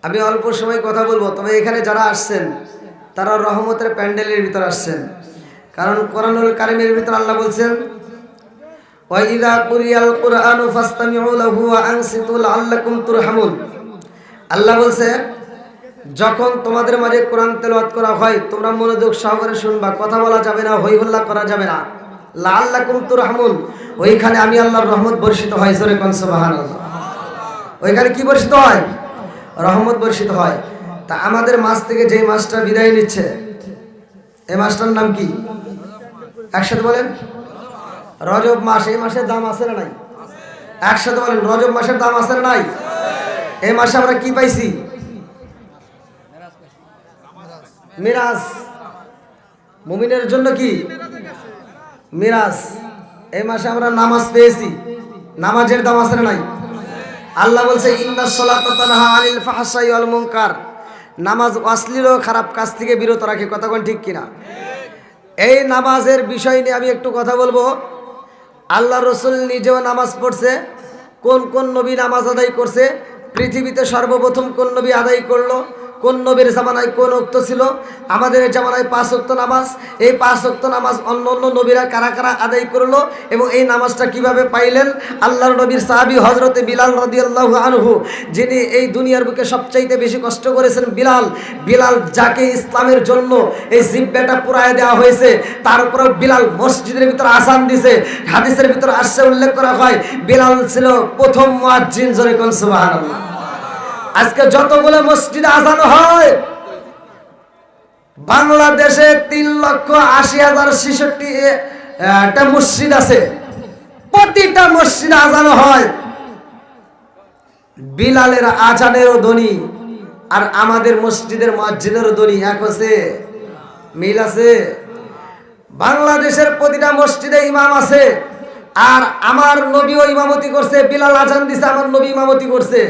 আমি অল্প সময় কথা বলবো, তবে এখানে যারা আসছেন তারা রহমতের প্যান্ডেলের ভিতর আসছেন। কারণ কোরআনুল কারীমের ভিতর আল্লাহ বলছেন, ওয়া ইযা কুরিয়াল কুরআনু ফাসতামিউ লাহু ওয়া আনসিতু লাআল্লাকুম তুরহামুন। আল্লাহ বলছে, যখন তোমাদের মাঝে কোরআন তেলাওয়াত করা হয় তোমরা মনোযোগ সহকারে শুনবা, কথা বলা যাবে না, হই হল্লা করা যাবে না। লাআল্লাকুম তুরহামুন, ওইখানে আমি আল্লাহর রহমত বর্ষিত হয়। জোরে কোন সুবহানাল্লাহ। ওইখানে কি বর্ষিত হয়? রহমত বর্ষিত হয়। তা আমাদের মাস থেকে যে মাসটা বিদায় নিচ্ছে, এই মাসটার নাম কি? একসাথে বলেন, রজব মাস। এই মাসের দাম আছে না নাই? একসাথে বলেন, রজব মাসের দাম আছে না নাই? এই মাসে আমরা কি পাইছি? মিরাজ। মুমিনের জন্য কি মিরাজ? এই মাসে আমরা নামাজ পেয়েছি। নামাজের দাম আছে না নাই? আল্লাহ বলছে, ইন্নাস সালাতা তানহা আনিল ফাহশাই ওয়াল মুনকার। নামাজ অশ্লীল ও খারাপ কাজ থেকে বিরত রাখে। কথা কোন ঠিক কিনা? এই নামাজের বিষয় নিয়ে আমি একটু কথা বলবো। আল্লাহ রসুল নিজেও নামাজ পড়ছে। কোন কোন নবী নামাজ আদায় করছে, পৃথিবীতে সর্বপ্রথম কোন নবী আদায় করলো, কোন নবীর জামানায় কোন ওয়াক্ত ছিল, আমাদের জামানায় 5 ওয়াক্ত নামাজ। এই 5 ওয়াক্ত নামাজ অন্য অন্য নবীরা কারা কারা আদায় করলো এবং এই নামাজটা কিভাবে পাইলেন। আল্লাহর নবীর সাহাবী হযরতে বিলাল রাদিয়াল্লাহু আনহু, যিনি এই দুনিয়ার বুকে সবচাইতে বেশি কষ্ট করেছেন, বিলাল যাকে ইসলামের জন্য এই জিব্বাটা পুরায় দেওয়া হয়েছে, তারপরে বিলাল মসজিদের ভিতর আযান দিছে। হাদিসের ভিতর আসছে, উল্লেখ করা হয় বিলাল ছিল প্রথম মুয়াজ্জিন। জোরে কোন সুবহানাল্লাহ। আজকে যতগুলো মসজিদে আযান হয়, বাংলাদেশে 3,80,066টা মসজিদ আছে। প্রতিটা মসজিদে আযান হয়। বিলালের আযানেরও ধ্বনি আর আমাদের মসজিদের মুয়াজ্জিনেরও ধ্বনি এক আছে? মিল আছে? বাংলাদেশের প্রতিটা মসজিদে ইমাম আছে, আর আমার নবীও ইমামতি করছে। বিলাল আযান দিছে, আমার নবী ইমামতি করছে।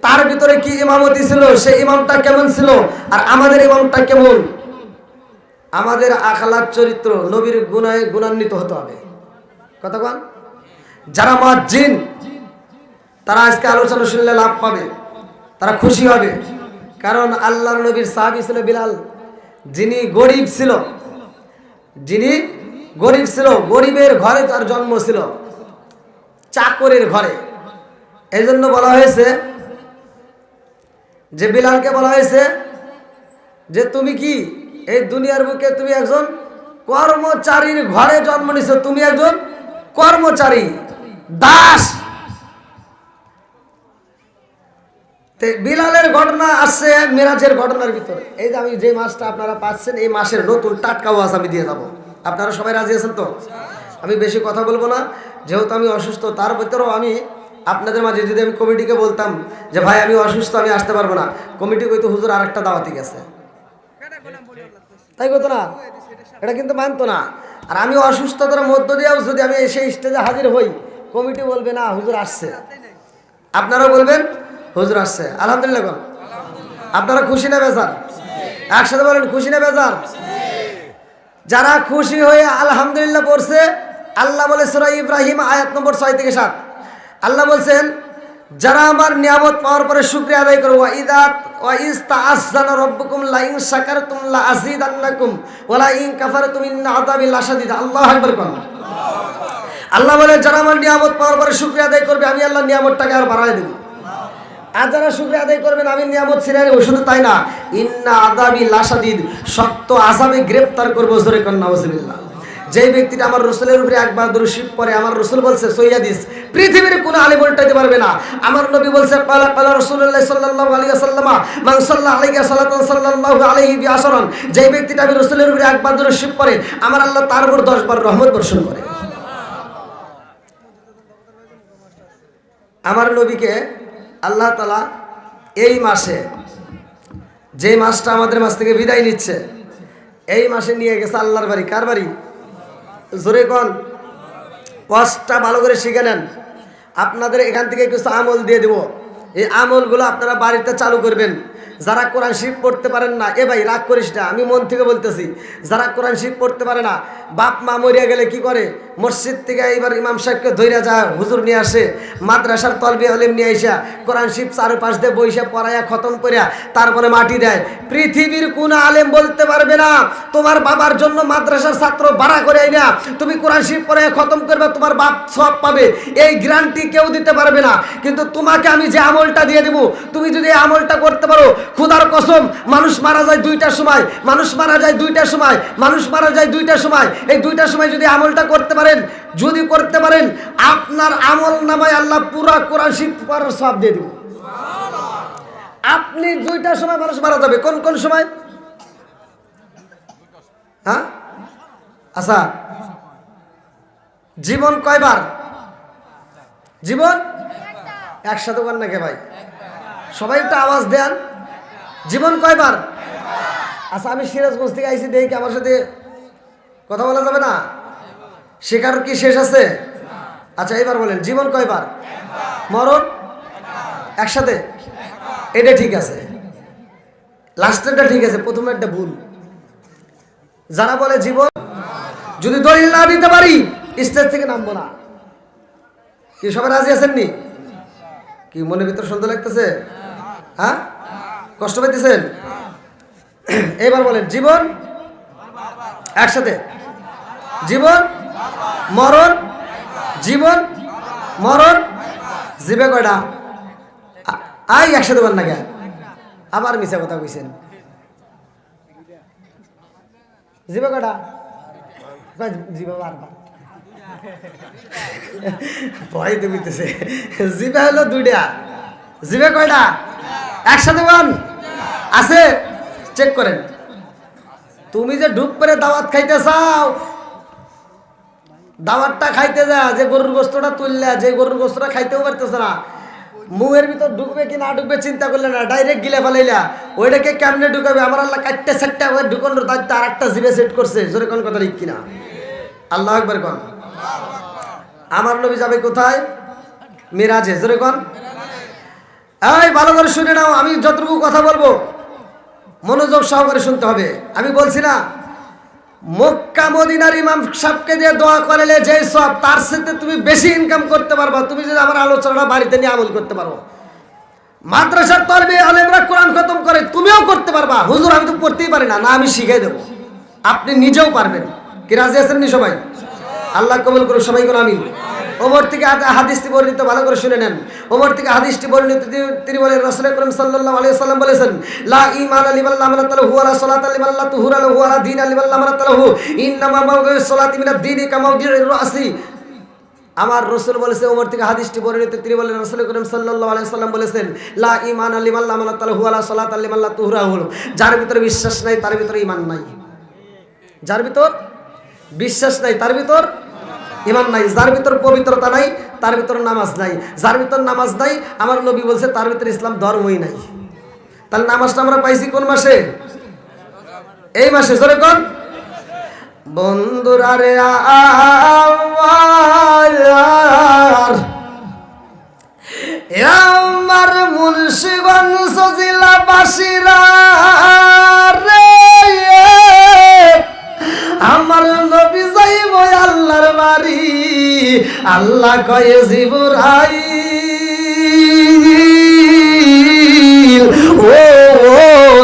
তার ভিতরে কি ইমামতি ছিল, সেই ইমামটা কেমন ছিল, আর আমাদের ইমামটা কেমন? আমাদের আখলাক চরিত্র নবীর গুনায় গুণান্বিত হতে হবে। কথা বল। যারা মুয়াজ্জিন তারা আজকে আলোচনা শুনলে লাভ পাবে, তারা খুশি হবে। কারণ আল্লাহর নবীর সাহাবী ছিল বিলাল, যিনি গরিব ছিল। গরিবের ঘরে তার জন্ম ছিল, চাকরের ঘরে। এই জন্য বলা হয়েছে যে বিলালকে বলা হয়েছে যে তুমি কি এই দুনিয়ার বুকে তুমি একজন কর্মচারীর ঘরে জন্ম নিছো, তুমি একজন কর্মচারী দাস। বিলালের ঘটনা আসছে মেরাজের ঘটনার ভিতরে। এই যে আমি যে মাসটা আপনারা পাচ্ছেন, এই মাসের নতুন টাটকা ওয়াজ আমি দিয়ে যাবো। আপনারা সবাই রাজি আছেন তো? আমি বেশি কথা বলবো না, যেহেতু আমি অসুস্থ। তার ভিতরেও আমি আপনাদের মাঝে যদি আমি কমিটিকে বলতাম যে ভাই আমি অসুস্থ, আমি আসতে পারবো না, কমিটি কইতো হুজুর আরেকটা দাওয়াতি গেছে, তাই কইতো না? এটা কিন্তু মানতো না। আর আমি অসুস্থতার মধ্য দিয়েও যদি আমি এসে স্টেজে হাজির হই, কমিটি বলবে না হুজুর আসছে, আপনারাও বলবেন হুজুর আসছে। আলহামদুলিল্লাহ বল। আপনারা খুশি না বেজার? একসাথে বলেন, খুশি না বেজার? যারা খুশি হয়ে আলহামদুলিল্লাহ পড়ছে, আল্লাহ বলে সূরা ইব্রাহিম আয়াত নম্বর 6 থেকে 7, আল্লাহ বলছেন যারা আমার নিয়ামত পাওয়ার পরে শুকরিয়া আদায় করো, ওয়া ইজ তাআযানা রাব্বুকুম লা ইন শাকারতুম লা আযীদান্নাকুম ওয়া লা ইন কাফারতুম ইন্না আযাবি লাশাদীদ। আল্লাহু আকবার কোন। আল্লাহ বলে যারা আমার নিয়ামত পাওয়ার পরে শুকরিয়া আদায় করবে, আমি আল্লাহ নিয়ামতটাকে আর বাড়ায় দেব। আর যারা শুকরিয়া আদায় করবেন, আমি নিয়ামত ছিনিয়ে নেব। শুধু তাই না, ইন্না আযাবি লাশাদীদ, শক্ত আযাবে গ্রেফতার করব। জোরে কোন নাউযুবিল্লাহ। যেই ব্যক্তিটা আমার রাসূলের উপরে একবার দরুদ শরীফ পড়ে, আমার রাসূল বলছে সহিহ হাদিস, পৃথিবীর কোনো আলেম উল্টাইতে পারবে না। আমার নবী বলছে ক্বালা রাসূলুল্লাহ সাল্লাল্লাহু আলাইহি ওয়াসাল্লাম মান সাল্লা আলাইহি সালাতান সাল্লাল্লাহু আলাইহি বিআশরান। যেই ব্যক্তিটা আমি রাসূলের উপরে একবার দরুদ শরীফ পড়ে, আমার আল্লাহ তার উপর 10 বার রহমত বর্ষণ করে। আমার নবীকে আল্লাহ তাআলা এই মাসে, যে মাসটা আমাদের মাস থেকে বিদায় নিচ্ছে, এই মাসে নিয়ে গেছে আল্লাহর বাড়ি। কার বাড়ি? জোরে কোন। ওয়াজটা ভালো করে শিখে নেন। আপনাদের এখান থেকে কিছু আমল দিয়ে দেব, এই আমলগুলো আপনারা বাড়িতে চালু করবেন। যারা কোরআন শরীফ পড়তে পারেন না, এ ভাই রাগ করিস না, আমি মন থেকে বলতেছি, যারা কোরআন শরীফ পড়তে পারে না, বাপ মা মরিয়া গেলে কি করে, মসজিদ থেকে এইবার ইমাম সাহেবকে ধইরা যায়, হুজুর নিয়ে আসে, মাদ্রাসার তলবি আলেম নিয়ে আইসা কোরআন শরীফ চারপাশ দিয়ে বইসা পড়াইয়া খতম করিয়া তারপরে মাটি দেয়। পৃথিবীর কোন আলেম বলতে পারবে না তোমার বাবার জন্য মাদ্রাসার ছাত্র ভাড়া করে আইনা তুমি কোরআন শরীফ পড়াইয়া খতম করবে, তোমার বাপ সওয়াব পাবে, এই গ্যারান্টি কেউ দিতে পারবে না। কিন্তু তোমাকে আমি যে আমলটা দিয়ে দেব, তুমি যদি এই আমলটা করতে পারো, খোদার কসম, মানুষ মারা যায় 2টার সময়, মানুষ মারা যায় 2টার সময়, মানুষ মারা যায় 2টার সময়, এই 2টার সময় যদি আমলটা করতে পারেন, যদি করতে পারেন, আপনার আমল নামায় আল্লাহ পুরা কোরআন শরীফ পড়ার সওয়াব দিয়ে দেব। আপনি 2টার সময় মানুষ মারা যাবে, কোন কোন সময়? হ্যাঁ, আচ্ছা, জীবন কয়বার? জীবন একসাথে কর নাকি ভাই? সবাই একটু আওয়াজ দেন। জীবন কয়বার? আচ্ছা, আমি সিরাজগঞ্জ থেকে আইসি, দেখি কি আমার সাথে কথা বলা যাবে না? শেখার কি শেষ আছে? আচ্ছা, এবার বলেন, জীবন কয়বার? মরণ একসাথে, এটা ঠিক আছে, লাস্টেরটা ঠিক আছে, প্রথমেরটা ভুল। যারা বলে জীবন, যদি দলিল না দিতে পারি স্টেজ থেকে নামবো না। কি সবাই রাজি আছেননি? কি মনের ভিতর সুন্দর লাগতেছে? হ্যাঁ, কষ্ট পাইতেছেন? এবার বলেন, জীবন একসাথে, জীবন মরণ, জীবন মরণ, জিবে কয়টা? আই একসাথে বল না, আবার মিছা কথা কইছেন। জিবে কয়টা? জিবে বারবার ভয় দিতেছে। জিবে হলো 2টা, জিবে কয়টা? একসাথে বল আছে, চেক করেন। তুমি যে ডুব করে দাওয়াত খাইতে চাও, দাওয়াতটা খাইতে যা, যে গরুর গোস্তটা তুললে, যে গরুর গোস্তটা খাইতেও পারতেছে না, মুখের ভিতর ঢুকবে কি না ঢুকবে চিন্তা করলে না, ডাইরেক্ট গিলে ফেলাইলা, ওইটাকে কেমনে ঢুকাবে? আমার আল্লাহ কাটতে সেটটা ওই ঢুকানোর দায়িত্ব আর একটা জিভে সেট করছে। জোরে কোন কথা ঠিক কিনা? আল্লাহু আকবার কোন। আমার নবী যাবে কোথায়? মিরাজে। জোরে কোন। এই ভালো করে শুনে নাও, আমি যতটুকু কথা বলবো মনোযোগ সহকারে শুনতে হবে। আমি বলছি না, মক্কা মদিনার ইমাম সাহেবকে দিয়ে দোয়া করালে যে সব, তার সাথে তুমি বেশি ইনকাম করতে পারবা তুমি যদি আমার আলোচনাটা বাড়িতে নিয়ে আমল করতে পারো। মাদ্রাসার তলবে আলেমরা কোরআন খতম করে, তুমিও করতে পারবা। হুজুর আমি তো পড়তেই পারি না, না আমি শিখাই দেবো, আপনি নিজেও পারবেন। কি রাজি আছেন নি সবাই? আল্লাহ কবুল করুন, সবাই কোন আমিন। ওমর থেকে হাদিসটি বর্ণিত, ভালো করে শুনে নেন। ওমর থেকে হাদিসটি বর্ণিত, তিনি বলেন, রাসূল করিম সাল্লাল্লাহু আলাইহি ওয়াসাল্লাম বলেছেন, লা ঈমানা লিমান লা আমানাতা লাহু ওয়া লা সালাতা লিমান লা তুহুরা লাহু ওয়া লা দীনা লিমান লা আমানাতা লাহু, ইন্নামা মাওদিউস সালাতি মিনাদ দীনি কা মাওদিউর রাসি। আমার রাসূল বলেছে, ওমর থেকে হাদিসটি বর্ণিত, তিনি বলেন, রাসূল করিম সাল্লাল্লাহু আলাইহি ওয়াসাল্লাম বলেছেন, লা ঈমানা লিমান লা আমানাতা লাহু ওয়া লা সালাতা লিমান লা তুহুরা লাহু, যার ভিতরে বিশ্বাস নাই তার ভিতরে ঈমান নাই। যার ভিতর বিশ্বাস নাই তার ভিতর ঈমান নাই। যার ভিতর পবিত্রতা নাই তার ভিতর নামাজ নাই। যার ভিতর নামাজ নাই, আমার নবী বলছে, তার ভিতর ইসলাম ধর্মই নাই। তাহলে নামাজটা আমরা পাইছি কোন মাসে? এই মাসে। জোরে কোন। বন্ধুরা রে আমার মুন্সিগঞ্জ জেলাবাসীরা রে, আমার নবী যাইব আল্লাহর বাড়ি, আল্লাহ কয়ে জিবরাইল, ও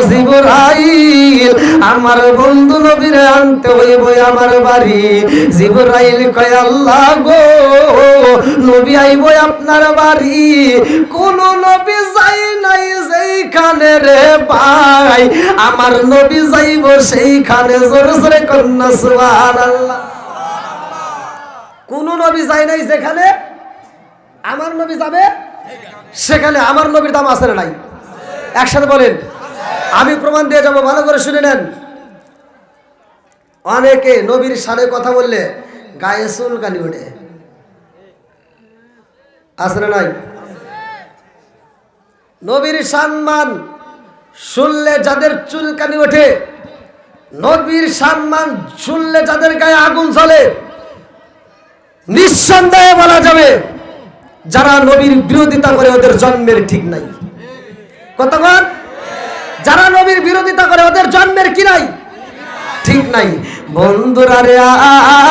জিবরাইল, আমার বন্ধু নবীরে আনতে হইব আমার বাড়ি। জিবরাইল কয়, আল্লাহ গো, নবী আইব আপনার বাড়ি, কোন নবী যাই নাই যেইখানে রে ভাই, আমার নবী যাইব সেইখানে। জোরে জোরে কন্যা সুবহানাল্লাহ। কোন নবী যাই নাই যেখানে, আমার নবী যাবে সেখানে। আমার নবীর দাম আছে না নাই? একসাথে বলেন, আমি প্রমাণ দিয়ে যাব, ভালো করে শুনে নেন। অনেকে নবীর শানে কথা বললে গায়ে চুলকানি ওঠে, আছে না নাই? নবীর সম্মান শুনলে যাদের চুলকানি ওঠে, নবীর সম্মান শুনলে যাদের গায়ে আগুন জ্বলে, নিঃসন্দেহে বলা যাবে যারা নবীর বিরোধিতা করে ওদের জন্মের ঠিক নাই। কতক্ষণ? যারা নবীর বিরোধিতা করে ওদের জন্মের কি নাই, ঠিক নাই। বন্ধুরা রে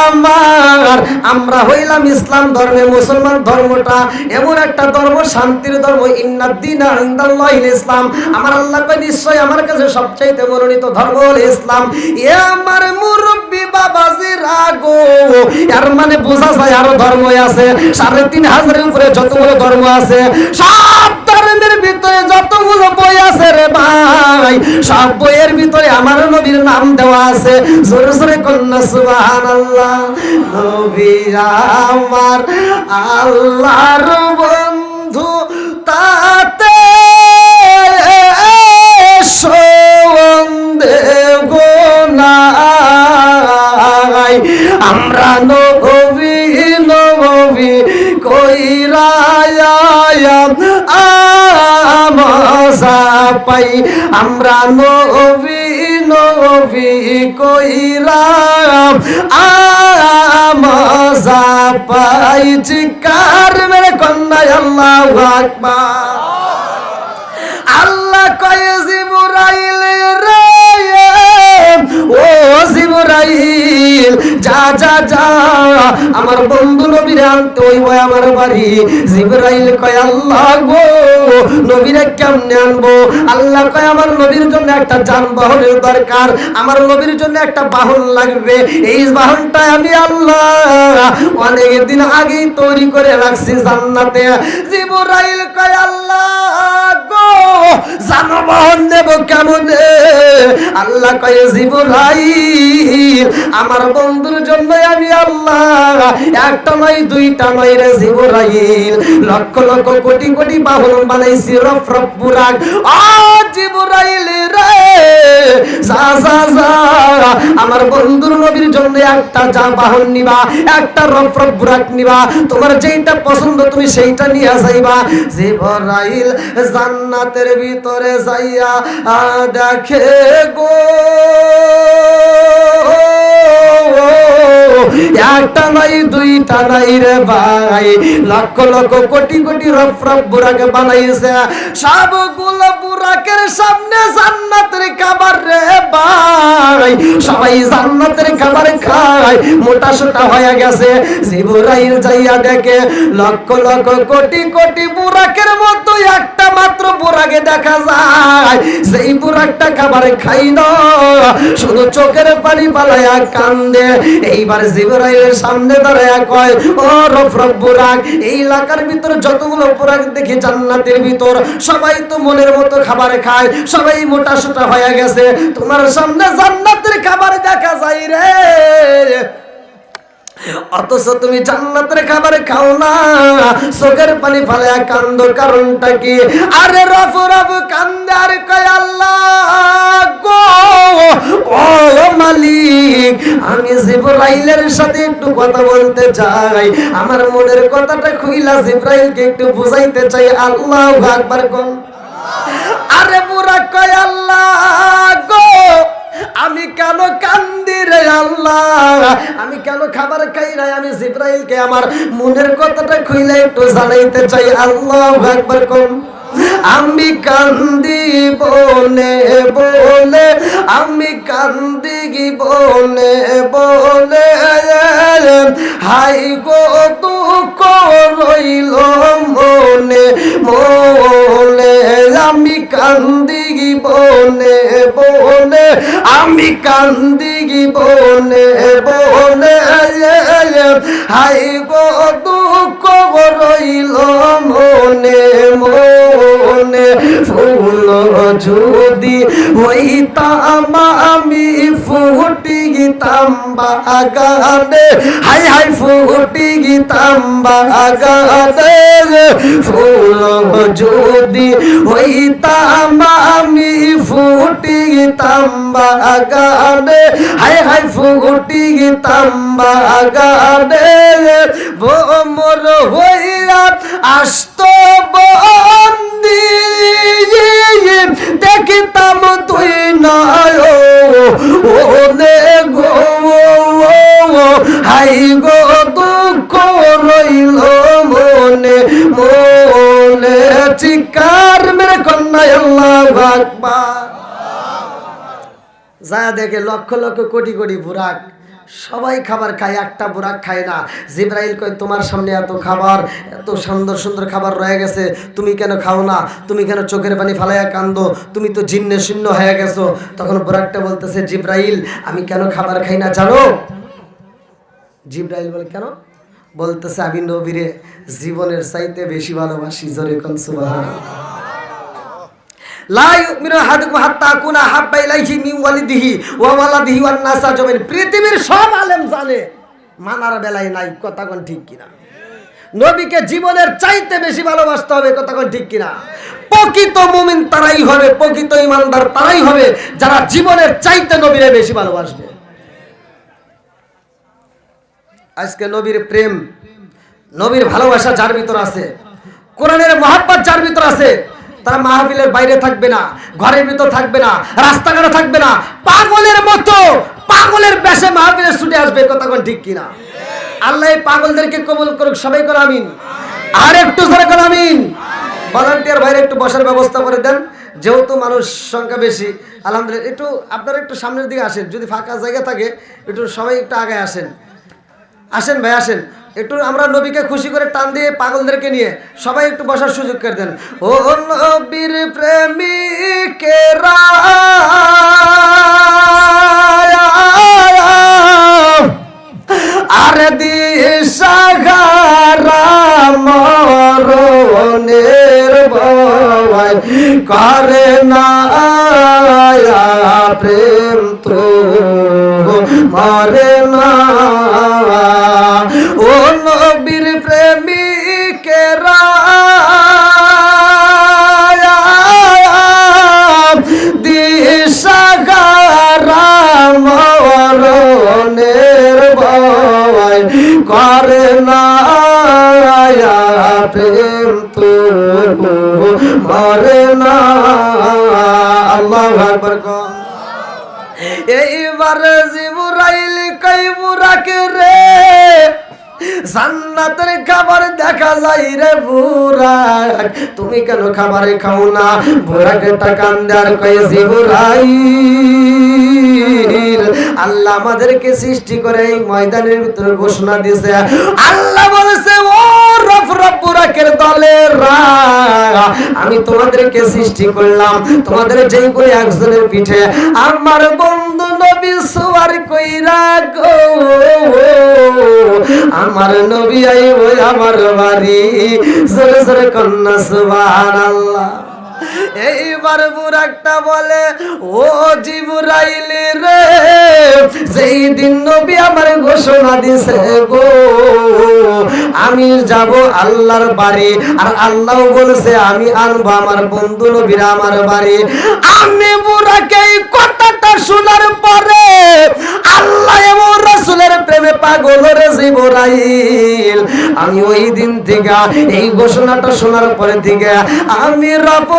আমার, আমরা হইলাম ইসলাম ধর্মে, মুসলমান ধর্মটা এমন একটা ধর্ম, শান্তির ধর্ম। ইন্নাদ-দীনা ইনদাল্লাহিল ইসলাম। আমার আল্লাহ কয় নিশ্চয় আমার কাছে সবচাইতে মনোনীত ধর্ম হলো ইসলাম। এ আমার মুরব্বি বাবাজি রাগো, এর মানে বোঝা যায় আরো ধর্ম আছে। ৩,৫০০ উপরে যতগুলো ধর্ম আছে, সব ধর্মের ভিতরে যতগুলো বই আছে রে ভাই, সব বইয়ের ভিতরে আমার নবীর নাম দেওয়া আছে। জোরে জোরে কন্যা সুবহানাল্লাহ। নবী আমার আল্লাহর বন্ধু, তাতে সন্দেহ আমরা নবী নবী কইরা আমজা পাই, আমরা নবী নবী কইরা আমজা পাই। চিৎকার মেরে কন্যা আল্লাহু আকবার। আল্লাহ কয় জিবরাইল রে, ও জিবরাইল যা যা যা আমার বন্ধু নবীরে আনতে হইব আমার বাড়ি। জিবরাইল কয় আল্লাহ গো, নবীরে কেমনে আনবো? আল্লাহ কয় আমার নবীর জন্য একটা যানবাহনের দরকার, আমার নবীর জন্য একটা বাহন লাগবে। এই বাহনটা আমি আল্লাহ অনেক দিন আগেই তৈরি করে রাখছি জান্নাতে। জিবরাইল কয় আল্লাহ গো, যানবাহন নেব কেমনে? আল্লাহ কয় জিবরাইল আমার বন্ধুর জন্য আমি আল্লাহ একটা নয় দুইটা নয় রে জিবরাইল, লক্ষ লক্ষ কোটি কোটি বাহন বানাইছি। রফ রফ বুরাক, ও জিবরাইল রে যা যা যা আমার বন্ধুর নবীর জন্য একটা যা বাহন নিবা, একটা রফ রফ বুরাক নিবা, তোমার যেইটা পছন্দ তুমি সেইটা নিয়ে যাইবা। জিবরাইল জান্নাতের ভিতরে যাইয়া দেখে গো, একটা নাই দুইটা নাই রে ভাই, লক্ষ লক্ষ কোটি কোটি রফ রফ বুরাক বানাইছে। সবগুলো বুরাকের সামনে জান্নাতের খাবার রে ভাই, সবাই জান্নাতের খাবার খায়, মোটা সোটা হয়ে গেছে। জিবরাইল যাইয়া দেখে লক্ষ লক্ষ কোটি কোটি বুরাকের মধ্যে একটা মাত্র বুরাকে দেখা যায়, সেই বুরাকটা খাবার খাই না, শুধু চোখের পানি পালায়া কান্দে। এইবার জিবরাইলের সামনে দাঁড়ায়া কয়, ও রফ রফ বুরাক, এই এলাকার ভিতর যতগুলো বুরাক দেখি জান্নাতের ভিতর সবাই তো মনের মতো খাবার খায়, সবাই মোটা সোটা হয়ে গেছে, তোমার সামনে জান্নাতের খাবার দেখা যায় রে, অথচ তুমি জান্নাতের খাবার খাও না, চোখের পানি ফালে কান্দ, কারণটা কি? আরে রফ রফ কান্দে আর কয় আল্লাহ গো, ও মালিক আমি জিবরাইলের সাথে একটু কথা বলতে চাই, আমার মনের কথাটা খুইলা জিবরাইলকে একটু বুঝাইতে চাই। আল্লাহু আকবার কোন। আরে বুরাক কয় আল্লাহ গো, আমি কেন কান্দি রে আল্লাহ, আমি কেন খাবার খাই না? আমি জিবরাইলকে আমার মনের কথাটা খুইলা একটু জানাইতে চাই। আল্লাহু আকবার কোন। আমি কান্দি বলে বলে, আমি কান্দি বলে বলে, হাই গো দুঃখ রইল মনে মনে, আমি কান্দি বলে বলে, আমি কান্দি বলে বলে, হাই গো দুঃখ রইল মনে মনে। ফুল যদি হইতাম আমি ফুটি গিতাম বাগানে, হাই হাই ফুটি গিতাম বাগানে। ফুল যদি হইতাম আমি ফুটি গিতাম বাগানে, হাই হাই ফুটি গিতাম বাগানে। ভোমর হইয়া আসত বন্দি, দেখিতাম তুই নয় ওলে গো, হাই গো দুঃখ রইল মনে মনে। চিৎকার মেরে কন্যা আল্লাহু আকবার। যা দেখে লক্ষ লক্ষ কোটি কোটি বুরাক, সবাই খাবার খায়, একটা বুরাক খায় না। জিবরাইল কয় তোমার সামনে এত খাবার, এত সুন্দর সুন্দর খাবার রয়ে গেছে, তুমি কেন খাও না? তুমি কেন চোখের পানি ফালাইয়া কান্দো? তুমি তো জিন্নে শূন্য হয়ে গেছো। তখন বুরাকটা বলতেছে জিবরাইল আমি কেন খাবার খাই না জানো? জিবরাইল বলে কেন? বলতেছে আমি নবীরে জীবনের চাইতে বেশি ভালোবাসি। জোরে কোন সুবহানাল্লাহ। লা ইউমিনু আহাদুকুম হাত্তা আকুনা হাব্বা ইলাইহি মিন ওয়ালিদিহি ওয়া ওয়ালাদিহি ওয়ান নাস আজমাইন। পৃথিবীর সব আলেম জানে, মানার বেলায় নাই। কথা কোন ঠিক কিনা? নবীকে জীবনের চাইতে বেশি ভালোবাসতে হবে। কথা কোন ঠিক কিনা? প্রকৃত মুমিন তারাই হবে, প্রকৃত ইমানদার তারাই হবে যারা জীবনের চাইতে নবীরে বেশি ভালোবাসবে। আজকে নবীর প্রেম, নবীর ভালোবাসা যার ভিতর আছে, কোরআনের মহব্বত যার ভিতর আছে, তারা মাহফিলের বাইরে থাকবে না, ঘরের ভিতর থাকবে না, রাস্তাঘাটে থাকবে না, পাগলের মতো পাগলের বেশে মাহফিলে ছুটে আসবে। কথা কোন ঠিক কিনা? আল্লাহ এই পাগলদেরকে কবুল করুক। সবাই করে আমিন। আর একটু ধরে করে আমিন। ভলান্টিয়ার ভাইরা একটু বসার ব্যবস্থা করে দেন, যেহেতু মানুষ সংখ্যা বেশি। আলহামদুলিল্লাহ, একটু আপনারা একটু সামনের দিকে আসেন, যদি ফাঁকা জায়গা থাকে একটু সবাই একটু আগে আসেন। আসেন ভাই আসেন, একটু আমরা নবীকে খুশি করে টান দিয়ে পাগলদেরকে নিয়ে সবাই একটু বসার সুযোগ করে দেন। ও নবীর প্রেমিকেরা আর দিশাহারা মরণের ভয় করে না প্রেম তো মরে না। ও নবীর প্রেমিকেরা দিশাহারা মরণের ভয় করে না প্রেম তো মরে না। আল্লাহু আকবার। এইবার জিবরাইল কই বুরাকে রে জান্নাতের খাবার দেখা যায় রে বুরাক, তুমি কেন খাবারে খাও না? বুরাকে টাকান্দার কই জিবরাইল আল্লাহ আমাদেরকে সৃষ্টি করে এই ময়দানের ভিতরে ঘোষণা দিয়েছে। আল্লাহ বলেছে ও বুরাকের দলেরা আমি তোমাদেরকে সৃষ্টি করলাম, তোমাদের যেই করে একজনের পিঠে আমার বন্ধু নবী সওয়ার কইরা গো, আমার নবী আইব আমার বাড়ি। জোরে জোরে কন্যা সুবহানাল্লাহ। এইবার বুরাকটা বলে ও জিবরাইল রে যেই দিন নবী আমার ঘোষণা দিছে গো আমি যাব আল্লাহর বাড়ি, আর আল্লাহ বলেছে আমি আনবো আমার বন্ধু নবীরা আমার বাড়ি। আমি বুরাকে এই কথাটা শোনার পরে আল্লাহ এবং রাসূলের প্রেমে পাগল রে জিবরাইল। আমি ওই দিন থেকে এই ঘোষণাটা শোনার পরে থেকে আমি রব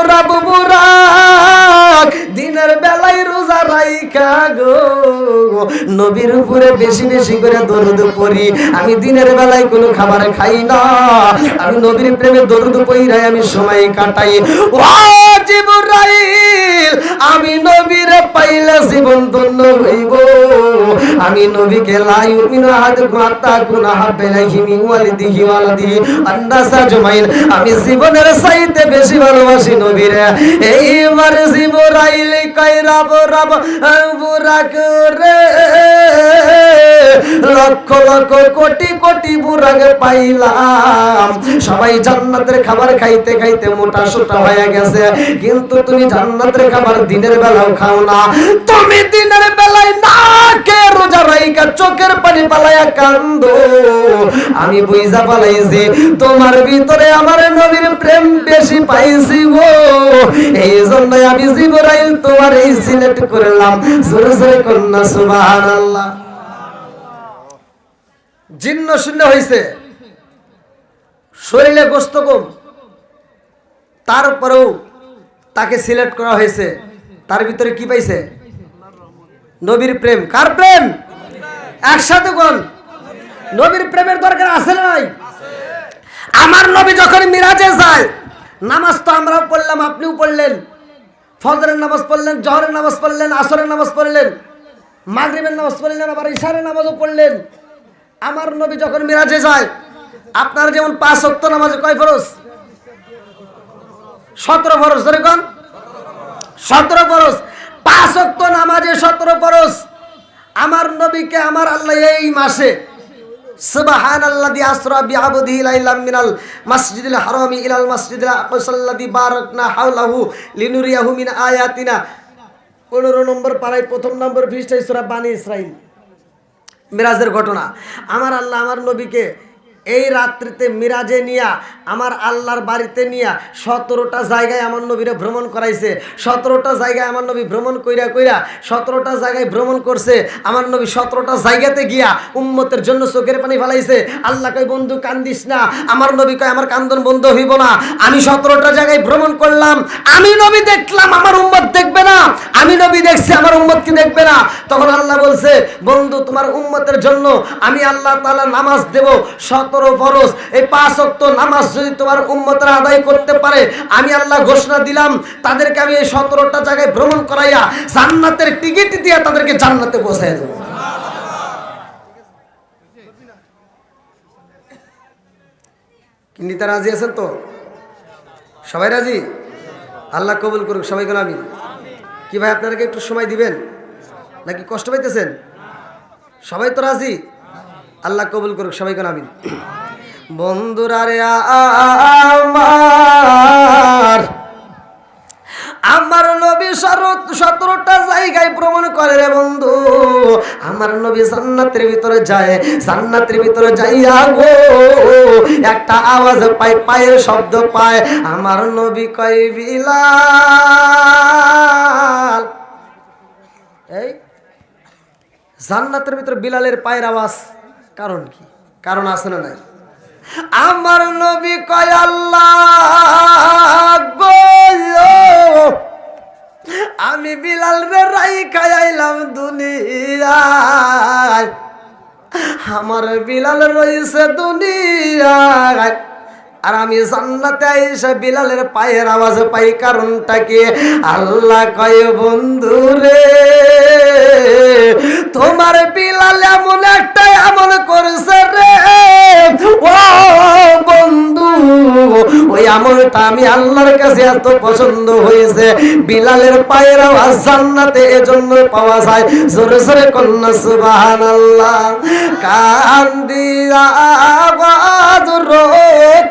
বুরাক দিনের বেলায় রোজা রাইখা গো নবীর উপরে বেশি বেশি করে দরুদ পড়ি। আমি দিনের বেলায় কোনো খাবার খাই না, আমি নবীর প্রেমে দরুদ পড়াই আমি সময় কাটাই। ও জিবরাইল আমি নবীর পাইলে জীবন ধন্য হইব। আমি নবীকে লা ইউমিনু আহাদুকুম হাত্তা আকুনা হাব্বা ইলাইহি মিন ওয়ালিদিহি ওয়া ওয়ালাদিহি ওয়ান নাস আজমাইন। আমি জীবনের চাইতে বেশি ভালোবাসি নবীরে। এইবার জিবরাইল কই রব বুরাক রে লক্ষ লক্ষ কোটি কোটি বুরাক পাইলাম, সবাই জান্নাতের খাবার খাইতে খাইতে মোটা সোটা হয়ে গেছে, কিন্তু তুমি জান্নাতের খাবার দিনের বেলাও খাও না। তুমি দিনের বেলায় না কে রোজা রাইখা চোখের পানি পালায়া কান্দো। আমি বুঝা পালাইছি তোমার ভিতরে আমার নবীর প্রেম বেশি পাইছি গো, এই জন্য আমি জিবরাইল তোমার এই সিলেক্ট করলাম। জোরে জোরে কন্যা সুবহানাল্লাহ। জিন্ন শূন্য হয়েছে, শরীরে গোস্ত কম, তারপরেও তাকে সিলেক্ট করা হয়েছে। তার ভিতরে কি পাইছে? নবীর প্রেম। কার প্রেম? একসাথে কোন নবীর প্রেমের দরকার আছে না নাই? আমার নবী যখন মিরাজে যায়, নামাজ তো আমরাও পড়লাম আপনিও পড়লেন, ফজরের নামাজ পড়লেন, জহরের নামাজ পড়লেন, আসরের নামাজ পড়লেন, মাগরিবের নামাজ পড়লেন, আবার ইশারের নামাজও পড়লেন। আমার নবী যখন মিরাজে যায়, আপনার যেমন 5 ওয়াক্ত নামাজে কয় ফরজ? 17 ফরজ। ধরে কোন 17 ফরজ। 5 ওয়াক্ত নামাজে 17 ফরজ। আমার নবীকে আমার আল্লাহ এই মাসে সুবহানাল্লাযী আসরা বিআবদিহি লাইলাম মিনাল মাসজিদিল হারামি ইলাল মাসজিদিল আকসাল্লাযী বারাকনা হাওলাহু লিনুরিয়াহু মিন আয়াতিনা 15 নম্বর পারায় 1ম নম্বর পৃষ্ঠায় সূরা বানী ইসরাঈল, মিরাজের ঘটনা। আমার আল্লাহ আমার নবীকে এই রাত্রিতে মিরাজে নিয়া আমার আল্লাহর বাড়িতে নিয়া 17টা জায়গায় আমার নবীরে ভ্রমণ করাইছে। 17টা জায়গায় আমার নবী ভ্রমণ কইরা 17টা জায়গায় ভ্রমণ করছে। আমার নবী 17টা জায়গাতে গিয়া উম্মতের জন্য চোখের পানি ফেলাইছে। আল্লাহ কয় বন্ধু কান্দিস না। আমার নবী কয় আমার কান্দন বন্ধ হইব না। আমি 17টা জায়গায় ভ্রমণ করলাম, আমি নবী দেখলাম, আমার উম্মত দেখবে না। আমি নবী দেখছি, আমার উম্মত কি দেখবে না? তখন আল্লাহ বলছে বন্ধু তোমার উম্মতের জন্য আমি আল্লাহ তাআলা নামাজ দেব 17 ফরজ। এই 5 ওয়াক্ত নামাজ যদি তোমার উম্মতরা আদায় করতে পারে, আমি আল্লাহ ঘোষণা দিলাম তাদেরকে আমি এই 17টা জায়গায় ভ্রমণ করাইয়া জান্নাতের টিকিট দিয়ে তাদেরকে জান্নাতে পৌঁছায় দেব। নিতে রাজি আছেন তো? সবাই রাজি? আল্লাহ কবুল করুক। সবাই বলেন আমিন। কি ভাই আপনারা কি একটু সময় দিবেন নাকি কষ্ট পাইতেছেন? সবাই তো রাজি? আল্লাহ কবুল করুক। সবাই বলেন আমিন। বন্ধুরা রে আমার নবী 17টা জায়গায় ভ্রমণ করে রে বন্ধু। আমার নবী জান্নাতের ভিতরে যায়, জান্নাতের ভিতরে যাইয়া গো একটা আওয়াজ পায়, পায়ের শব্দ পায়। আমার নবী কয় বিলাল। এই জান্নাতের ভিতরে বিলালের পায়ের আওয়াজ, কারণ কি? কারণ আছে না নাই? আমার নবী কয় আল্লাহ গো আমি বিলাল রে রাইখা আইলাম দুনিয়ায়, আমার বিলাল রইছে দুনিয়ায়, আর আমি জান্নাতে আইসা বিলালের পায়ের আওয়াজ পাই। কারণটা কি? আল্লাহ কয় বন্ধু রে তোমার বিলাল এমন একটা আমল করছে রে ও বন্ধু, ওই আমলটা আমি আল্লাহর কাছে এত পছন্দ হয়েছে। বিলালের পায়ের আওয়াজ জান্নাতে এজন্য পাওয়া যায়। জোরে জোরে কন্যা সুবহানাল্লাহ। কান্দিয়া আওয়াজ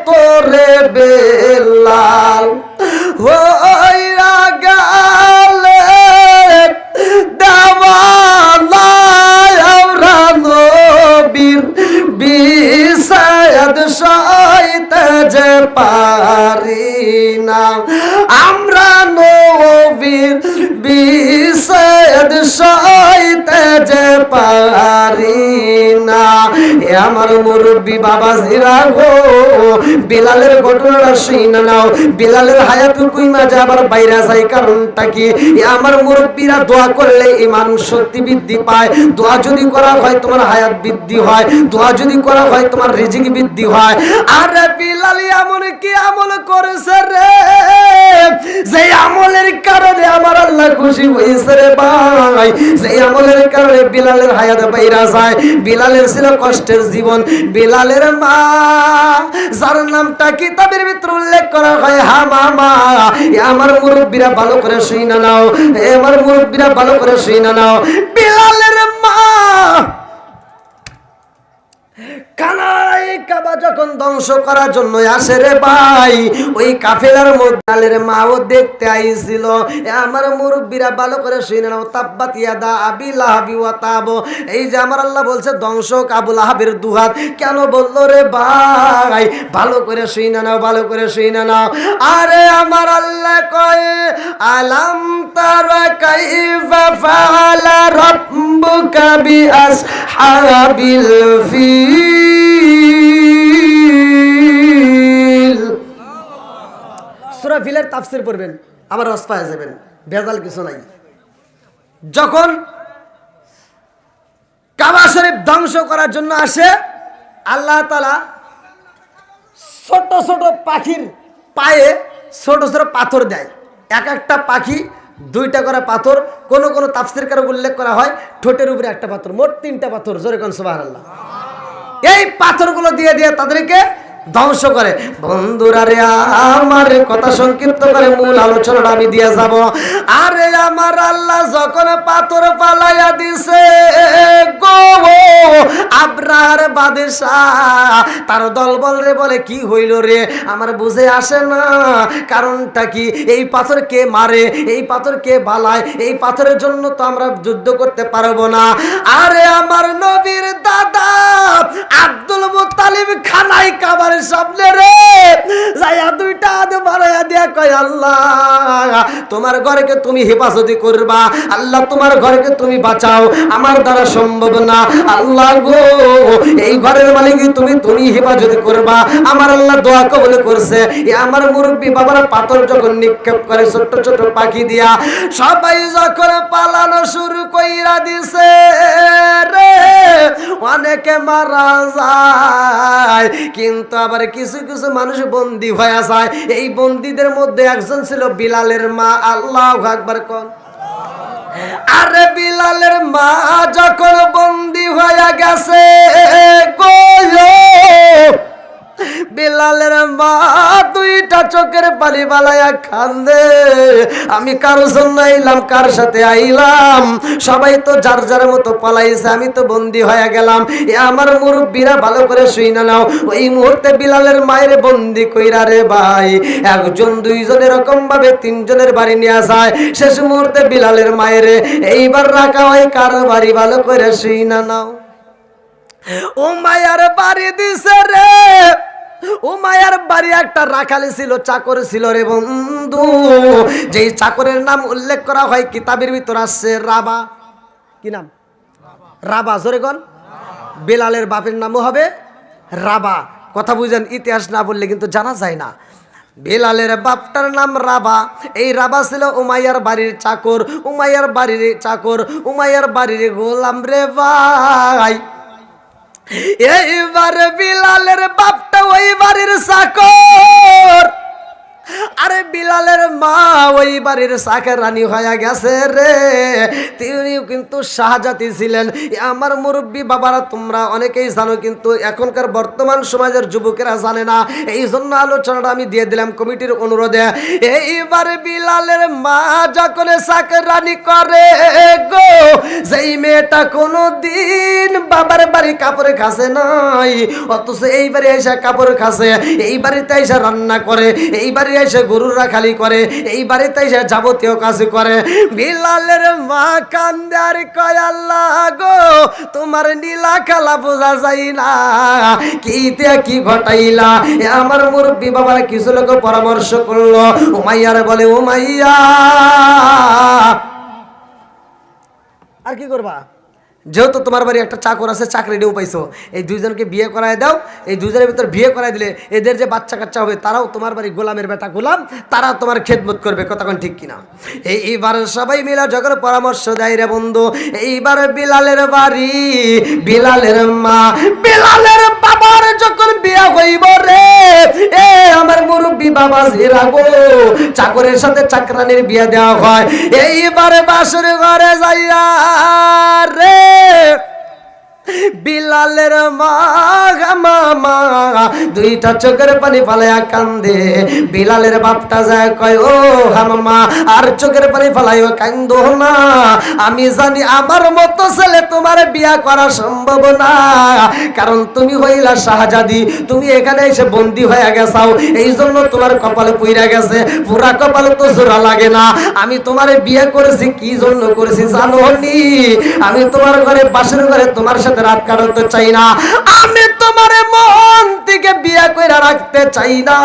তোরে বেলাল হইয়া গেলে দেওয়ালা আমরা নবীর বিষাদ সইতে যে পারি না, আমরা নবীর বিষাদ সইতে যে পারি না। এ আমার মুরব্বী বাবাজিরা গো বিলালের ঘটনাটা শুনে নাও। বিলালের হায়াতুল কুইমা যে আবার বাইরে যায়, কারণটা কি? আমার মুরব্বীরা দোয়া করলে ইমান শক্তি বৃদ্ধি পায়। দোয়া যদি করা হয় তোমার হায়াত বৃদ্ধি হয়, দোয়া যদি করা হয় তোমার রিজিক বৃদ্ধি হয়। আরে বিলাল এমন কি আমল করেছে রে যে আমলের কারণে আমার আল্লাহ খুশি হয়েছে রে ভাই। যে আমলের কারণে বিলালের হায়াত বাইরে যায়। বিলালের ছিল কষ্টের জীবন। বিলালের মা যার নামটা কিতাবের ভিতরে উল্লেখ করা হয় হামামা। আমার মুরব্বীরা ভালো করে শুনে নাও, আমার মুরব্বীরা ভালো করে শুনে নাও। বিলালের মা কানাই কাবা যখন ধ্বংস করার জন্য আসে রে ভাই, ওই কাফেলার মধ্যে মাও দেখতে আইছিল। আমার মুরব্বীরা ভালো করে শুনে নাও। তাব্বাত ইয়াদা আবি লাহাবি ওয়া তাব। এই যে আমার আল্লাহ বলছে ধ্বংস আবু লাহাবের দুহাত। কেন বললো রে ভাই? ভালো করে শুনে নাও, ভালো করে শুনে নাও। আরে আমার আল্লাহ কয় আলাম তারা কাইফা ফাআলা রাব্বুকা বিআসহাবিল ফিল। সূরা ফিলের তাফসীর পড়বেন, আমার রস পাওয়া যাবেন, ভেজাল কিছু নাই। যখন কাবা শরীফ ধ্বংস করার জন্য আসে, আল্লাহ তাআলা ছোট ছোট পাখির পায়ে ছোট ছোট পাথর দেয়। এক একটা পাখি 2টা করে পাথর, কোন কোন তাফসীরকারে উল্লেখ করা হয় ঠোঁটের উপরে একটা পাথর, মোট 3টা পাথর। জোরে কোন সুবহানাল্লাহ। এই পাথরগুলো দিয়ে দিয়ে তাদেরকে ধ্বংস করে। বন্ধুরা রে আমার কথা সংক্ষিপ্ত করে মূল আলোচনাটা আমি দিয়ে যাব। আরে আমার আল্লাহ যখন পাথর পালাইয়া দিছে গো আব্রাহার বাদশাহ তার দলবল রে বলে কি হইল রে, আমার বুঝে আসে না কারণটা কি, এই পাথর কে মারে, এই পাথর কে বালায়, এই পাথরের জন্য তো আমরা যুদ্ধ করতে পারবো না। আরে আমার নবীর দাদা আব্দুল মুত্তালিব খানায় কাবার সামনে রে যাইয়া 2টা হাত বাড়াইয়া দিয়া কয় আল্লাহ তোমার ঘরকে তুমি হেফাজতি করবা, আল্লাহ তোমার ঘরকে তুমি বাঁচাও, আমার দ্বারা সম্ভব না। আল্লাহ গো এই ঘরের মালিক তুমি হেফাজতি করবা। আমার আল্লাহ দোয়া কবুল করছে। আমার মুরব্বী বাবারা পাথর যখন নিক্ষেপ করে ছোট ছোট পাখি দিয়া, সবাই যখন পালানো শুরু কইরা দিছে রে, অনেকে মারা যায় কিন্তু আবার কিছু কিছু মানুষ বন্দী হয়ে যায়। এই বন্দীদের মধ্যে একজন ছিল বিলালের মা। আল্লাহু আকবার কোন। আরে বিলালের মা যখন বন্দী হয়ে গেছে গো, বিলালের মা 2টা চোখের পানি বালাইয়া কান্দে, আমি কার জন্য আইলাম, কার সাথে আইলাম, সবাই তো যার যার মতো পালাইছে, আমি তো বন্দী হয়ে গেলাম। এ আমার মুরব্বীরা ভালো করে শুইনা নাও। ওই মুহূর্তে বিলালের মায়ের বন্দী কইরা রে ভাই 1 2 জন এরকম ভাবে 3 জনের বাড়ি নিয়ে যায়। শেষ মুহূর্তে বিলালের মায়ের এইবার রাখা হয় কার বাড়ি, ভালো করে শুইনা নাও। ও মায়ার বাড়ি দিছে রে, ও মায়ার বাড়ি একটা রাখালি ছিল, চাকর ছিল রে বন্ধু। যেই চাকরের নাম উল্লেখ করা হয় কিতাবের ভিতর আসছে রাবা। কি নাম? রাবা। জোরে কোন। বিলালের বাপের নামও হবে রাবা। কথা বুঝেন, ইতিহাস না বললে কিন্তু জানা যায় না। বিলালের বাপটার নাম রাবা। এই রাবা ছিল উমাইয়ার বাড়ির চাকর, উমাইয়ার বাড়ির চাকর, উমাইয়ার বাড়ির গোলাম রে ভাই। এইবার বিলালের বাপটা ওই বাড়ির চাকর, আরে বিলালের মা ওই বাড়ির চাকর রানী হয়ে গেছে রে। তিনিও কিন্তু শাহজাতি ছিলেন। আমার মুরব্বী বাবারা তোমরা অনেকেই জানো, কিন্তু এখনকার বর্তমান সমাজের যুবকেরা জানে না। এই জন্য আলোচনাটা আমি দিয়ে দিলাম কমিটির অনুরোধে। এইবার বিলালের মা যখন চাকর রানী করে গো, যেই মেয়েটা কোনো দিন বাবার বাড়ি কাপড়ে খাসে নাই, অথচ এই বাড়ি এসে কাপড় খাসে, এই বাড়িতে এসে রান্না করে, এই বাড়ি এসে গরুর রাখালি করে, এই বাড়িতে এসে যাবতীয় কাজ করে। বিলালের মা কান্দে আর কয় আল্লাহ গো তোমার নীলা খেলা বোঝা যায় না, কি ঘটাইলা। আমার মুরব্বী বাবার কিছু লোক পরামর্শ করলো। উমাইয়ার বলে উমাইয়া আর কি করবা, যেহেতু তোমার বাড়ি একটা চাকর আছে, চাকরিটাও পাইছো, এই 2 জনকে বিয়ে করায় দাও। এই 2 জনের ভিতর বিয়ে করাই দিলে এদের যে বাচ্চা কাচ্চা হবে তারাও তোমার বাড়ি গোলামের বেটা গোলাম, তারাও তোমার খেদমত করবে। কতক্ষণ ঠিক কিনা? এইবার সবাই মিলে যখন পরামর্শ দেয় রে বন্ধু, এইবার বিলালের বাড়ি বিলালের মা বিলালের বাবার যখন বিয়ে হইব রে, এ আমার মুরব্বী বাবা জিরা গো, চাকরের সাথে চাকরানির বিয়ে দেওয়া হয়। এইবারে বাসর ঘরে যাইয়া রে বিলালের মা 2টা চোখের পানি ফালাইয়া কান্দে। বিলালের বাপটা যায় কয় ও হামামা আর চোখের পানি ফালাইও কান্দো না, আমি জানি আমার মতো ছেলে তোমার বিয়া করা সম্ভব না, কারণ তুমি হইলা শাহজাদি, তুমি এখানে এসে বন্দী হয়ে গেছাও, এই জন্য তোমার কপালে পুইরা গেছে, পুরা কপালে তো জোড়া লাগে না। আমি তোমারে বিয়ে করেছি কি জন্য করেছি জানো নি? আমি তোমার ঘরে বাসের ঘরে তোমার সাথে রাত কাটাতে চাই না, আমি তোমার মন থেকে বিয়ে করে রাখতে চাই না।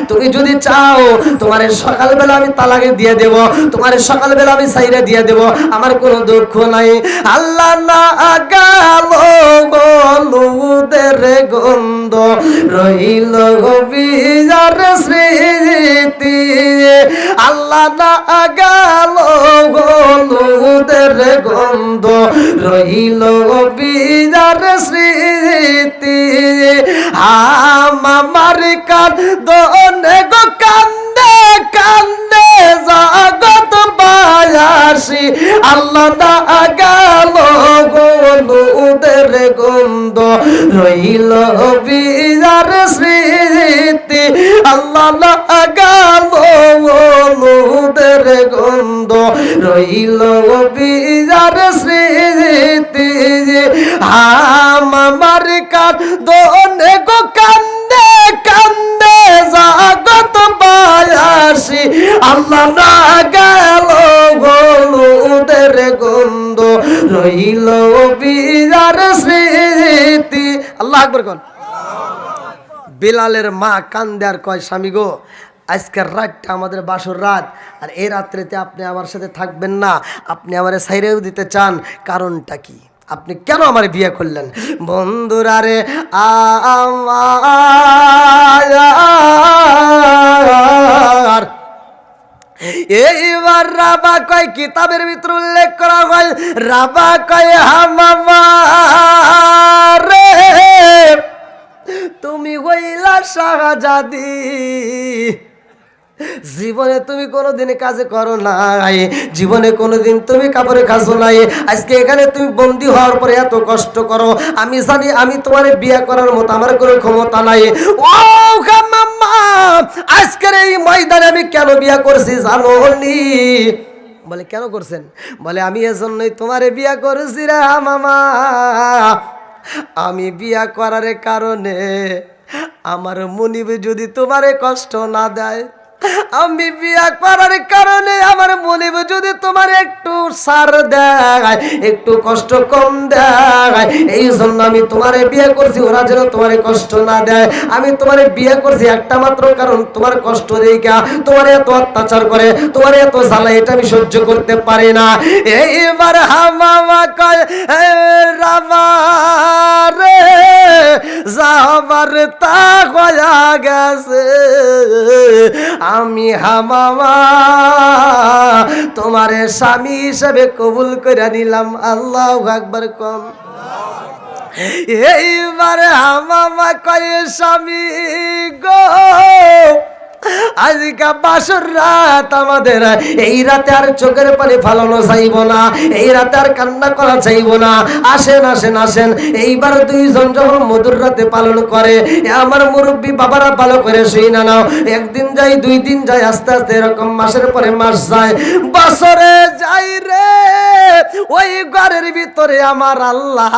তুমি যদি চাও তোমার সকালবেলা আমি তালাকে দিয়ে দেব, তোমার সকালবেলা আমি সাইরে দিয়ে দেব, আমার কোনো দুঃখ নাই। আল্লাহ না গেল গলুদের গন্ধ রইল বিজার স্মৃতি, আল্লাহ না গেল গলুদের গন্ধ রইল বিজার স্মৃতি। আমার কান্দনে গো কান্দে কান্দে জগৎ আসি আল্লাহ না গেল হলুদের গন্ধ রইল বিয়ার স্মৃতি আল্লাহ না গেল হলুদের গন্ধ রইল বিয়ার স্মৃতি আমার কাঁদনে গো কান্দে কান্দে জাগত বায়াসি আল্লাহ না গেল হলুদের গন্ধ রইল বিয়ার স্মৃতি। আল্লাহু আকবার কোন। বিলালের মা কান্দে আর কয় স্বামী গো আজকের রাতটা আমাদের বাসর রাত, আর এই রাত্রিতে আপনি আমার সাথে থাকবেন না, আপনি আমারে ছাইরেও দিতে চান, কারণটা কি? আপনি কেন আমার বিয়ে করলেন? বন্ধুরা রে আমার এইবার রাবা কয় কিতাবের ভিতরে উল্লেখ করা হয়, রাবা কয় হামামা রে তুমি হইলা শাহজাদি, জীবনে তুমি কোনোদিন কাজে করো নাই, জীবনে কোনোদিন তুমি কাপড়ে খাসো নাই, আজকে এখানে তুমি বন্দী হওয়ার পরে এত কষ্ট করো, আমি জানি আমি তোমার বিয়ে করার মতো আমার কোনো ক্ষমতা নাই। ও মাম্মা আজকের এই ময়দানে আমি কেন বিয়ে করছি জানো নি? বলে কেন করছেন? বলে আমি এজন্যই তোমারে বিয়ে করেছি রে মামা, আমি বিয়ে করার কারণে আমার মনিব যদি তোমারে কষ্ট না দেয়, আমি বিয়া করার কারণে আমার মনিব যদি তোমার একটু সার দেয়, একটু কষ্ট কম দেয়, এই জন্য আমি তোমারে বিয়ে করছি, ওরা যেন তোমারে কষ্ট না দেয়। আমি তোমারে বিয়ে করছি একটা মাত্র কারণ, তোমার কষ্ট দেখা, তোমার এত অত্যাচার করে, তোমার এত জ্বালা, এটা আমি সহ্য করতে পারি না। এইবার হামামা কয় রামা রে যাবার তা হয়ে গেছে, আমি হামামা তোমারে স্বামী হিসেবে কবুল করে নিলাম। আল্লাহু আকবার কম। এইবার হামামা কয় স্বামী গো আজকে বাসর রাত আমাদের, এই রাতে আর চোখের পানি ফালানো চাইব না, এই রাতে আর কান্না করা চাইব না, আসেন আসেন আসেন। এইবার দুইজন যখন মধুর রাতে পালন করে, আমার মুরব্বী বাবারা ভালো করে শুই না নাও, একদিন যাই দুই দিন যাই আস্তে আস্তে এরকম মাসের পরে মাস যায়, বছরে যাই রে, ওই ঘরের ভিতরে আমার আল্লাহ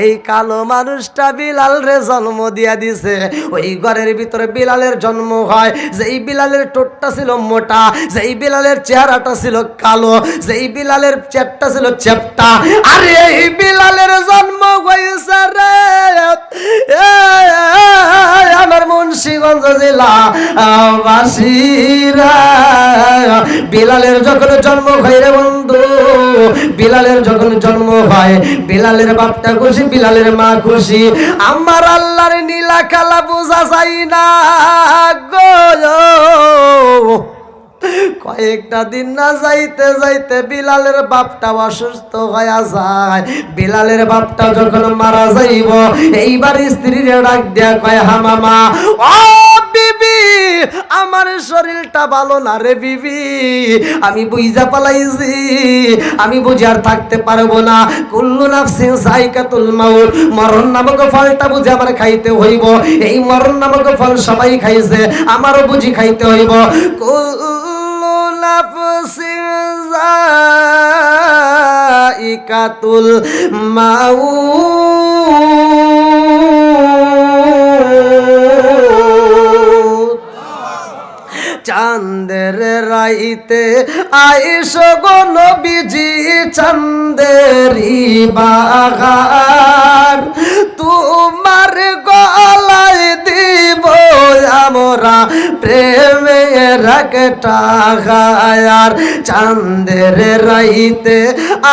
এই কালো মানুষটা বিলাল রে জন্ম দিয়া দিছে। ওই ঘরের ভিতরে বিলালের জন্ম হয়, যেই বিলালের ঠোঁটটা ছিল মোটা, যেই বিলালের চেহারাটা ছিল কালো, যেই বিলালের চেহারাটা ছিল চ্যাপ্টা, আরে এই বিলালের জন্ম হয়েছে রে আমার মুন্সিগঞ্জ জেলা বাসীরা। বিলালের যখন জন্ম হয় রে বন্ধু, বিলালের যখন জন্ম হয়, বিলালের বাপটা খুশি, বিলালের মা খুশি, আমার আল্লাহর নীলা কালা বোঝা যায় না গো। কয়েকটা দিন না যাইতে যাইতে বিলালের বাপটা অসুস্থ হয়ে যায়। বিলালের বাপটা যখন মারা যাইব, এইবার স্ত্রীর ডাক দেয়া কয় হামামা ও বিবি আমার শরীরটা ভালো না রে বিবি, আমি বুঝা পালাইছি, আমি বুঝে আর থাকতে পারবো না, কুল্লু নাফসিন যায়কাতুল মাউত, মরণ নামক ফলটা বুঝে আমার খাইতে হইব, এই মরণ নামক ফল সবাই খাইছে, আমারও বুঝি খাইতে হইব। কুল্লু নাফসিন যায়কাতুল মাউত, চাঁদের রাইতে আইস গো নবীজি চাঁদেরি বাগার, তোমার গলায় দিব আমরা প্রেমের একটা গায়ার। চাঁদের রাইতে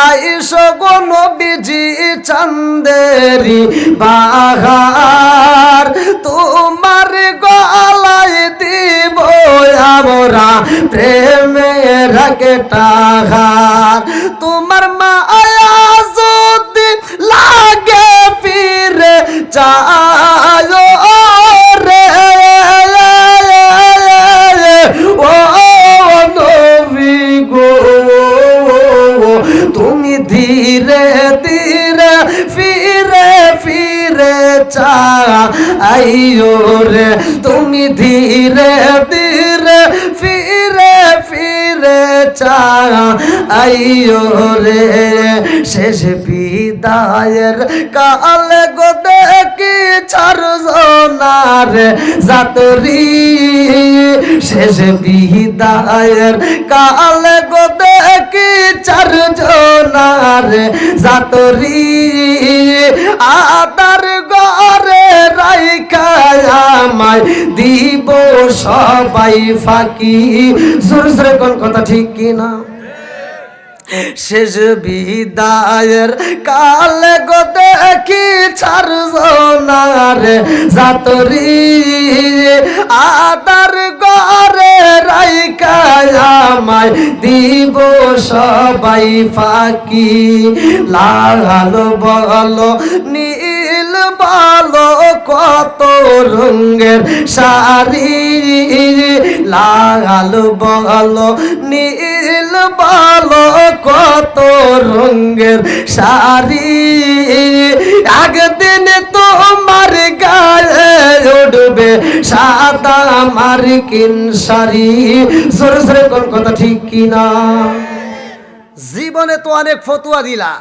আইস গো নবীজি চাঁদেরি বাগার, তোমার গলায় দিব আমরা প্রেমের একটা হার। তোমার মায়া যদি লাগে ফিরে চায় রে ও নবী গো, তুমি ধীরে ধীরে ফিরে ফিরে চাইও রে, তুমি ধীরে ধীরে ফিরে ফিরে চাইও রে। শেষ বিদায়ের কালে গো দেখি ছাড়ছো না রে যাতরি, শেষ বিদায়ের কালে গো দেখি ছাড়ছো না রে যাতরি। আদার ঘরে রাইখা আমায় দিব সবাই ফাঁকি, জোরে জোরে কোন কথা ঠিক কিনা? শেষ বিদায়ের কালে গো দেখি ছাড়ছো না রে যাতরি, আদার ঘরে রাইখা আমায় দিব সবাই ফাঁকি। লাল বলো নীল বলো কত রঙের শাড়ি, লাল বলো নীল বলো কত রঙের শাড়ি, একদিন তোমার গায়ে উঠবে সাদা মার্কিন শাড়ি, জোরে জোরে কোন কথা ঠিক কিনা? জীবনে তো অনেক ফতুয়া দিলা,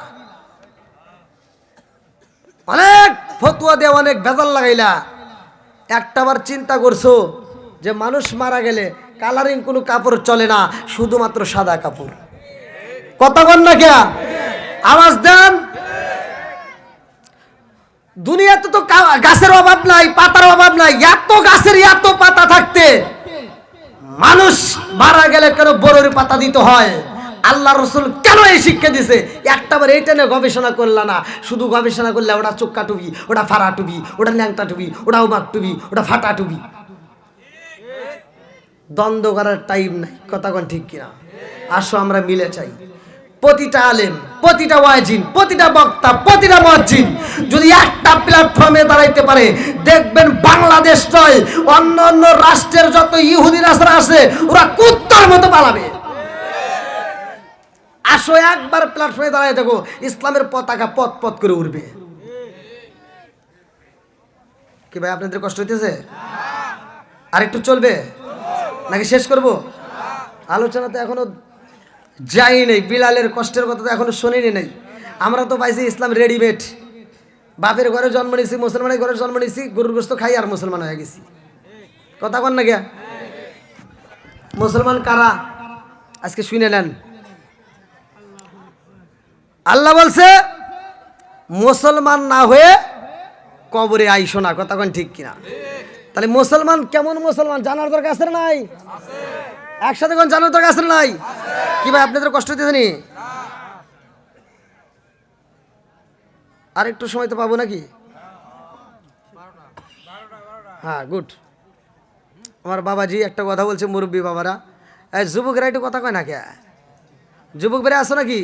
অনেক ফতুয়া দিয়ে অনেক ভেজাল লাগাইলা, একটাবার চিন্তা করছো যে মানুষ মারা গেলে কালারিং কোনো কাপড় চলে না, শুধুমাত্র সাদা কাপড়? কথা বল না কে? আওয়াজ দেন। দুনিয়াতে তো গাছের অভাব নাই, পাতার অভাব নাই, এত গাছের এত পাতা থাকতে মানুষ মারা গেলে কেন বড়ের পাতা দিতে হয়? আল্লাহ রসুল কেন এই শিক্ষা দিছে? একটাবার এইটা নিয়ে গবেষণা করলা না, শুধু গবেষণা করলে ওটা চোক্কা টুবি, ওটা ফাড়া টুবি, ওটা ল্যাংটা টুবি, ওটা উমাক টুবি, ওটা ফাটা টুবি। দ্বন্দ্ব করার টাইম নাই, কথা কোন ঠিক কিনা? আসো আমরা মিলে চাই। প্রতিটা আলেম, প্রতিটা ওয়াজিন, প্রতিটা বক্তা, প্রতিটা মুয়াজ্জিন যদি একটা প্ল্যাটফর্মে দাঁড়াইতে পারে, দেখবেন বাংলাদেশ নয় অন্য অন্য রাষ্ট্রের যত ইহুদি রাষ্ট্র আছে ওরা কুত্তার মতো পালাবে। আসো একবার প্ল্যাটফর্মে দাঁড়াই দেখো, ইসলামের পতাকা পথ পথ করে উঠবে। কি ভাই আপনাদের কষ্ট হইতেছে? আর একটু চলবে নাকি শেষ করব? আলোচনা তো এখনো যাই নেই, বিলালের কষ্টের কথা তো এখনো শুনিনি নেই। আমরা তো পাইছি ইসলাম রেডিমেড, বাপের ঘরে জন্ম নিয়েছি, মুসলমানের ঘরে জন্ম নিয়েছি, গরুর গোশত খাই আর মুসলমান হয়ে গেছি। কথা কন না গিয়া? মুসলমান কারা আজকে শুনে নেন। আল্লাহ বলছে মুসলমান না হয়ে কবরে আইসো না। কথা কন ঠিক কিনা? তাহলে মুসলমান কেমন মুসলমান জানার দরকার আছে নাই? একসাথে কোন জানার দরকার আছে নাই? কি ভাই আপনাদের কষ্ট হইতেছে নি? আর একটু সময় তো পাবো নাকি? হ্যাঁ, গুড। আমার বাবাজি একটা কথা বলছে, মুরব্বী বাবারা, যুবকরা একটু কথা কয় না কে? যুবক বেড়ে আসো নাকি?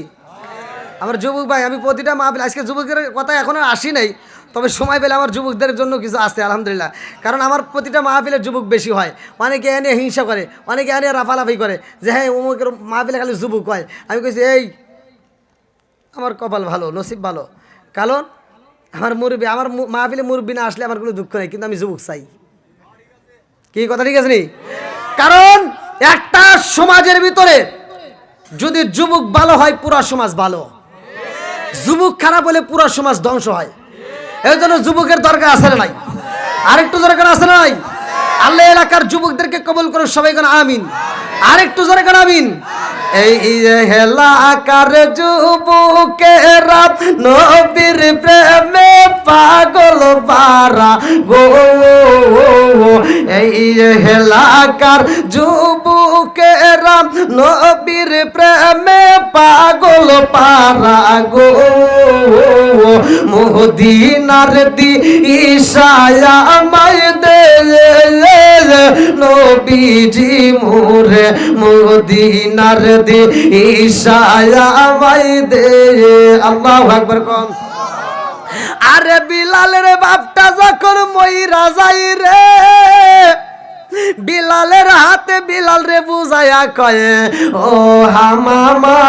আমার যুবক ভাই, আমি প্রতিটা মাহফিল, আজকে যুবকের কথা এখনো আসি নাই, তবে সময় পেলে আমার যুবকদের জন্য কিছু আসছে আলহামদুলিল্লাহ। কারণ আমার প্রতিটা মাহফিলের যুবক বেশি হয়। অনেকে এনে হিংসা করে, অনেকে এনে রাফালাফি করে যে হ্যাঁ অমুকের মাহফিলে খালি যুবক হয়। আমি কইছি এই আমার কপাল ভালো, নসিব ভালো, কারণ আমার মুরব্বী, আমার মাহফিলে মুরব্বী না আসলে আমার কোনো দুঃখ নেই, কিন্তু আমি যুবক চাই। কি কথা ঠিক আছে নি? কারণ একটা সমাজের ভিতরে যদি যুবক ভালো হয় পুরো সমাজ ভালো, যুবক খারাপ হলে পুরো সমাজ ধ্বংস হয়। এই জন্য যুবকের দরকার আছে না নাই? আরেকটু দরকার আছে না নাই? আল্লাহ এলাকার যুবকদেরকে কবুল করুন সবাই, কোন আমিন। আরেকটু জোরে কোন আমিন। এই এলাকার যুবকেরা নবীর প্রেমে পাগল পারা গো, এই এলাকার যুবকেরা নবীর প্রেমে পাগল পারা গো, মদিনার দি ঈশায়া আমায় দে নবীজি মোরে, মদিনার দি ঈশায়া আমায় দে। আল্লাহু আকবার কোন। আরে বিলালের বাপটা যখন মইরা যাই রে, বিলালের হাতে বিলাল রে বুঝায়া কয়ে ও হামামা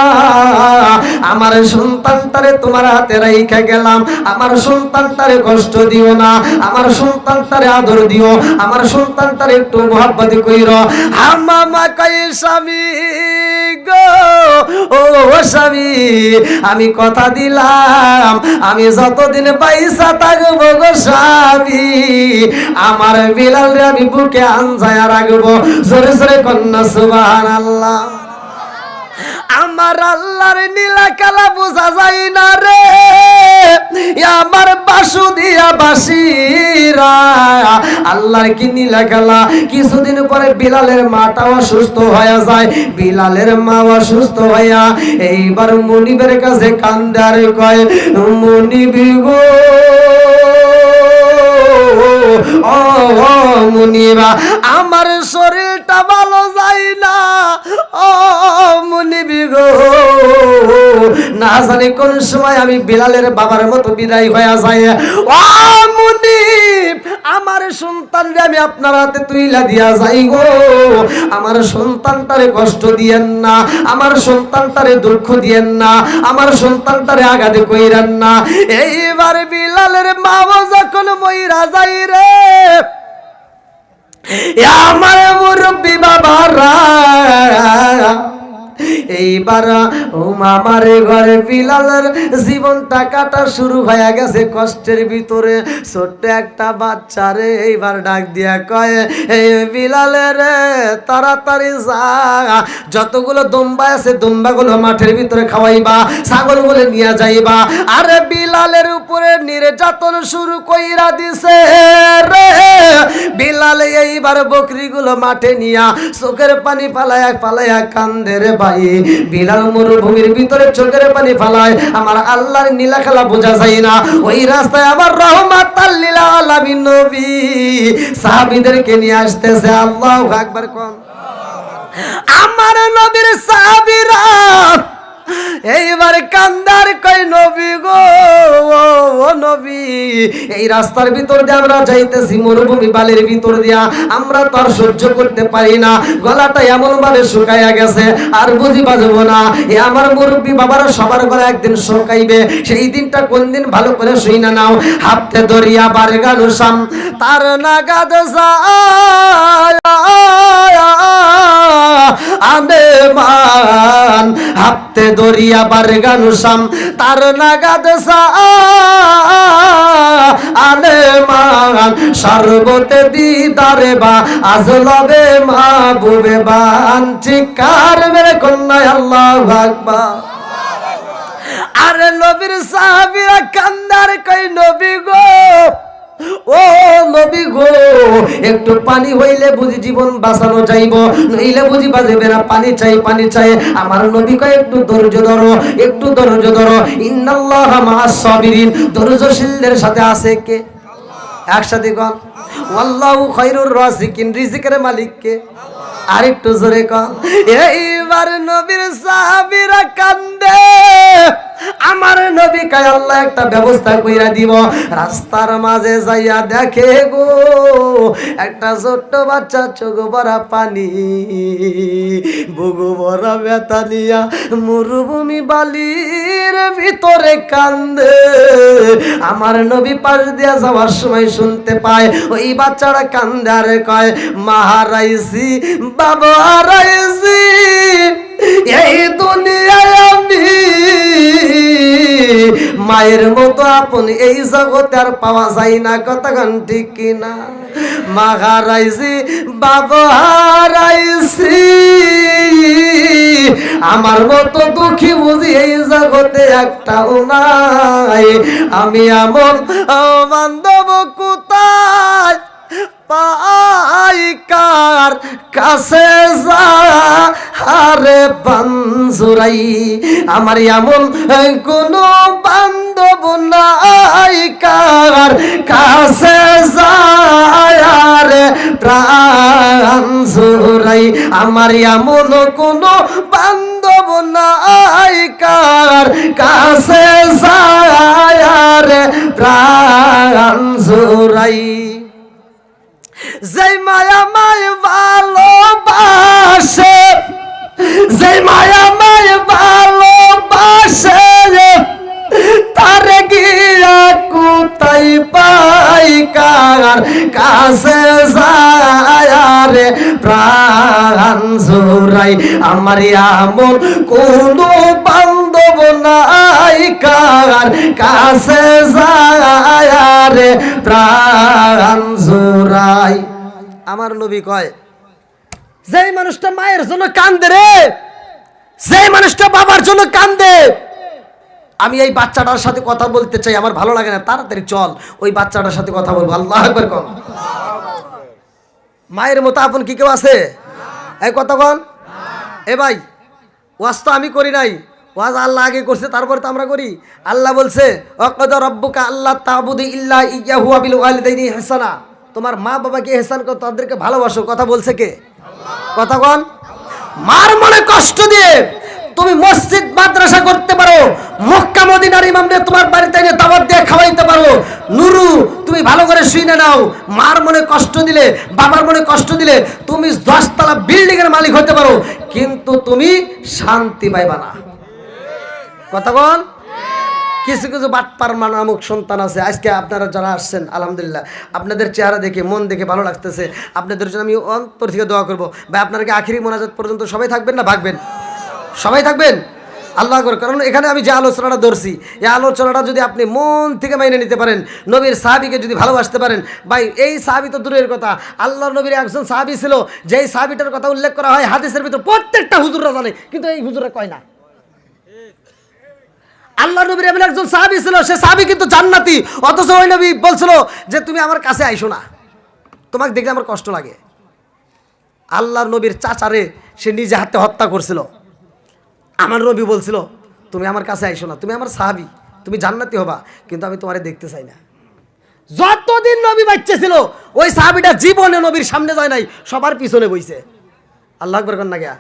আমার সন্তানটারে তোমার হাতে রাইখা গেলাম, আমার সন্তানটারে কষ্ট দিও না, আমার সন্তানটারে আদর দিও, আমার সন্তানটারে একটু মহব্বত কইরো। আম্মা কই স্বামী গো, ও স্বামী আমি কথা দিলাম আমি যতদিন পয়সা থাকবো গো স্বামী, আমার বিলাল রে আমি বুকে আনজায়া রাখবো। জোরে জোরে কন্যা সুবহানাল্লাহ। আমার আল্লাহর নীলা কালা বোঝা যায় না রে, আমার বাসু দিয়া বাসিরা আল্লাহর কি নীলা কালা। কিছুদিন পরে বিলালের মাটা অসুস্থ হয়ে যায়, বিলালের মা অসুস্থ হইয়া এইবার মনিবের কাছে কান্দে আর কয়, মনিব গো ও মুনিবা আমার শরীরটা ভালো যায় না, ও মুনিবি গো না জানি কোন সময় আমি বিলালের বাবার মতো বিদায় হয়ে যায়। ও মুনিব আমার সন্তানরে আমি আপনার হাতে তুইলা দিয়া যাই গো, আমার সন্তানটারে কষ্ট দিয়েন না, আমার সন্তানটারে দুঃখ দিয়েন না, আমার সন্তানটারে আঘাত কইরেন না। এইবার বিলালের মা যখন মইরা যাই রে, আমার মুরব্বি বাবারা এইবার ও মামার ঘরে বিলালের জীবনটা কাটা শুরু হয়ে গেছে কষ্টের ভিতরে। ছোট্ট একটা বাচ্চারে এইবার ডাক দিয়া কয়, এই বিলালের তাড়াতাড়ি যা, যতগুলো দুম্বা আছে দুম্বাগুলো মাঠের ভিতরে খাওয়াইবা, ছাগলগুলো নিয়ে যাইবা। আরে বিলালের উপরে নির্যাতন শুরু কইরা দিছে রে, বিলালে এইবার বকরিগুলো মাঠে নিয়া চোখের পানি ফালায়া ফালায়া কান্দে রে ভাই। বিলাল মরুভূমির ভিতরে চোখের পানি ফালায়, আমার আল্লাহর নীলা খেলা বোঝা যায় না। ওই রাস্তায় আমার রহমাতাল লিল আলামিন নবী সাহাবীদেরকে নিয়ে আসতেছে। আল্লাহু আকবার কোন আমার নবীর সাহাবীরা এইবার কান্দার কই, নবী গো ও নবী এই রাস্তার ভিতর দিয়ে আমরা যাইতেছি মরুভূমি বালির ভিতর দিয়া, আমরা তো আর সহ্য করতে পারি না, গলাটা এমন ভাবে শুকাইয়া গেছে আর বুঝি বাজবো না। এ আমার মুরব্বী বাবারা সবার গলা একদিন শুকাইবে, সেই দিনটা কোন দিন ভালো করে শুই না নাও। হাতে দরিয়া বারগানুসাম তার নাগাদ আনে মান, হাতে দরিয়া বারগানুসাম তার নাগাদ আনে মান, সর্বতে দিদারে বা আজলবে মাহবুবে বান। চিৎকার মেরে কন্যা আল্লাহু আকবার। আরে নবীর সাহাবীরা কান্দার কই, নবী গো ও নবী গো একটু পানি হইলে বুঝি জীবন বাঁচানো যাইব, নইলে বুঝি বাঁচবে না, পানি চাই পানি চাই। আমার নবী কয় একটু ধৈর্য ধরো, একটু ধৈর্য ধরো। ইন্নাল্লাহা মাআস সাবিরিন, ধৈর্যশীলদের সাথে আছে কে? একসাথে কন, ওয়াল্লাহু খায়রুর রাযিকিন, রিজিকের মালিক কে? আরেকটু জোরে কন। এইবার নবীর সাহাবীরা কান্দে, আমার নবী কয় আল্লাহ একটা ব্যবস্থা কইরা দিব। রাস্তার মাঝে যাইয়া দেখে গো একটা ছোট্ট বাচ্চা চোখ ভরা পানি, বুগু ভরা ব্যথা নিয়া মরুভূমি বালির ভিতরে কান্দে। আমার নবী পাশ দিয়া যাওয়ার সময় শুনতে পায় ওই বাচ্চারা কান্দে আর কয়, মা হারাইছি বাবা হারাইছি, এই দুনিয়ায় আমি মায়ের মতো আপন এই জগতে আর পাওয়া যায় না। কতক্ষণ ঠিক কিনা? মা হারাইছি বাবা হারাইছি, আমার মতো দুঃখী বুঝি এই জগতে একটাও নাই। আমি এমন বান্ধব কোথায় পাই, কার কাছে যা হারে বানজুরাই, আমার এমন কোনো বান্ধব নাই, কার কাছে যায় রে প্রাণ জুরাই, আমার এমন কোনো বান্ধব নাই, কার কাছে যায় রে প্রাণ জুরাই। যে মায়া মায় ভালোবাসে, যে মায়া মায় ভালোবাসে, কাছে যায় রে প্রাণ জুড়াই আমার এমন কোনো বান্ধব নাই কার কাছে যায় রে প্রাণ জুড়াই। আমার নবী কয় যেই মানুষটা মায়ের জন্য কান্দে রে, যেই মানুষটা বাবার জন্য কান্দে, আমি এই বাচ্চাটার সাথে কথা বলতে চাই, আমার ভালো লাগে না, তাড়াতাড়ি চল ওই বাচ্চাটার সাথে কথা বলবো। আল্লাহু আকবার কোন। মায়ের মতো আপন কি কেউ আছে? এই কথা কোন। এ ভাই ওয়াজ তো আমি করি নাই, ওয়াজ আল্লাহ আগে করছে, তারপরে তো আমরা করি। আল্লাহ বলছে ওয়াকাদা রাব্বুকা আল্লা তা'বুদু ইল্লা ইয়্যাহু ওয়া বিল ওয়ালিদাইনি ইহসানা, তোমার মা বাবাকে ইহসান করো, তাদেরকে ভালোবাসো। কথা বলছে কে? কথা কোন। মার মনে কষ্ট দিয়ে তুমি মসজিদ মাদ্রাসা করতে পারো, মক্কা মদিনার ইমামদের তোমার বাড়িতে এনে দাওয়াত দিয়ে খাওয়াইতে পারো, নুরু তুমি ভালো করে শুনে নাও। মার মনে কষ্ট দিলে, বাবার মনে কষ্ট দিলে তুমি 10 তলা বিল্ডিং এর মালিক হতে পারো, কিন্তু তুমি শান্তি পাইবা না। কথা কোন। কিছু কিছু বাটপার নামক সন্তান আছে। আজকে আপনারা যারা আসছেন আলহামদুলিল্লাহ, আপনাদের চেহারা দেখে মন দেখে ভালো লাগতেছে, আপনাদের জন্য আমি অন্তর থেকে দোয়া করবো। ভাই আপনারা কি আখিরি মোনাজাত পর্যন্ত সবাই থাকবেন না ভাগবেন? সবাই থাকবেন আল্লাহ করে। কারণ এখানে আমি যে আলোচনাটা ধরছি, এই আলোচনাটা যদি আপনি মন থেকে মাইনে নিতে পারেন, নবীর সাহাবীকে যদি ভালোবাসতে পারেন, ভাই এই সাহাবী তো দূরের কথা, আল্লাহর নবীর একজন সাহাবী ছিল, যেই সাহাবীটার কথা উল্লেখ করা হয় হাদিসের ভিতর, প্রত্যেকটা হুজুররা জানে, কিন্তু এই হুজুররা কয় না। আল্লাহ নবীর এমন একজন সাহাবী ছিল, সে সাহাবী কিন্তু জান্নাতি, অথচ ওই নবী বলছিল যে তুমি আমার কাছে আইসো না, তোমাকে দেখলে আমার কষ্ট লাগে। আল্লাহর নবীর চাচারে সে নিজে হাতে হত্যা করছিল। আমার নবী বলছিল তুমি আমার কাছে আইসো না, তুমি আমার সাহাবী, তুমি জান্নাতি হবা, কিন্তু আমি তোমারে দেখতে চাই না। যতদিন নবী বাচ্চা ছিল ওই সাহাবীটা জীবনে নবীর সামনে যায় নাই, সবার পিছনে বইছে। আল্লাহু আকবার কর না গিয়া।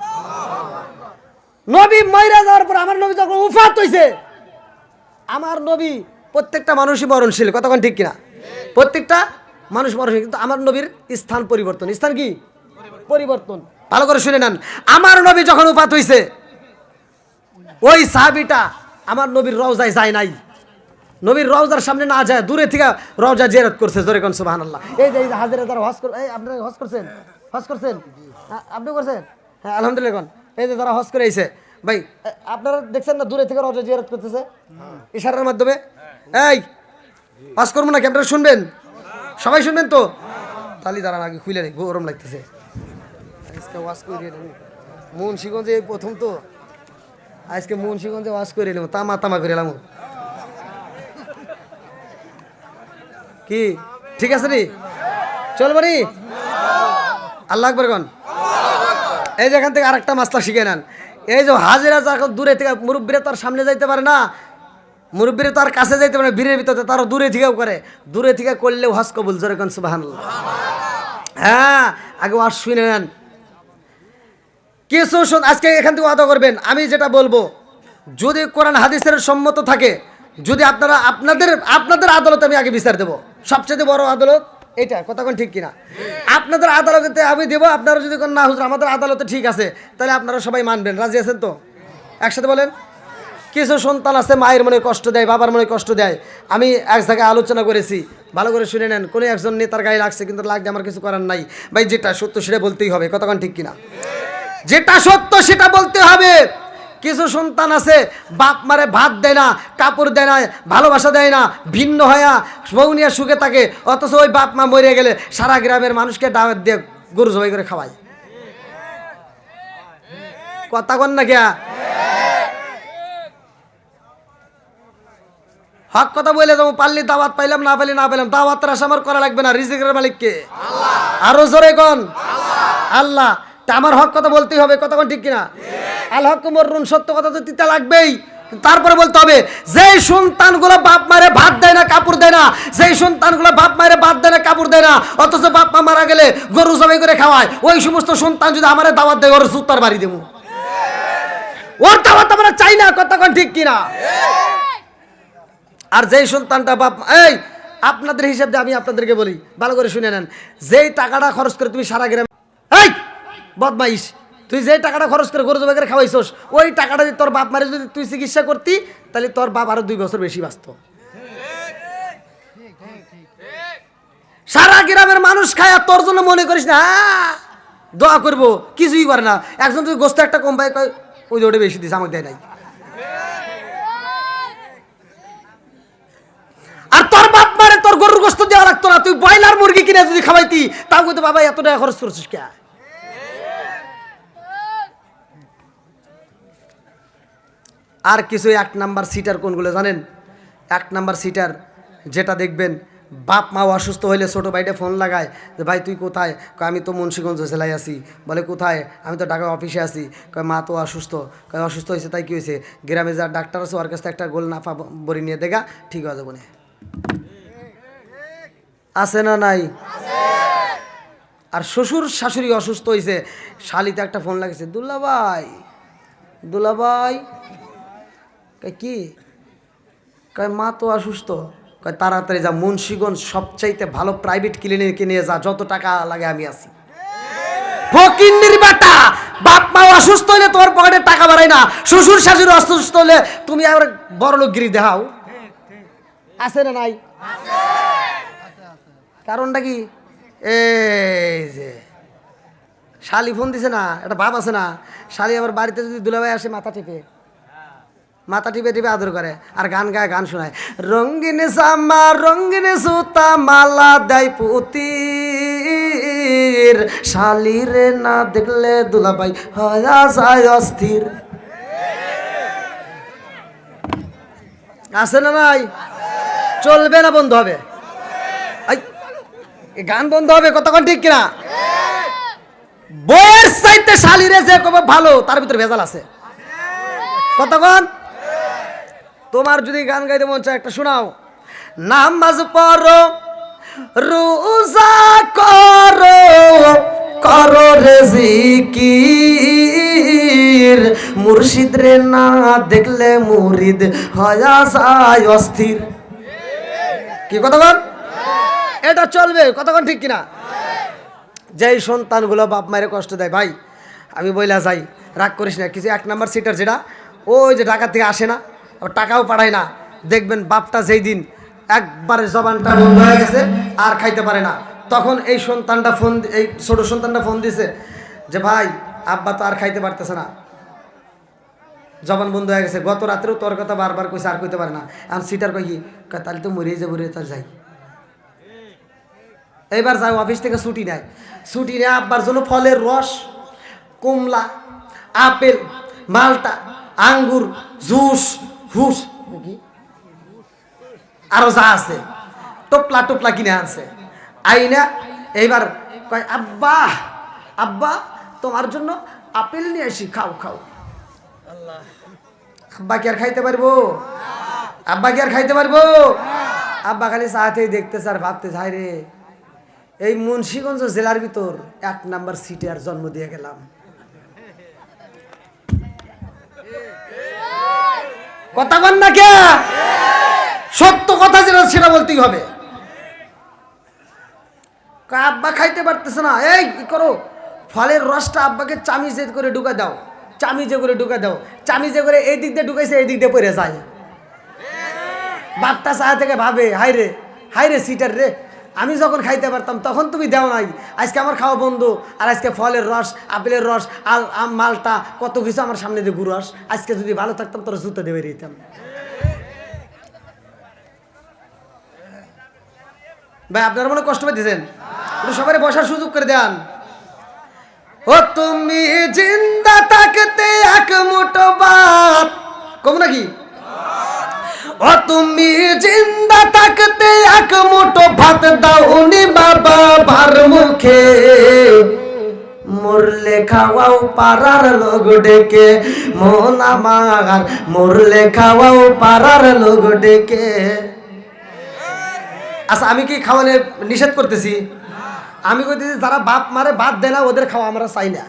নবী মইরা যাওয়ার পর আমার নবী যখন উফাত হইছে, আমার নবী, প্রত্যেকটা মানুষই মরণশীল, কতক্ষণ ঠিক কিনা? প্রত্যেকটা মানুষ মরণশীল, কিন্তু আমার নবীর স্থান পরিবর্তন। স্থান কি পরিবর্তন? ভালো করে শুনে নেন। আমার নবী যখন উফাত হইছে, ওই সাহাবীটা আমার নবীর রওজায় যায় নাই, নবীর রওজার সামনে না যায় দূরে থেকে রওজা জিয়ারত করছে। জোরে কোন সুবহানাল্লাহ। এই যে হাজিরা যারা হজ করে, এই আপনারা হজ করছেন? হজ করছেন? আপনি করছেন? হ্যাঁ আলহামদুলিল্লাহ। কোন এই যে যারা হজ করে আইছে, ভাই আপনারা দেখছেন না দূরে থেকে রওজা জিয়ারত করতেছে ইশারার মাধ্যমে। এই হজ করবো নাকি আপনারা শুনবেন? সবাই শুনবেন তো? তালি দাঁড়ান আগে খুলে নেই, গরম লাগতেছে। আজকে ওয়াজ করে মুন্সিগঞ্জে প্রথম তো, আজকে মুন্সিগঞ্জে ওয়াজ করে এলাম, তামা তামা করে এলাম। কি ঠিক আছে নি? চলবো নি? আল্লাহ আকবার কোন। এই যে এখান থেকে আরেকটা মাসলা শিখে নেন। এই যে হাজিরা যখন দূরে থেকে, মুরব্বীরা তার সামনে যাইতে পারে না, মুরব্বীরা তার কাছে যাইতে পারে, বীরের ভিতরে তারা দূরে থেকেও করে, দূরে থেকে করলেও হজ কবুল। জোরে কোন সুবহানাল্লাহ। হ্যাঁ আগে ওয়াজ শুনে নেন কিছু। আজকে এখান থেকে ওয়াদা করবেন, আমি যেটা বলবো যদি কোরআন হাদিসের সম্মত থাকে, যদি আপনারা আপনাদের আদালতে আমি আগে বিচার দেবো, সবচেয়ে বড় আদালত এটা। কথা কোন ঠিক কিনা? আপনাদের আদালতে আমি দেবো, আপনারা যদি কোন না হুজুর আমাদের আদালতে ঠিক আছে, তাহলে আপনারা সবাই মানবেন। রাজি আছেন তো? একসাথে বলেন। কিছু সন্তান আছে মায়ের মনে কষ্ট দেয়, বাবার মনে কষ্ট দেয়। আমি এক জায়গায় আলোচনা করেছি, ভালো করে শুনে নেন। কোনো একজন নেতার গায়ে লাগছে, কিন্তু লাগবে, আমার কিছু করার নাই। ভাই যেটা সত্য সেটা বলতেই হবে। কথা কোন ঠিক কিনা? যেটা সত্য সেটা বলতে হবে। কিছু সন্তান আছে বাপ মারে ভাত দেয় না, কাপড় দেয় না, ভালোবাসা দেয় না, ভিন্ন হয়া বউ নিয়ে সুখে থাকে, অথচ ওই বাপ মা মরে গেলে সারা গ্রামের মানুষকে দাওয়াত দিয়ে গরু জবাই করে খাওয়ায়। কথা কন না গিয়া? হক কথা বলে যাবো, পারলি দাওয়াত পাইলাম, না পাইলে না পাইলাম, দাওয়াতের আশা আমার করা লাগবে না। রিজিকের মালিক কে? আরো জোরে কোন আল্লাহ। তা আমার হক কথা বলতেই হবে। কথা কোন ঠিক কিনা? আল হক মররুন, সত্য কথা তো তিতা লাগবেই। তারপরে বলতে হবে যেই সন্তানগুলো বাপ মায়ের ভাত দেয় না, কাপড় দেয় না, যেই সন্তানগুলো বাপ মায়ের ভাত দেয় না, কাপড় দেয় না, অথচ বাপ মা মারা গেলে গরু জবাই করে খাওয়ায়, ওই সমস্ত সন্তান যদি আমারে দাওয়াত দেয়, ওর জুতার বাড়ি দেবো। ওর দাওয়াত আমরা চাই না। কথা কোন ঠিক কিনা? আর যেই সন্তানটা বাপ, এই আপনাদের হিসাব দিয়ে আমি আপনাদেরকে বলি, ভালো করে শুনে নেন। যেই টাকাটা খরচ করে তুমি সারা গ্রামে, এই বদমাইশ, তুই যে টাকাটা খরচ করে গরু জবাই করে খাওয়াইছস, ওই টাকাটা যদি তোর বাপ মারে যদি তুই চিকিৎসা করতি, তাহলে তোর বাপ আরো 2 বছর বেশি বাঁচত। সারা গ্রামের মানুষ খায়, আর তোর জন্য মনে করিস না দোয়া করবো, কিছুই করে না। একজন তুই গোস্ত একটা কম পাই, ওই ওটা বেশি দিস, আমাকে দেয় নাই। আর তোর বাপ মারে তোর গরুর গোস্ত দেওয়া লাগতো না, তুই ব্রয়লার মুরগি কিনে যদি খাওয়াইতি, তাও কিন্তু বাবা এত টাকা খরচ করছিস কে? আর কিছু 1 নাম্বার সিটার কোনগুলো জানেন? 1 নাম্বার সিটার যেটা দেখবেন, বাপ মা অসুস্থ হইলে ছোটো ভাইটা ফোন লাগায় যে ভাই তুই কোথায়? কয় আমি তো মুন্সিগঞ্জ জেলায় আছি। বলে কোথায়? আমি তো ঢাকা অফিসে আছি। কয় মা তো অসুস্থ। কয় অসুস্থ হয়েছে তাই কী হয়েছে? গ্রামে যা ডাক্তার আছে ওর কাছে একটা গোল নাফা বড়ি নিয়ে দেখা, ঠিক আছে বলে। আছে না নাই? আর শ্বশুর শাশুড়ি অসুস্থ হয়েছে, শালিতে একটা ফোন লাগেছে, দুলাভাই দুলাভাই। কয় কি? কয় মা তো অসুস্থ। কয় তাড়াতাড়ি যা, মুন্সিগঞ্জ সবচাইতে ভালো প্রাইভেট ক্লিনিকে নিয়ে যা, যত টাকা লাগে আমি আছি। ফকিন্নির বেটা, বাপ মা অসুস্থ হলে তোর পকেটে টাকা বাড়ায় না, শ্বশুর শাশুড়ি অসুস্থ হলে তুমি আবার বড়লোকগিরি দেখাও। আছে না নাই? কারণটা কি? এই যে শালি ফোন দিছে না, একটা ভাব আছে না, শালি আবার বাড়িতে যদি দুলাভাই আসে মাথা টিপে টিপে আদর করে, আর গান গায়, গান শোনায়, রঙ্গিন জামা রঙ্গিন সুতা মালা দেয় পুতির, শালিরে না দেখলে দুলাভাই হয়া যায় অস্থির। আছে না নাই? চলবে না বন্ধ হবে? গান বন্ধ হবে, কতক্ষণ ঠিক কিনা? বইয়ের চাইতে শালিরে যে কবে ভালো, তার ভিতরে ভেজাল আছে। কতক্ষণ? তোমার যদি গান গাইতে মন চায় একটা শোনাও। নামাজ পড়ো রোজা করো, করো রে জিকির, মুর্শিদ রে না দেখলে মুরিদ হয়া যায় অস্থির। কি কতক্ষণ? এটা চলবে, কতক্ষণ ঠিক কিনা? যেই সন্তানগুলো বাপ মায়ের কষ্ট দেয়, ভাই আমি বইলা যাই, রাগ করিস না। কিছু 1 নাম্বার সিটার যেটা ওই যে ঢাকা থেকে আসে না, টাকাও পাঠায় না, দেখবেন বাপটা যেই দিন একবারে জবানটা বন্ধ হয়ে গেছে আর খাইতে পারে না, তখন এই সন্তানটা এই ছোট সন্তানটা ফোন দিছে যে ভাই আব্বা তো আর খাইতে পারতেছে না, জবান বন্ধ হয়ে গেছে, গত রাত্রেও তোর কথা বারবার কইছে, আর কইতে পারে না। এখন সিটার কই কি? তাহলে তো মরিয়ে যাবো রে, তার যাই। এইবার যাই, অফিস থেকে ছুটি নেয়, ছুটি নেয় আব্বার জন্য ফলের রস, কমলা, আপেল, মালটা, আঙ্গুর, জুস, হুস, আরো যা আছে টোপলা টোপলা কিনে আনছে। আইনা এইবার কয় আব্বা আব্বা তোমার জন্য আপেল নিয়ে আসি, খাও খাও। আব্বা কি আর খাইতে পারবো? আব্বা কি আর খাইতে পারবো? আব্বা খালি চাতেই দেখতেছে আর ভাবতেছে, হায় রে এই মুন্সিগঞ্জ জেলার ভিতর 1 নাম্বার সিটে আর জন্ম দিয়ে গেলাম। কথা বল না কে? সত্য কথা যেটা সেটা বলতেই হবে। আব্বা খাইতে পারতেছে না, এই কি করো, ফলের রসটা আব্বাকে চামিচে করে ঢুকা দাও, চামিচে করে ঢুকা দাও, চামিচে করে এই দিক দিয়ে ঢুকাইছে, এই দিক দিয়ে পড়ে যায়। বাপটা চা থেকে ভাবে, হাই রে সিটার রে, আমি যখন খাইতে পারতাম তখন তুমি দেও নাই, আজকে আমার খাওয়া বন্ধ, আর আজকে ফলের রস, আপেলের রস, আম, মালটা, কত কিছু আমার সামনে দিয়ে ঘুরাস, আজকে যদি ভালো থাকতাম তোর জুতো দিয়ে বেরিয়েতাম। ভাই আপনারা মনে কষ্ট পাইতেছেন, সবাই বসার সুযোগ করে দেন। ও তুমি জিন্দা থাকতে 1 মুঠো ভাত, কম নাকি? ও তুমি জিন্দা থাকতে 1 মুঠো ভাত দাওনি বাবা ভার মুখে, মরলে খাওয়াও পাড়ার লোক ডেকে, মন আমার মরলে খাওয়াও পাড়ার লোক ডেকে। আচ্ছা আমি কি খাওয়ানে নিষেধ করতেছি? আমি কইতেছি যারা বাপ মারে ভাত দেয় না ওদের খাওয়া আমরা চাই না।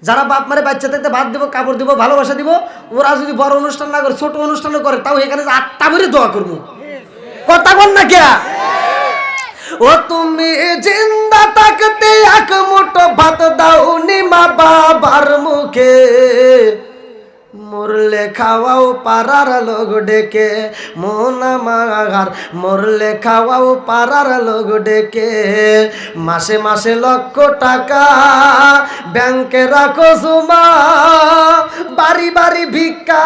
যারা বাপ মারে বাচ্চা থাকতে ভাত দিব, কাপড় দিব, ভালোবাসা দিব, ওরা যদি বড় অনুষ্ঠান না করে ছোট অনুষ্ঠানও করে, তাও এখানে 8টা ভরে দোয়া করবো। কথা বল না কে? ও তুমি জিন্দা থাকতে 1 মুঠো ভাত দাওনি মা বাবার মুখে, মরলে খাওয়াও পাড়ার লোক ডেকে, মন আমার মরলে খাওয়াও পাড়ার লোক ডেকে, মাসে মাসে লক্ষ টাকা ব্যাংকে রাখো জমা, বাড়ি বাড়ি ভিক্ষা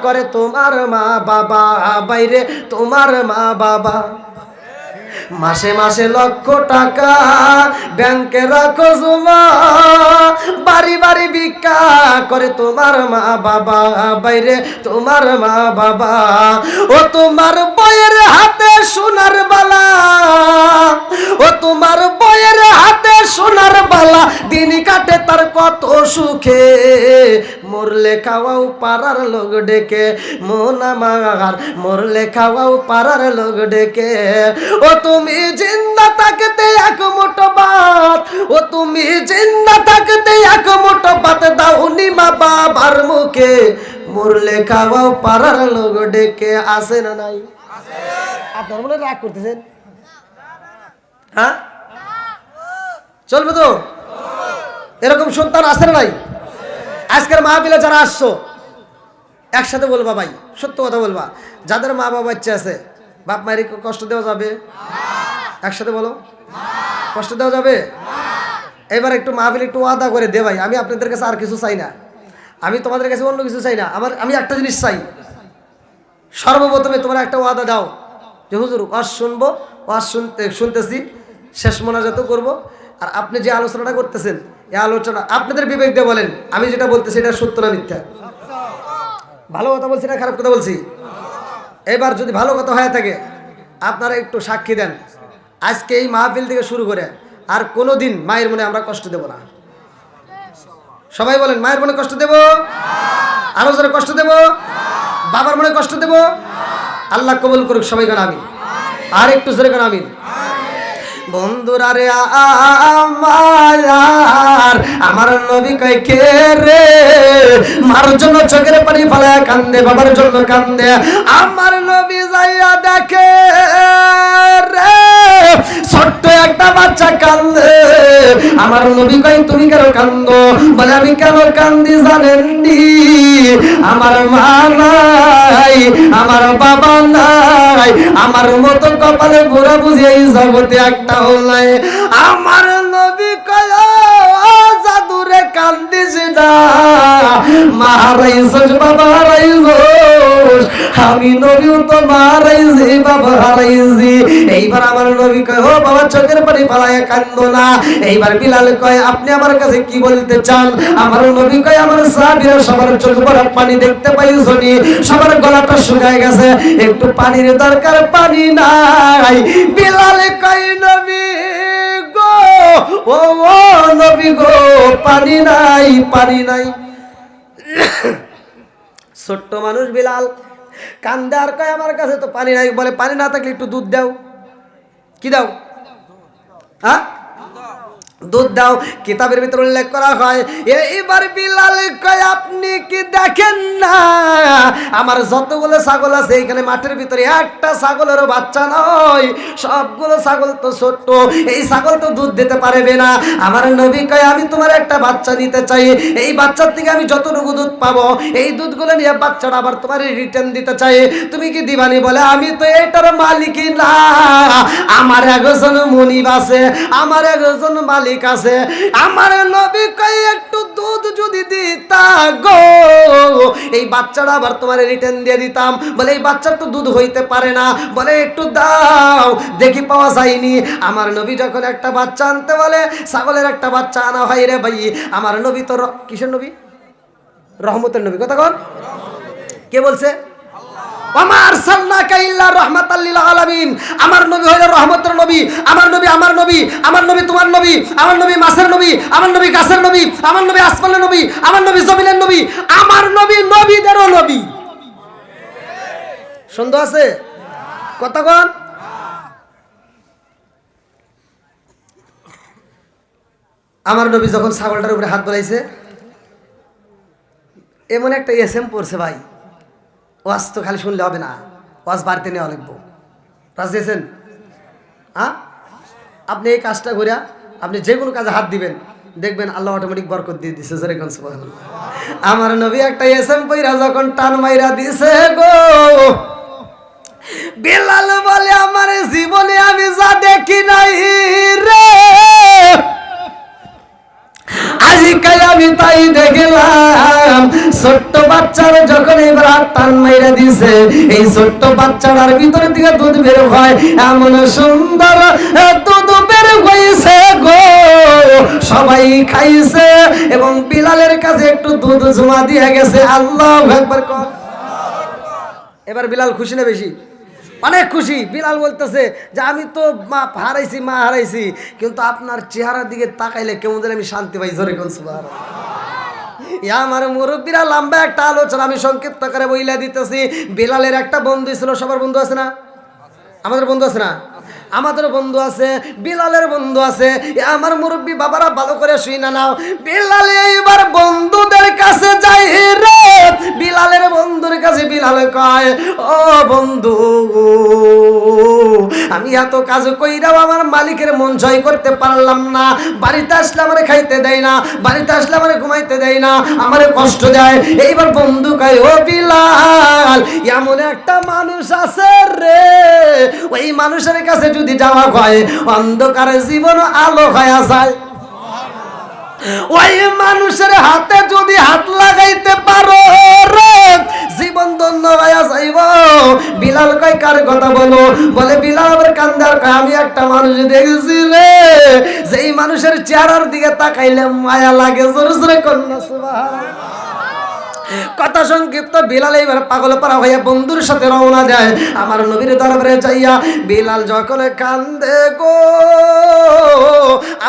করে তোমার মা বাবা, বাইরে তোমার মা বাবা। মাসে মাসে লক্ষ টাকা ব্যাংকে রাখো জমা, বাড়ি বাড়ি ভিক্ষা করে তোমার মা বাবা, বাইরে তোমার মা বাবা। ও তোমার বইয়ের হাতে সোনার বালা, ও তোমার বইয়ের হাতে সোনার বালা, দিন কাটে তার কত সুখে, মরলে খাওয়াও পাড়ার লোক ডেকে, মন আমার মরলে খাওয়াও পাড়ার লোক ডেকে। ও তুমি জিন্দা থাকতে এক মুঠো ভাত, ও তুমি জিন্দা থাকতে এক মুঠো ভাত দাওনি মা বাবার মুখে, মরলে খাওয়াও পাড়ার লোক ডেকে। আসে না নাই? আপনার মনে রাগ করতেছেন? হ্যাঁ চলবে তো? এরকম সন্তান আছে না নাই? আজকের মাহফিলে যারা আসছো একসাথে বলবা ভাই, সত্য কথা বলবা, যাদের মা বাবা বাচ্চা আছে বাপ মায়ের কষ্ট দেওয়া যাবে? একসাথে বলো, কষ্ট দেওয়া যাবে? এবার একটু মাহফিল একটু ওয়াদা করে দে ভাই, আমি আপনাদের কাছে আর কিছু চাই না, আমি তোমাদের কাছে অন্য কিছু চাই না, আমি একটা জিনিস চাই। সর্বপ্রথমে তোমরা একটা ওয়াদা দাও যে হুজুর ওয়াজ শুনবো, ওয়াজ শুনতেছি, শেষ মোনাজাতও করবো, আর আপনি যে আলোচনাটা করতেছেন এই আলোচনা আপনাদের বিবেক দিয়ে বলেন আমি যেটা বলতেছি এটা সত্য না মিথ্যা, ভালো কথা বলছি না খারাপ কথা বলছি? এবার যদি ভালো কথা হয়ে থাকে আপনারা একটু সাক্ষী দেন, আজকে এই মাহফিল থেকে শুরু করে আর কোনো দিন মায়ের মনে আমরা কষ্ট দেব না। সবাই বলেন মায়ের মনে কষ্ট দেব? আরো জোরে কষ্ট দেব? বাবার মনে কষ্ট দেব? আল্লাহ কবুল করুক, সবাই গান আমিন, আর একটু জোরে গান আমিন। বন্ধুরা রে আমার নবী কয় কে রে, মার জন্য চোখের পানি ফেলায় কান্দে, বাবার জন্য কান্দে। আমার নবী যাইয়া দেখে রে ছোট্ট একটা বাচ্চা কান্দে। আমার নবী কয় তুমি কেন কান্দো? বলে আমি কেন কান্দি জানেননি? আমার মা নাই, আমার বাবা নাই, আমার মতো কপালে ঘোরা বুঝে এই জগতে একটাও নাই। আমার নবী কয় জাদুরে কান্দিস না, মা হারাইছস বাবা হারাইছস, আমি নবীও তো মা হারাইছি বাবা হারাইছি। এইবার আমার নবী কয় ও বাবা চোখের পানি ফেলায় কান্দো না। এইবার বিলাল কয় আপনি আমার কাছে কি বলতে চান? আমার নবী কয় আমার সাহাবীরা সবার চোখ ভরা পানি দেখতে পাইছনি, সবার গলাটা শুকায় গেছে, একটু পানির দরকার, পানি নাই। বিলাল কয় নবী গো, ও নবী গো পানি নাই, পানি নাই। ছোট্ট মানুষ বিলাল কান্দে আর কয় আমার কাছে তো পানি নাই। বলে পানি না থাকলে একটু দুধ দাও। কি দাও? হ্যাঁ দুধ দাও। কিতাবের ভিতরে উল্লেখ করা হয় এইবার বিলাল কয় আপনি কি দেখেন না আমার যতগুলো ছাগল আছে এখানে মাঠের ভিতরে একটা ছাগলেরও বাচ্চা নয়, সবগুলো ছাগল তো ছোট্ট, এই ছাগল তো দুধ দিতে পারবে না। আমার নবী কয় আমি তোমার একটা বাচ্চা নিতে চাই, এই বাচ্চার থেকে আমি যতটুকু দুধ পাবো এই দুধগুলো নিয়ে বাচ্চাটা আবার তোমার রিটার্ন দিতে চাই, তুমি কি দিবানি? বলে আমি তো এটার মালিকই না, আমার একজন মনিব আছে, আমার একজন মালিক আছে। আমার নবী কয় একটু দুধ যদি দিতা গো এই বাচ্চাটা আবার তোমার রিটার্ন দিয়ে দিতাম। বলে এই বাচ্চার তো দুধ হইতে পারে না। বলে একটু দাও, দেখি পাওয়া যায়নি। আমার নবী যখন একটা বাচ্চা আনতে বলে, ছাগলের একটা বাচ্চা আনা হয় রে ভাই, আমার নবী তো কিসের নবী? রহমতের নবী। কথা কন, কে বলছে? আমার নবী হইল রহমতের নবী, আমার নবী, আমার নবী, আমার নবী তোমার নবী, আমার নবী মাসের নবী, আমার নবী গাছের নবী, আমার নবী আসমানের নবী, আমার নবী জমিনের নবী, আমার নবী নবীদেরও নবী। সন্দেহ আছে? কতক্ষণ? আমার নবী যখন ছাগলটার উপরে হাত বাড়াইছে এমন একটা এসএম পড়ছে ভাই, ওয়াজ তো খালি শুনলে হবে না, ওয়াজ বাড়িতে নেওয়া লাগবো। রাজি দিয়েছেন? হ্যাঁ আপনি এই কাজটা করিয়া আপনি যে কোনো কাজে হাত দিবেন, দেখবেন আল্লাহ অটোমেটিক বরকত দিয়ে দিছে। জোরে কোন সুবহানাল্লাহ। আমার নবী একটা এসএম পয়রা যখন টান মাইরা দিছে গো, বিলাল বলে আমার জীবনে আমি যা দেখি নাই রে, আজকাল আমি তাই দেখলাম। ছোট্ট বাচ্চার যখন এবার টান মাইরা দিছে, এই ছোট্ট বাচ্চাটার ভিতরে থেকে দুধ বের হয়, এমন সুন্দর দুধ বের হয়েছে গো, সবাই খাইছে এবং বিলালের কাছে একটু দুধ জমা দিয়ে গেছে। আল্লাহু আকবার। এবার বিলাল খুশি না বেশি? অনেক খুশি। বিলাল বলতেছে যে আমি তো মা হারাইছি, মা হারাইছি, কিন্তু আপনার চেহারার দিকে তাকাইলে কেমন যেন আমি শান্তি পাই। জোরে কোন সুবহানাল্লাহ। আমার মুরব্বীরা লম্বা একটা আলোচনা আমি সংক্ষিপ্ত করে বইলা দিতেছি। বিলালের একটা বন্ধু ছিল, সবার বন্ধু আছে না? আমাদের বন্ধু আছে না? আমাদের বন্ধু আছে, বিলালের বন্ধু আছে। আমার মুরব্বী বাবারা ভালো করে শুই না নাও। বিলাল এইবার বন্ধুদের কাছে যাই রে, বিলালের বন্ধুর কাছে বিলাল কয়, ও বন্ধু, আমি এত কাজ কইরাও আমার মালিকের মন জয় করতে পারলাম না। বাড়িতে আসলে আমারে খাইতে দেয় না, বাড়িতে আসলে আমারে ঘুমাইতে দেয় না, আমারে কষ্ট দেয়। এইবার বন্ধু কয়, ও বিলাল, এমন একটা মানুষ আছে রে, ওই মানুষের কাছে যদি যাওয়া হয় অন্ধকারে জীবন আলো হয়ে যায়। ওই মানুষের হাতে যদি হাত লাগাইতে পারো রে, জীবন ধন্য হয়ে যাইব। বিলাল কয়, কার কথা বলো? বলে বিলাল আবার কান্দার কয়, আমি একটা মানুষ দেখেছি রে, যেই মানুষের চেহারার দিকে তাকাইলে মায়া লাগে। জোরে জোরে কন্যা সুবহানাল্লাহ। কথা সংক্ষিপ্ত, বিলাল এইবার পাগল পারা হইয়া বন্ধুর সাথে রওনা দেয় আমার নবীর দরবারে যাইয়া। বিলাল যখন কান্দে গো,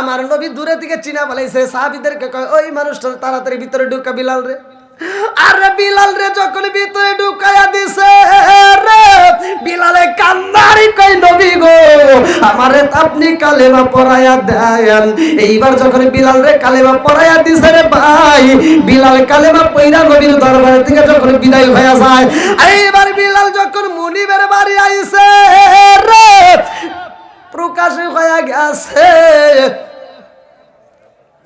আমার নবী দূরে থেকে চিনা বলাইছে, সাহাবীদেরকে কয়, ওই মানুষটা তাড়াতাড়ি ভিতরে ঢুকা বিলাল রে। আরে বিলাল রে যখন ভিতরে ঢুকাইয়া দিছে রে, বিলালে কান্দারি কই, নবী গো আমারে আপনি কালেমা পড়াইয়া দেন। এইবার যখন বিলাল রে কালেমা পড়াইয়া দিছে রে ভাই, বিলাল কালেমা পড়া নবীর দরবার থেকে যখন বিদায় হয়ে যায়, এইবার বিলাল যখন মুনিবের বাড়ি আইছে রে, প্রকাশ হয়ে গেছে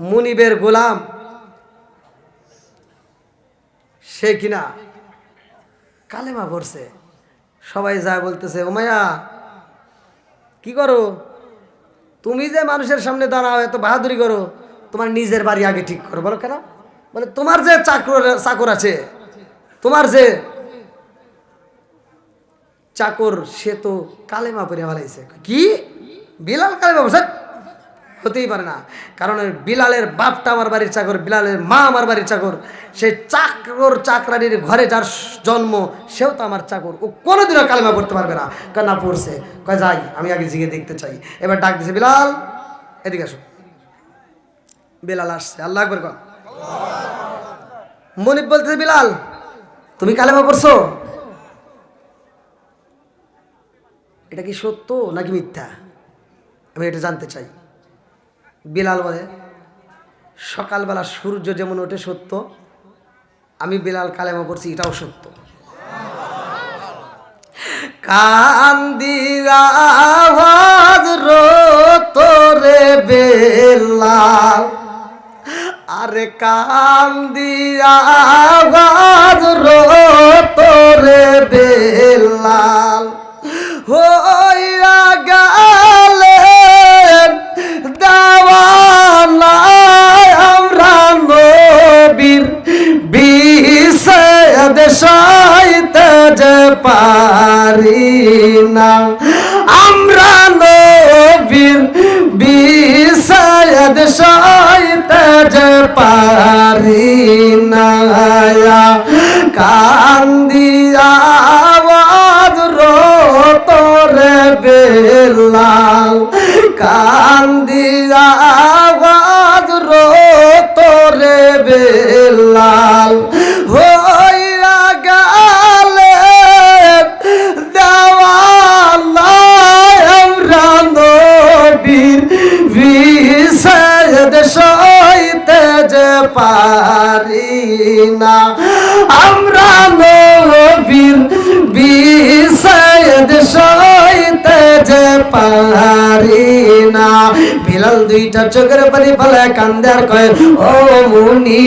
মুনিবের গোলাম সে কিনা কালেমা পড়ছে। সবাই যায় বলতেছে, উমাইয়া কি করো তুমি, যে মানুষের সামনে দাঁড়াও এত বাহাদুরি করো, তোমার নিজের বাড়ি আগে ঠিক করো। বলো কেন? বলে তোমার যে চাকর আছে, তোমার যে চাকর, সে তো কালেমা পড়ে ফেলাইছে। কি বিলাল কালেমা পড়ছে? হতেই পারে না, কারণ বিলালের বাপটা আমার বাড়ির চাকর, বিলালের মা আমার বাড়ির চাকর, সে চাকর চাকরানির ঘরে যার জন্ম, সেও তো আমার চাকর, ও কোনোদিনও কালেমা পড়তে পারবে না। কান্না পড়ছে, কয় যাই আমি আগে জিগে দেখতে চাই। এবার ডাক দিছে, বিলাল এদিকে আসো। বিলাল আসছে। আল্লাহু আকবার কর। মনিব বলতেছে, বিলাল তুমি কালেমা পড়ছো, এটা কি সত্য নাকি মিথ্যা? আমি এটা জানতে চাই। বিলাল বলে, সকালবেলা সূর্য যেমন ওঠে সত্য, আমি বিলাল কালেমা পড়ছি এটাও সত্য। কান্দিরা আওয়াজ তোরে বেলাল, আরে কান্দিরা আওয়াজ তোরে বেলাল, হইয়া গেলেন দেওয়ানা আমরা নবীর বিষয় সইতে যে পারি না, আমরা নবীর বিষয় সইতে যে পারি না। কান্দিয়া আওয়াজ তোরে বেলাল, কান্দিয়া আওয়াজ তোরে বেলাল, হইয়া গেলেন দেওয়ানা আমরা নবীর বিষয় সইতে যে পারি না, আমরা নবীর বিষয় সইতে যে পারি না। বিলাল দুইটা চোখের পানি ফেলায় কান্দে আর কয় ও মুনি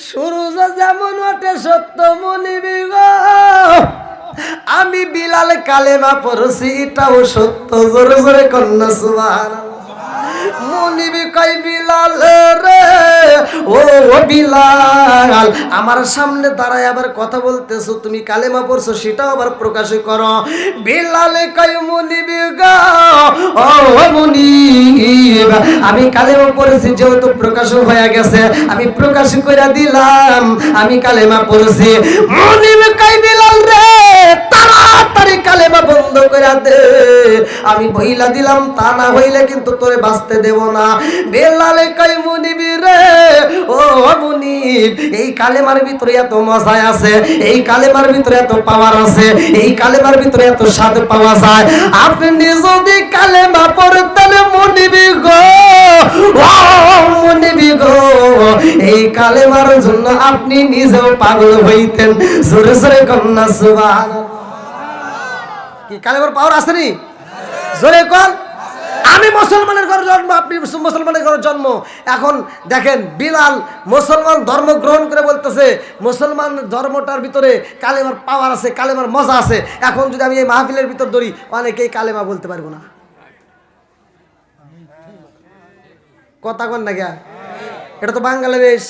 সূর্য যেমন ওঠে সত্য মুনিবি গো আমি বিলাল কালেমা পড়ছি এটাও সত্য জোরে জোরে কন্যা সুবহানাল্লাহ মুনিবি কই বিলাল রে ও বিলাল আমার সামনে দাঁড়ায় আবার কথা বলতেছো তুমি কালেমা পড়ছো সেটাও আবার প্রকাশ করো বিলাল কই মুনিবি গো ও মুনিব আমি কালেমা পড়ছি যেহেতু প্রকাশ হয়ে গেছে আমি প্রকাশ করে দিলাম আমি কালেমা পড়ছি মুনিব কই বিলাল রে তাড়াতাড়ি কালেমা বন্ধ করে দে আমি বইলা দিলাম তা না হইলে কিন্তু তোরে বাঁচতে দেব না বিলাল কই মুনিবি রে ও মুনিব এই কালেমার ভিতরে এত মজা আছে এই কালেমার ভিতরে এত পাওয়ার আছে এই কালেমার ভিতরে এত স্বাদ পাওয়া যায় আপনি যদি কালেমা পড়তেন মুনিবি গো ও মুনিবি গো এই কালেমার জন্য আপনি নিজেও পাগল হইতেন জোরে জোরে কন্যা সুবহানাল্লাহ কি কালেমার পাওয়ার আছে নি জোরে কোন আমি মুসলমানের ঘরে জন্ম আপনি মুসলমানের ঘরে জন্ম এখন দেখেন বিলাল মুসলমান ধর্ম গ্রহণ করে বলতেছে মুসলমান ধর্মটার ভিতরে কালেমার পাওয়ার আছে কালেমার মজা আছে এখন যদি আমি এই মাহফিলের ভিতর ধরি অনেকেই কালেমা বলতে পারবো না কথা কোন না গিয়া এটা তো বাংলাদেশ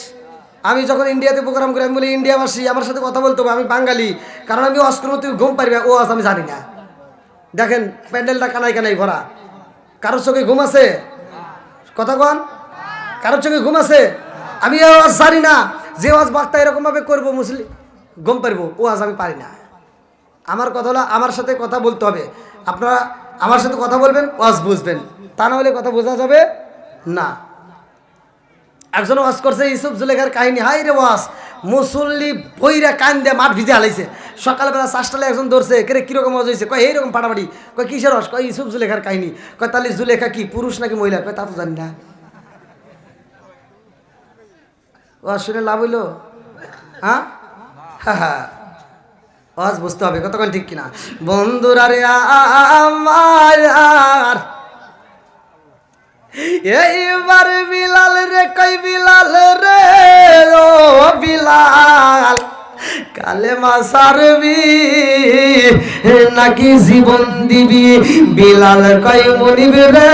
আমি যখন ইন্ডিয়াতে প্রোগ্রাম করি আমি বলি ইন্ডিয়াবাসী আমার সাথে কথা বলতে হবে আমি বাঙালি কারণ আমি অস্করমতি ঘুম পারবে ও আজ আমি জানি না দেখেন প্যান্ডেলটা কানাই কানাই ভরা কারোর চোখে ঘুম আছে কথা কন কারোর চোখে ঘুম আছে আমি আওয়াজ জানি না যে আওয়াজ বার্তা এরকম ভাবে করবো মুসলিম ঘুম পারবো ও আজ আমি পারি না আমার কথা হলো আমার সাথে কথা বলতে হবে আপনারা আমার সাথে কথা বলবেন ওয়াজ বুঝবেন তা না হলে কথা বোঝা যাবে না একজন ওয়াজ করছে ইউসুফ জুলেখার কাহিনী হাই রে ওয়াজ মুসল্লি বইরা কান দিয়ে মাঠ ভিজে হালাইছে সকালবেলা 4টায় একজন ধরছে কে কিরকম ওয়াজ হয়েছে কয় এইরকম ফাটাফাটি কয় কিসের ওয়াজ কয় ইউসুফ জুলেখার কাহিনী কয় তাহলে জুলেখা কি পুরুষ নাকি মহিলা কয় তা তো জানি না ওয়াজ শুনে লাভ হইলো হ্যাঁ হ্যাঁ ওয়াজ বুঝতে হবে কতক্ষণ ঠিক কিনা বন্ধুরা রে আমার এইবার বিলাল রে কই বিলাল রে ও বিলাল কালেমা সারবি নাকি জীবন দিবি বিলাল কই মুনিব রে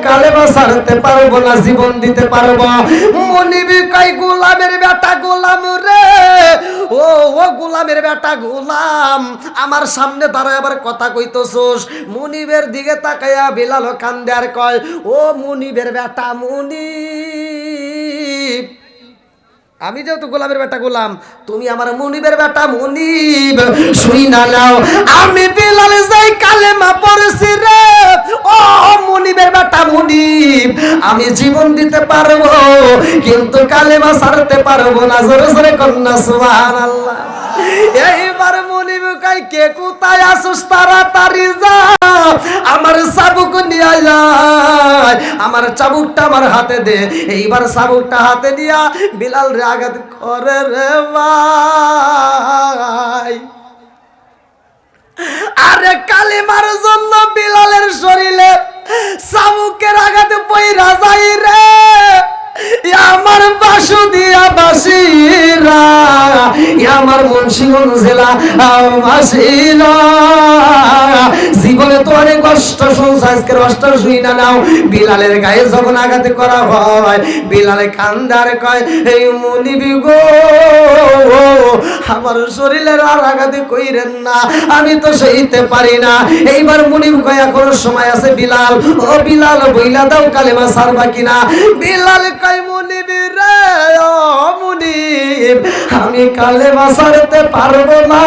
কালেমা সারতে পারবো না জীবন দিতে পারবো মুনিব কই গোলামের বেটা গোলাম রে ও গোলামের বেটা গোলাম আমার সামনে দাঁড়ায় আবার কথা কইতছস মুনিবের দিকে তাকায়া বিলাল কান্দে আর কয় ও মুনিবের বেটা মুনিব আমি যেহেতু গোলামের বেটা গোলাম তুমি আমার মুনিবের বেটা মুনিব শুই না নাও আমি বিলাল যাই কালেমা পড়ছি রে ও মুনিবের বেটা মুনিব আমি জীবন দিতে পারবো কিন্তু কালেমা ছাড়তে পারবো না জোরে জোরে কন্যা সুবহানাল্লাহ এইবার মুনিব কই কে কোথায় আসুস তাড়াতাড়ি যা আমার চাবুক নিয়ে যায় আমার চাবুকটা আমার হাতে দে এইবার চাবুকটা হাতে নিয়া বিলাল রে আঘাত করে রে ভাই আরে কালেমার জন্য বিলালের শরীরে চাবুকের আঘাতে পইরা যায় রে আমার বাসু দিয়া বাসিরা আমার মুন্সিগঞ্জ জেলা বাসিরা জীবনে তো অনেক কষ্ট শুনছ আজকের কষ্ট শুই না নাও বিলালের গায়ে যখন আঘাতে করা হয় বিলালে কান্দার কয় এই মুনিবি গো আমার শরীরের আর আঘাতে কইরেন না আমি তো সইতে পারি না এইবার মুনিব কয় এখনো সময় আছে বিলাল ও বিলাল বইলা দাও কালেমা ছাড়বা কিনা বিলাল কয় মুনিব রে ও মুনিব আমি কালেমা ছাড়তে পারবো না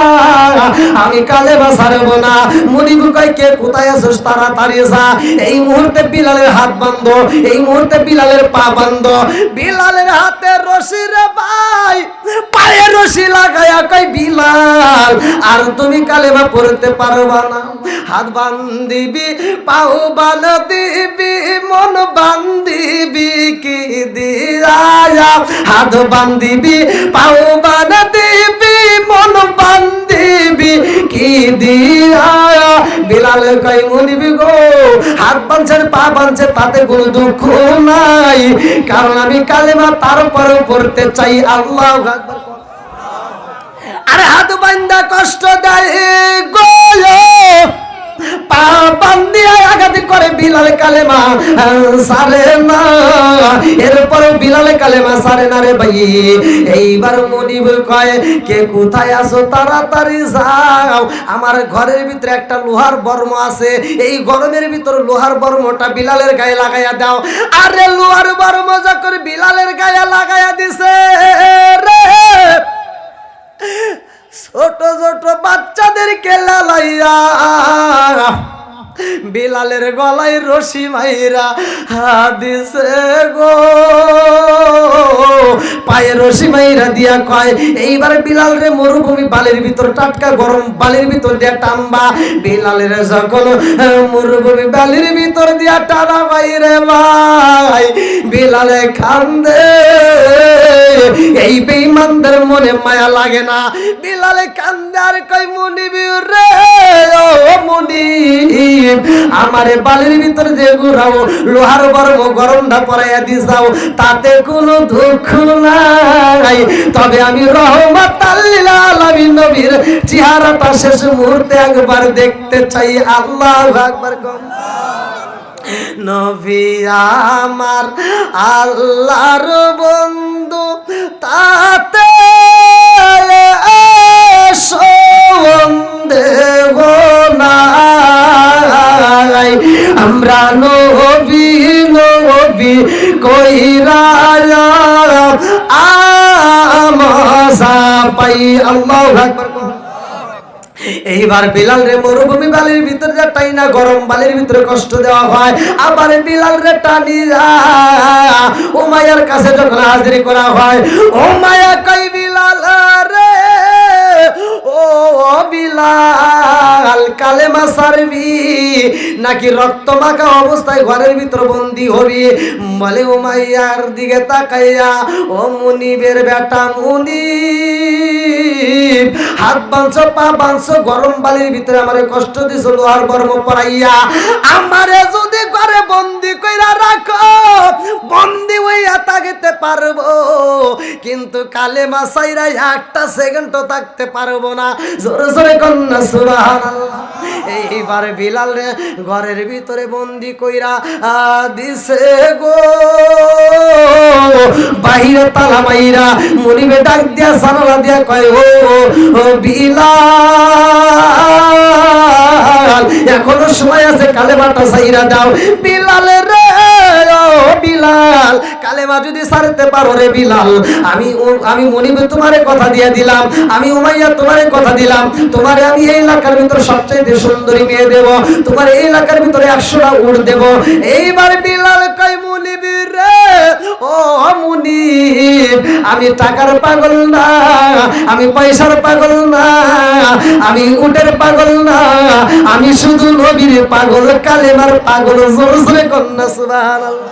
আমি কালেমা ছাড়বো না মুনিব কয় কে কোথায় আছিস তাড়াতাড়ি যা এই মুহূর্তে বিলালের হাত বাঁধো এই মুহূর্তে বিলালের পা বাঁধো বিলালের হাতে রশি রে ভাই পায়ে রশি লাগায়া কয় বিলাল আর তুমি কালেমা পড়তে পারবা না হাত বান্ধিবি পাও বান্ধিবি মন বান্ধিবি কি দিয়া হাত বান্ধিবি পাও বান্ধিবি মন বান্ধিবি কি দিয়া বিলাল বিলাল কয় মুনিব গো হাত বাঁধছেন পা বাঁধছে তাতে কোনো দুঃখ নাই, কারণ আমি কালেমা তারপরেও পড়তে চাই। আল্লাহু আকবার। আরে হাত বান্দা কষ্ট দেয় গো, পা বান্দিয়া আঘাত করে বিলাল কালেমা সারে না, এরপরও বিলাল কালেমা সারে না রে ভাই। এইবার মনিব কয় কে কোথায় আছো তাড়াতাড়ি যাও, আমার ঘরের ভিতরে একটা লোহার বর্ম আছে, এই গরমের ভিতর লোহার বর্মটা বিলালের গায়ে লাগাইয়া দাও। আরে লোহার বর্ম যখন বিলালের গায়ে লাগাইয়া দিছে রে, ছোট ছোট বাচ্চাদেরকে লালাইয়া বিলালের গলায় রশি মাইরা দিছে গো, পায়ে রশি মাইরা দিয়া কয় এইবার বিলাল রে মরুভূমি বালির ভিতর টাটকা গরম বালির ভিতর দিয়া টানবা। বিলালের যখন মরুভূমি বালির ভিতর দিয়া টানা বাইরে ভাই, বিলালে কান্দে, এই বেঈমানদের মনে মায়া লাগে না। বিলালে কান্দে আর কয় মুনিব রে ও মুনিব, আমারে বালির ভিতর যে ঘুরাও লোহার বর্ম গরমটা পরাইয়া দিছাও তাতে কোনো দুঃখ নাই, তবে আমি রহমাতাল লিল আলামিন নবীর চেহারাটা শেষ মুহূর্তে একবার দেখতে চাই। আল্লাহু আকবার। নবী আমার আল্লাহর বন্ধু তাতে সন্দেহ নাই, আমরা নবী নবী কইরা আমসা পাই। আল্লাহু আকবার। এইবার বিলাল রে মরুভূমি বালির ভিতরে যা টাইনা গরম বালির ভিতরে কষ্ট দেওয়া হয়, আবার বিলাল রে টানিয়া উমাইয়ার কাছে যখন হাজির করা হয়, উমাইয়া কই বিলাল রে ও বিলাল কালেমা সারবি নাকি রক্ত মাখা অবস্থায় ঘরের ভিতর বন্দী হবি? বলে উমাইয়ার দিকে তাকাইয়া ও মুনিবের বেটা মুনিব, হাত বাঁধছো পা বাঁধছো গরম বালির ভিতরে আমারে কষ্ট দিছ লোহার বর্ম পরাইয়া, আমারে যদি ঘরে বন্দি কইরা রাখো বন্দি হইয়া থাকতে পারবো, কিন্তু কালেমা সাইরা একটা সেকেন্ডও থাকতে পারবো না। জোরে জোরে কন্যা সুবহানাল্লাহ। এইবার বিলাল রে ঘরের ভিতরে বন্দি কইরা দিছে গো, বাহিরে তালা মাইরা মুনিবে ডাক দিয়া জানালা দিয়া কয় ও বিলাল এখনো সময় আছে, কালেমাটা সাইরা দাও। বিলাল রে ও বিলাল কালেমা যদি ছাড়তে পারো রে বিলাল, আমি মুনিবে তোমারে কথা দিয়া দিলাম, আমি উমাইয়া তোমারে কথা দিলাম, তোমারে আমি এই এলাকার ভিতরে সবচেয়ে সুন্দরী মেয়ে দেব, তোমার এই এলাকার ভিতরে 100টা উট দেব। এইবার বিলাল কয় মুনিব রে ও মুনিব, আমি টাকার পাগল না, আমি পয়সার পাগল না, আমি উটের পাগল না, আমি শুধু নবীর পাগল, কালেমার পাগল। জোরে জোরে কন্যা সুবহানাল্লাহ।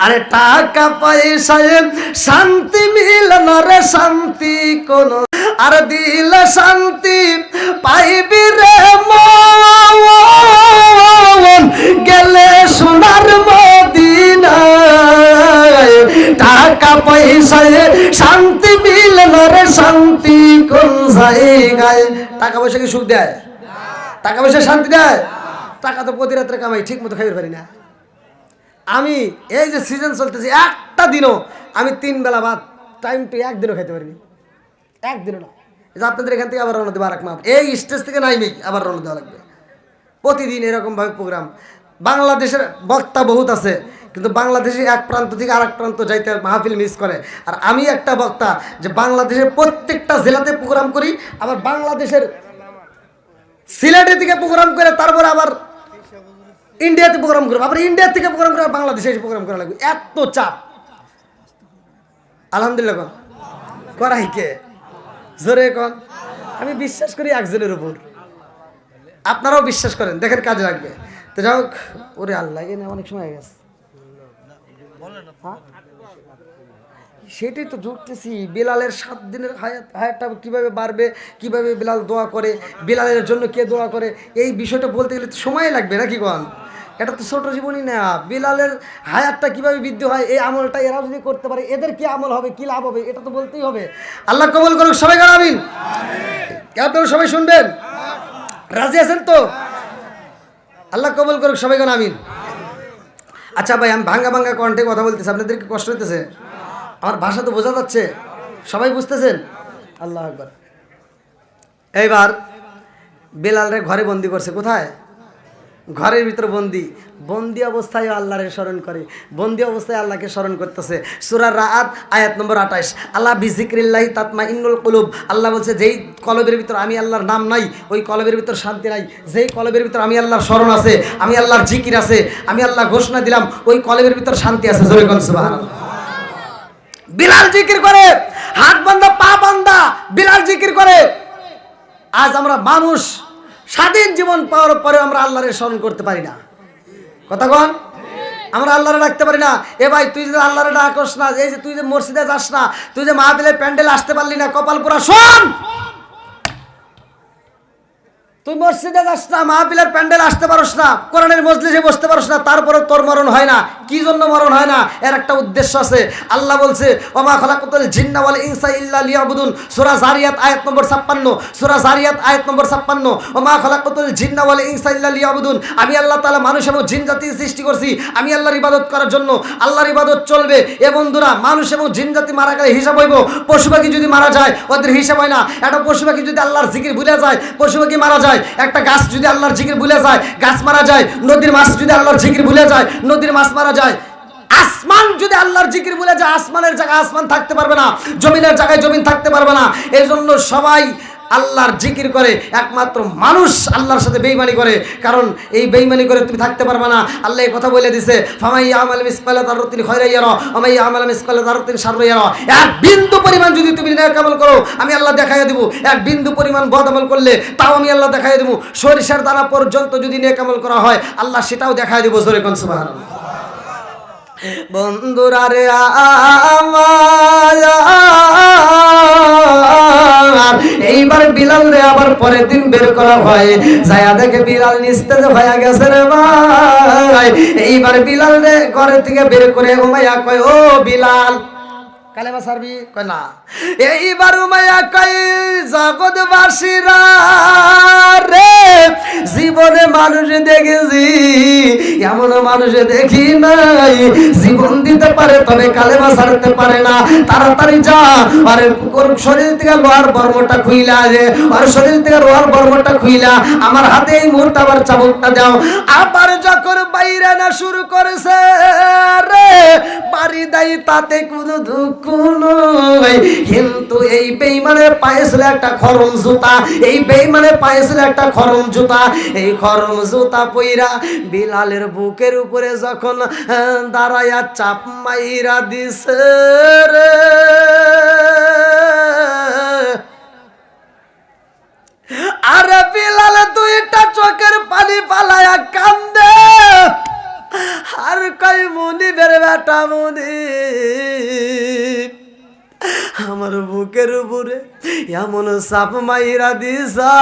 আরে টাকা পয়সায় শান্তি মিলে না রে, শান্তি কোন আর দিলে শান্তি পাইবি রে মন, গেলে সোনার মদিনায়। টাকা পয়সায় শান্তি মিলে না রে, শান্তি কোন জায়গায়? টাকা পয়সা কি সুখ দেয়? টাকা পয়সা শান্তি দেয়? টাকা তো প্রতি রাত্রে কামাই, ঠিক মতো খাইতে পারি না। আমি এই যে সিজন চলতেছে একটা দিনও আমি 3 বেলা ভাত টাইম টু একদিনও খাইতে পারিনি, একদিনও না। আপনাদের এখান থেকে আবার রওনা দেবো, আরেক মাপ এই স্টেজ থেকে নাইমেই আবার রওনা দেওয়া লাগবে। প্রতিদিন এরকমভাবে প্রোগ্রাম। বাংলাদেশের বক্তা বহুত আছে, কিন্তু বাংলাদেশে এক প্রান্ত থেকে আরেক প্রান্ত যাইতে মাহফিল মিস করে। আর আমি একটা বক্তা যে বাংলাদেশের প্রত্যেকটা জেলাতে প্রোগ্রাম করি, আবার বাংলাদেশের সিলেটের থেকে প্রোগ্রাম করে, তারপরে আবার ইন্ডিয়াতে প্রোগ্রাম করবো, আবার ইন্ডিয়া থেকে প্রোগ্রাম করে বাংলাদেশে এসে প্রোগ্রাম করা লাগবে। এত চাপ। আলহামদুলিল্লাহ কন করাই কে? জোরে কন। আমি বিশ্বাস করি একজনের উপর, আপনারাও বিশ্বাস করেন, দেখেন কাজে লাগবে। তো যাই হোক, ওরে আল্লাহ, অনেক সময় হয়ে গেছে। সেটাই তো ঢুকতেছি। বিলালের 7 দিনের হায়াতটা কিভাবে বাড়বে, কিভাবে বিলাল দোয়া করে, বিলালের জন্য কে দোয়া করে, এই বিষয়টা বলতে গেলে তো সময় লাগবে নাকি কোন? এটা তো ছোট জীবনই না। বিলালের হায়াতটা কিভাবে বৃদ্ধি হয়, এই আমলটা এরা যদি করতে পারে এদের কি আমল হবে, কি লাভ হবে, এটা তো বলতেই হবে। আল্লাহ কবুল করুক, সবাই আমিন। আপনারা সবাই শুনবেন, রাজি আছেন তো? আল্লাহ কবুল করুক, সবাই আমিন। আচ্ছা ভাই, আমি ভাঙ্গা ভাঙ্গা কণ্ঠে কথা বলতেছি, আপনাদের কি কষ্ট হইতেছে? আমার ভাষা তো বোঝা যাচ্ছে, সবাই বুঝতেছেন? আল্লাহ আকবার। এইবার বেলালরে ঘরে বন্দি করছে। কোথায়? ঘরের ভিতর বন্দি। বন্দি অবস্থায় আল্লাহরে স্মরণ করে, বন্দি অবস্থায় আল্লাহকে স্মরণ করতেছে। সূরা রাআদ আয়াত নম্বর 28। আল্লাহ বিজিক্রিল্লাহি তাতমাইন্নুল কুলুব। আল্লাহ বলছে, যেই কলবের ভিতর আমি আল্লাহর নাম নাই, ওই কলবের ভিতর শান্তি নাই। যেই কলবের ভিতর আমি আল্লাহর স্মরণ আছে, আমি আল্লাহর জিকির আছে, আমি আল্লাহ ঘোষণা দিলাম, ওই কলবের ভিতর শান্তি আছে। জোরে কোন সুবহানাল্লাহ। বিলাল জিকির করে, হাত বান্দা পা বান্দা বিলাল জিকির করে। আজ আমরা মানুষ স্বাধীন জীবন পাওয়ার পরে আমরা আল্লাহরে স্মরণ করতে পারি না। কথা কন? আমরা আল্লাহরে ডাকতে পারি না। এ ভাই, তুই যদি আল্লাহরে ডাকস না, এই যে তুই যে মসজিদে যাস না, তুই যে মাহফিলের প্যান্ডেলে আসতে পারলি না, কপাল পোড়া। শোন, তুই মসজিদে যাস না, মাহফিলের প্যান্ডেল আসতে পারস না, কোরআনের মজলিসে বসতে পারস না, তারপরে তোর মরণ হয় না। কি জন্য মরণ হয় না? এর একটা উদ্দেশ্য আছে। আল্লাহ বলছে, ওমা খালাকুতুল জিন্না ওয়াল ইনসা ইল্লা লিয়াবুদুন। সূরা জারিয়াত আয়াত নম্বর 56। সূরা জারিয়াত আয়াত নম্বর 56। ওমা খালাকুতুল জিন্না ওয়াল ইনসা ইল্লা লিয়াবুদুন। আমি আল্লাহ তাআলা মানুষ এবং জিন জাতি সৃষ্টি করছি আমি আল্লাহর ইবাদত করার জন্য। আল্লাহর ইবাদত চলবে। এ বন্ধুরা, মানুষ এবং জিন জাতি মারা গেলে হিসাব হইব। পশু পাখি যদি মারা যায় ওদের হিসাব হয় না। একটা পশু পাখি যদি আল্লাহর জিকির ভুলে যায়, পশু পাখি মারা যায়। একটা গাছ যদি আল্লাহর জিকির ভুলে যায়, গাছ মারা যায়। নদীর মাছ যদি আল্লাহর জিকির ভুলে যায়, নদীর মাছ মারা যায়। আসমান যদি আল্লাহর জিকির ভুলে যায়, আসমানের জায়গায় আসমান থাকতে পারবে না, জমিনের জায়গায় জমিন থাকতে পারবে না। এই জন্য সবাই আল্লাহর জিকির করে, একমাত্র মানুষ আল্লাহর সাথে বেঈমানি করে। কারণ এই বেঈমানি করে তুমি থাকতে পারবে না। আল্লাহ এই কথা বলে দিয়েছে, ফামাই ইয়ামাল মিসকালা যাররাতিন খায়রান ইয়ারা ওয়া মান ইয়ামাল মিসকালা যাররাতিন শাররান ইয়ারা। এক বিন্দু পরিমাণ যদি তুমি নেক আমল করো, আমি আল্লাহ দেখাইয়া দেব। এক বিন্দু পরিমাণ বদ আমল করলে তাও আমি আল্লাহ দেখাইয়া দেব। সরিষার দানা পর্যন্ত যদি নেক আমল করা হয়, আল্লাহ সেটাও দেখাইয়া দেব। জোরে কোন সুবহানাল্লাহ। বন্ধুরা রে আমার, এইবার বিলাল রে আবার পরের দিন বের করা হয়। যায়া দেখে বিলাল নিস্তেজ হয়ে গেছে রে ভাই। এইবার বিলাল রে ঘরে থেকে বের করে উমাইয়া কয়, ও বিলাল, কালেমা সারবি? কয় না। এইবার উমাইয়া কয়, জগৎবাসীরা রে, জীবনে মানুষ দেখেছি, এমন মানুষ দেখি নাই। জীবন দিতে পারে তবে কালেমা ছাড়তে পারে না। তাড়াতাড়ি যা, আরে শরীর থেকে লোহার বর্মটা খুইলা, আর শরীর থেকে লোহার বর্মটা খুইলা আমার হাতে এই মুহূর্তে আবার চাবুকটা দাও। আবার যখন বাইরে না শুরু করেছে রে, বাড়ি দেয় তাতে কোনো দুঃখ নয়। কিন্তু এই বেঈমানের পায়ে ছিল একটা খরম জুতা, এই বেঈমানের পায়ে ছিল একটা খরম জুতা। এই খরম জুতা পইরা বিলালের বুকের উপরে যখন দাঁড়ায়া চাপ মাইরা দিছে রে, আরে বিলাল দুইটা চোখের পানি পালায়া কান্দে। আর কই, মুনিবের বেটা মুনিব, আমার বুকের উপরে এমন চাপ মাইরা দিছা,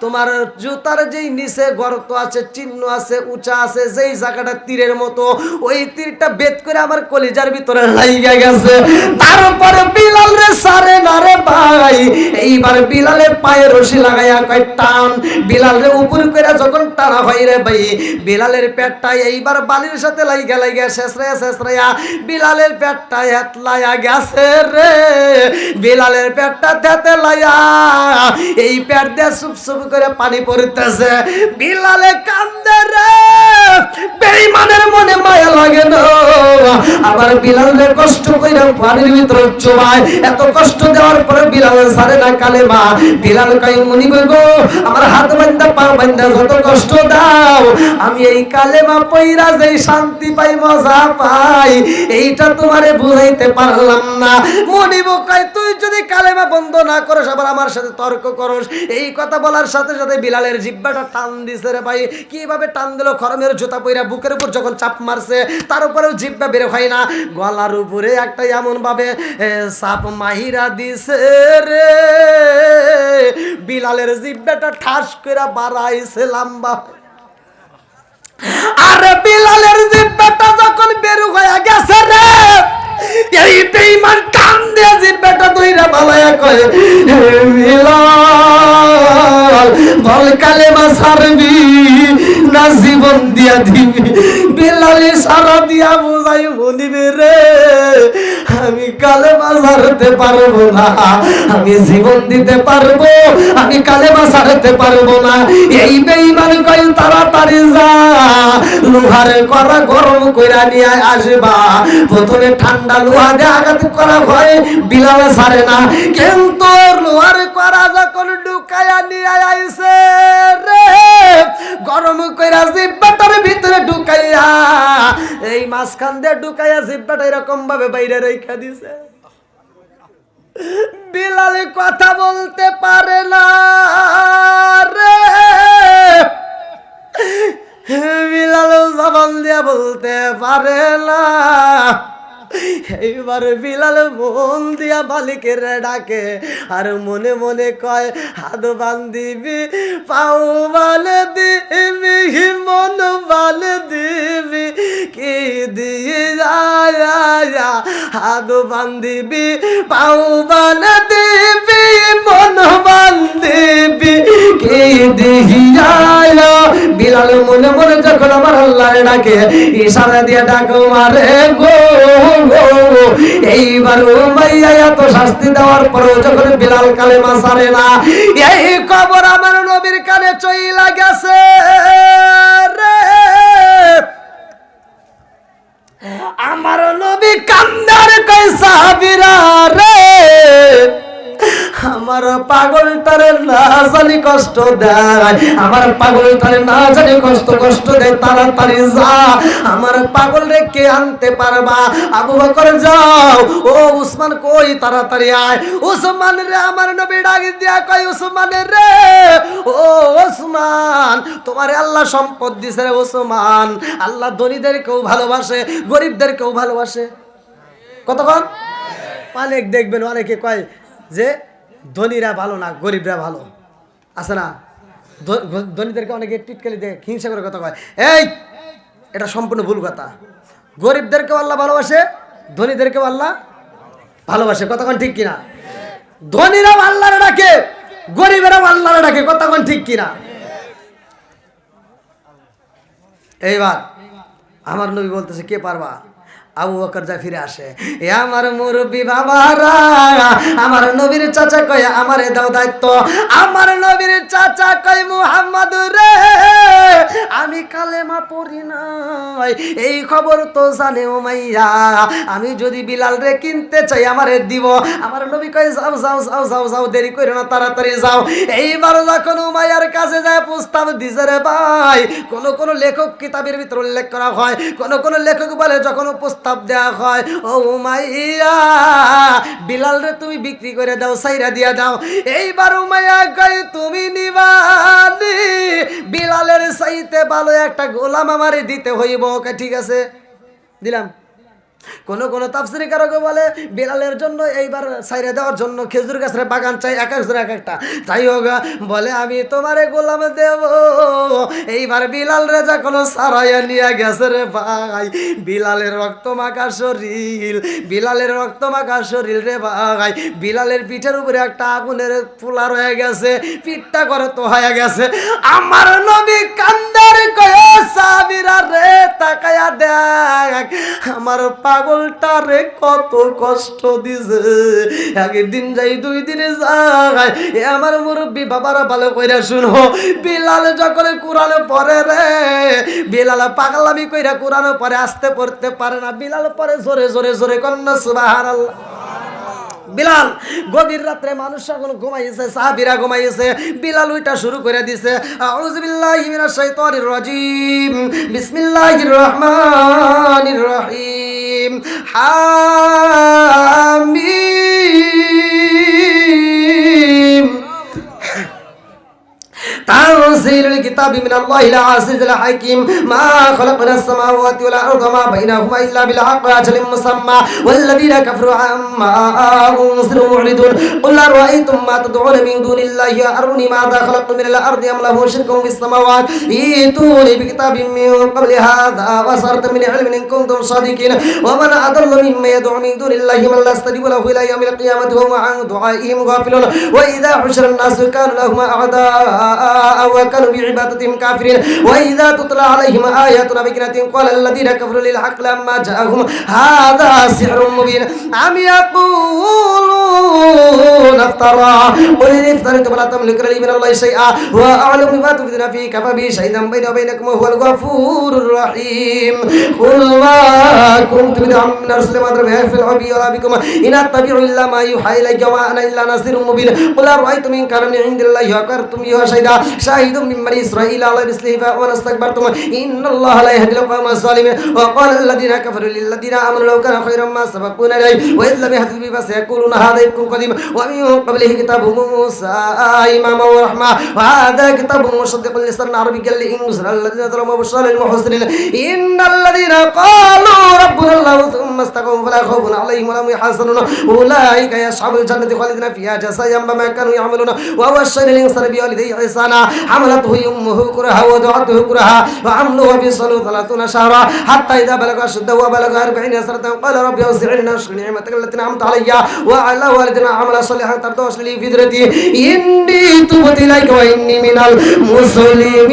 তোমার জুতার যেই নিচে গর্ত আছে, চিহ্ন আছে, উঁচা আছে, যেই জায়গাটা তীরের মতো, ওই তীরটা বেদ করে আমার কলিজার ভিতরে লাইগা গেছে। তারপরে বিলাল রে সারে না রে ভাই। এইবার বিলালের পায়ে রশি লাগাইয়া কয় টান। বিলাল রে উপর করে যখন টানা হয় রে ভাই, বিলালের পেটটা এইবার বালির সাথে লাইগা লাইগা শেষরাইয়া বিলালের পেটটা হেতলাইয়া গেছে রে। বিলালের পেটটা থেতলাইয়া এই পেট দিয়ে সুপ সুপ করে পানি পড়তেছে। বিলালে কান্দে রে, বেঈমানের মনে মায়া লাগে না। আবার বিলালের কষ্ট কইরা পানির ভিতর চুবায়। এত কষ্ট দেওয়ার পরে বিলাল ছাড়ে না কালেমা। বিলাল কই, মুনিব গো, আমার হাত বান্ধা পা বান্ধা যত কষ্ট দাও, আমি এই কালেমা পইরা যেই শান্তি পাই, মজা পাই, এইটা তোমারে বুঝাই বুঝাইতে পারলাম না। মনিব কয় তুই যদি কালেমা বন্ধ না করস আবার আমার সাথে তর্ক করস। এই কথা বলার সাথে সাথে বিলালের জিহ্বাটা টান দিছে রে ভাই। কিভাবে টান দিল, খরমের জুতা পইরা বুকের উপর যখন চাপ মারছে তার উপরেও জিহ্বা বের হয় না, গলার উপরে একটা এমন ভাবে চাপ মাহিরা দিছে রে, বিলালের জিহ্বাটা ঠাস করে বাড়াইছে লম্বা। আরে বিলালের জিহ্বাটা যখন বের হয়ে গেছে রে, এই বেঈমান টান দিয়ে জিহ্বাটা ধইরা বালায়া কয় বিলাল বল কালেমা ছাড়বি না জীবন দিয়া দিবি। বিলালি সারা দিয়া বুঝাই বলিবে রে আমি কালেমা ছাড়তে পারবো না, আমি জীবন দিতে পারবো, আমি কালেমা ছাড়তে পারবো না। এই বেঈমান কয় তাড়াতাড়ি যা, লোহার কড়া গরম কইরা নিয়ে আসবা। প্রথমে ঠান্ডা লোহা দিয়ে আঘাত করা হয়, বিলাল ছাড়ে না। কিন্তু লোহার কড়া যখন ঢুকায়া নিয়ে আইছে রে, গরম কইরা জিহ্বাটার ভিতরে ঢুকাইয়া এই মাঝখান দিয়ে ঢুকাইয়া জিহ্বাটা এরকম ভাবে বাইরে রেখা দিছে। বিলাল কথা বলতে পারে না রে, বিলাল জবান দিয়া বলতে পারে না। এইবার বিলাল মন দিয়া মালিকের ডাকে আর মনে মনে কয় হাত বান্ধিবি পাও বালে দিবি মন বালে দিবি কি দিয়ে যায়, হাত বান্ধিবি পাও বালে দিবি মন বান্ধিবি কি দিয়া। বিলাল মনে মনে যখন আমার আল্লাহর ডাকে ইশারা দিয়ে ডাকো মারে গো, এইবার উমাইয়া এত শাস্তি দেওয়ার পরেও যখন বিলাল কালেমা ছাড়ে না, এই খবর আমার নবীর কানে চইলা গেছে রে। আমার নবী কান্দার কয় সাহাবীরা রে, আমার পাগলটারে না জানি কষ্ট দেয়, আমার পাগলটারে না জানি কষ্ট দেয়, তাড়াতাড়ি যা আমার পাগল রে কে আনতে পারবা। আবু বকর যাও, ও উসমান কই তাড়াতাড়ি আয়। উসমান রে আমার নবী ডাক দিয়া কয় উসমান রে, ও উসমান তোমারে আল্লাহ সম্পদ দিছে রে উসমান, আল্লাহ ধনীদেরকেও ভালোবাসে গরিবদেরকেও ভালোবাসে। কতক্ষণ অনেক দেখবেন অনেকে কয় যে ধনীরা ভালো না গরিবরা ভালো, আছে না? ধনীদেরকে অনেকে টিটকালি দেয়, হিংসা করে কথা কয়, এই এটা সম্পূর্ণ ভুল কথা। গরিবদেরকেও আল্লাহ ভালোবাসে, ধনীদেরকেও আল্লাহ ভালোবাসে। কতক্ষণ ঠিক কিনা? ধনীরাও আল্লাহর ডাকে, গরিবেরাও আল্লাহর ডাকে। কতক্ষণ ঠিক কিনা? এইবার আমার নবী বলতেছে কে পারবা? আবু বকর যা ফিরে আসে, এ আমার মুরব্বী বাবারা, আমার নবীর চাচা কয় আমারে দাও দায়িত্ব। আমার নবীর চাচা কয় মুহাম্মদ রে আমি কালেমা পড়ি নাই, এই খবর তো জানে উমাইয়া, আমি যদি বিলাল রে কিনতে চাই আমারে দিব। আমার নবী কয় যাও যাও যাও যাও যাও, দেরি করো না, তাড়াতাড়ি যাও। এইবার যখন উমাইয়ার কাছে যায় প্রস্তাব দিছে রে ভাই, কোন লেখক কিতাবের ভিতর উল্লেখ করা হয়, কোন লেখক বলে যখন প্রস্তাব দেয়া হয়, ও উমাইয়া বিলাল রে তুমি বিক্রি করে দাও, সাইরা দিয়া দাও। এইবার উমাইয়া কয় তুমি নিবানি, বিলালের চাইতে ভালো একটা গোলাম আমারে দিতে হইব। ঠিক আছে দিলাম। কোন তাফসীরে কারকে বলে বিলালের জন্য এইবার সাইরা দেওয়ার জন্য খেজুর গাছের বাগান চাই, এক একজন এক একটা। তাই হোক বলে আমি তোমারে গোলাম দেব। এইবার বিলাল রে যখন সারাইয়া নিয়ে গেছে রে ভাই, বিলালের রক্ত মাখা শরীর, বিলালের রক্ত মাখা শরীর রে ভাই, বিলালের পিঠের উপরে একটা আগুনের ফুলা রয়ে গেছে, পিঠটা করে তো হয়ে গেছে। আমার নবী কান্দার কয় সাহাবীরা রে তাকায়া দেখ আমার পাগলটারে কত কষ্ট দিছে, একদিন যাই দুই দিনে যায়। এ আমার মুরব্বী বাবারা ভালো কইরা শুনো, বিলাল যখন কোরআন পড়ে রে, বিলাল পাগলামি কইরা কোরআন পড়ে, আসতে পড়তে পারে না, বিলাল পড়ে জোরে জোরে জোরে কন্যা সুবহানাল্লাহ। বিলাল গভীর রাত্রে মানুষ এখন ঘুমাইছে, সাহাবীরা ঘুমাইছে, বিলাল ওইটা শুরু করে দিছে, আউযু বিল্লাহি মিনাশ শাইতানির রাজিম, বিসমিল্লাহির রহমানির রহিম, কিতাবিম মিনাল্লাহিল আজিজিল হাকীম মা খালাকনাস সামাওয়াতি ওয়াল আরদা মা বাইনাহুমা ইল্লা বিল হাক্কি ওয়া আজালিন মুসাম্মা ওয়াল্লাযীনা কাফারু আম্মা উনজিরু মু'রিদুন কুল আরাআইতুম মা তাদউনা মিন দুনিল্লাহি আরুনি মাযা খালাকতু মিনাল আরদি আম লাহুম শিরকুন ফিস সামাওয়াতি ইতুনি বিকিতাবিম মিন ক্বাবলি হাযা ওয়া সারতা মিন ইলমিন ইন কুনতুম সাদিকিন ওয়া মান আদাল্লু মিম্মান ইয়াদ'উ মিন দুনিল্লাহি মান লা ইয়াস্তাজিবু লাহু ইলা ইয়াউমিল কিয়ামাতি ওয়া হুম আন দুআইহিম গাফিলুন ওয়া ইযা হুশিরা الناس كانوا لهم أعداء وكانوا بعبادتهم كافرين وإذا تتلى عليهم آياتنا بينات قال الذين كفروا للحق لما جاءهم هذا سحر مبين أم يقولون افترى قل إن افتريت فلا تملك لي من الله شيئا وأعلم بما تبدون فيه كفى به شهيدا بيني وبينكم وهو الغفور الرحيم قل ما كنت بدعا من رسل ما أدري به في العبي ولا بكم إن أتبع إلا ما يوحى إلي وما أنا إلا نذير مبين قل أرأيتم إن كان من عند الله وأقررتم به شهيدا شاهد من بني إسرائيل على مثله واستكبرتم إن الله لا يهدي القوم الظالمين وقال الذين كفروا للذين آمنوا لو كان خيرا ما سبقونا إليه وإذ لم يهتدوا به فسيقولون هذا إفك قديم ومن قبله كتاب موسى إماما ورحمة وهذا كتاب مصدق لسانا عربيا لينذر الذين ظلموا وبشرى للمحسنين إن الذين قالوا ربنا الله ثم استقاموا فلا خوف عليهم ولا هم يحزنون أولئك أصحاب الجنة خالدين فيها جزاء بما كانوا يعملون ووصينا الإنسان بوالديه إحسانا حملته أمه كرها ووضعته كرها وحمله وفصاله 30 شهرا حتى إذا بلغ أشده وبلغ 40 سنة قال رب أوزعني أن أشكر نعمتك التي أنعمت علي وعلى والدنا عملا صالحا ترضاه لي في ذريتي إني تبت إليك وإني من المسلمين.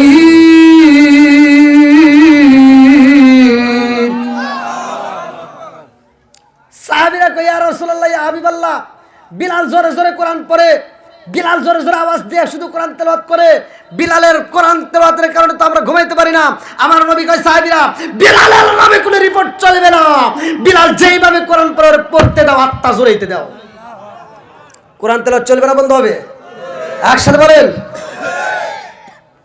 সাহাবীরা কয় ইয়া রাসূলুল্লাহ ইয়া হাবিবাল্লাহ বিলাল জোরে জোরে কোরআন পড়ে বিলাল জোরে জোরে আওয়াজ দিয়ে শুধু কোরআন তেলাওয়াত করে বিলালের কোরআন তেলাওয়াতের কারণে তো আমরা ঘুমাইতে পারি না আমার নবী কয় সাহাবীরা বিলালের নামে কোনো রিপোর্ট চলবে না বিলাল যেইভাবে কোরআন পড়তে দাও আত্মা জোরাইতে দাও কোরআন তেলাওয়াত চলবে না বন্ধ হবে একসাথে বলেন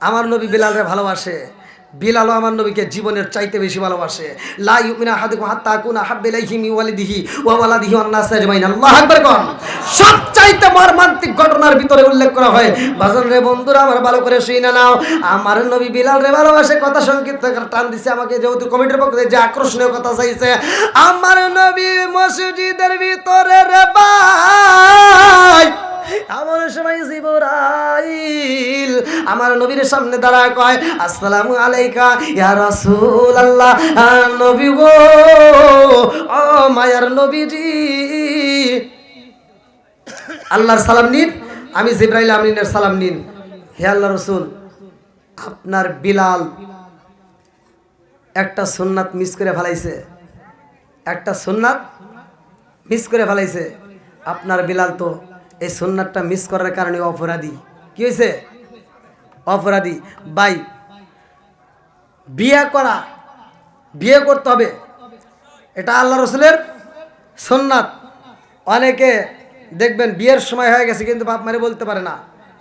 আমার নবী বিলালরে ভালোবাসে বিলালও আমার নবীকে জীবনের চাইতে বেশি ভালোবাসে লা ইউমিনু আহাদুকুম হাত্তা আকুনা হাব্বা ইলাইহি মিন ওয়ালিদিহি ওয়া ওয়ালাদিহি ওয়ান নাস আজমাইন আল্লাহু আকবার কোন সবচাইতে মর্মান্তিক ঘটনার ভিতরে উল্লেখ করা হয় বাজান রে বন্ধুরা আমার ভালো করে শুনে নাও আমার নবী বিলাল রে ভালোবাসে কথা সংক্ষিপ্ত টান দিছে আমাকে যেহেতু কমিটির পক্ষ থেকে যে আকর্ষণীয় কথা চাইছে আমার নবী মসজিদের ভিতরে রে ভাই আমার সময় জিবরাইল আমার নবীর সামনে দাঁড়ায় কয় আসসালামু আলাইকা ইয়া রাসূলুল্লাহ নবী গো ও মায়ার নবীজি আল্লাহর সালাম নিন আমি জিবরাইল আমিনের সালাম নিন হে আল্লাহর রাসূল আপনার বিলাল একটা সুন্নাত মিস করে ফেলাইছে একটা সুন্নাত মিস করে ফেলাইছে আপনার বিলাল তো এই সুন্নাতটা মিস করার কারণে অপরাধী কি হয়েছে অপরাধী ভাই বিয়ে করতে হবে এটা আল্লাহ রসুলের সুন্নাত অনেকে দেখবেন বিয়ের সময় হয়ে গেছে কিন্তু বাপ মারে বলতে পারে না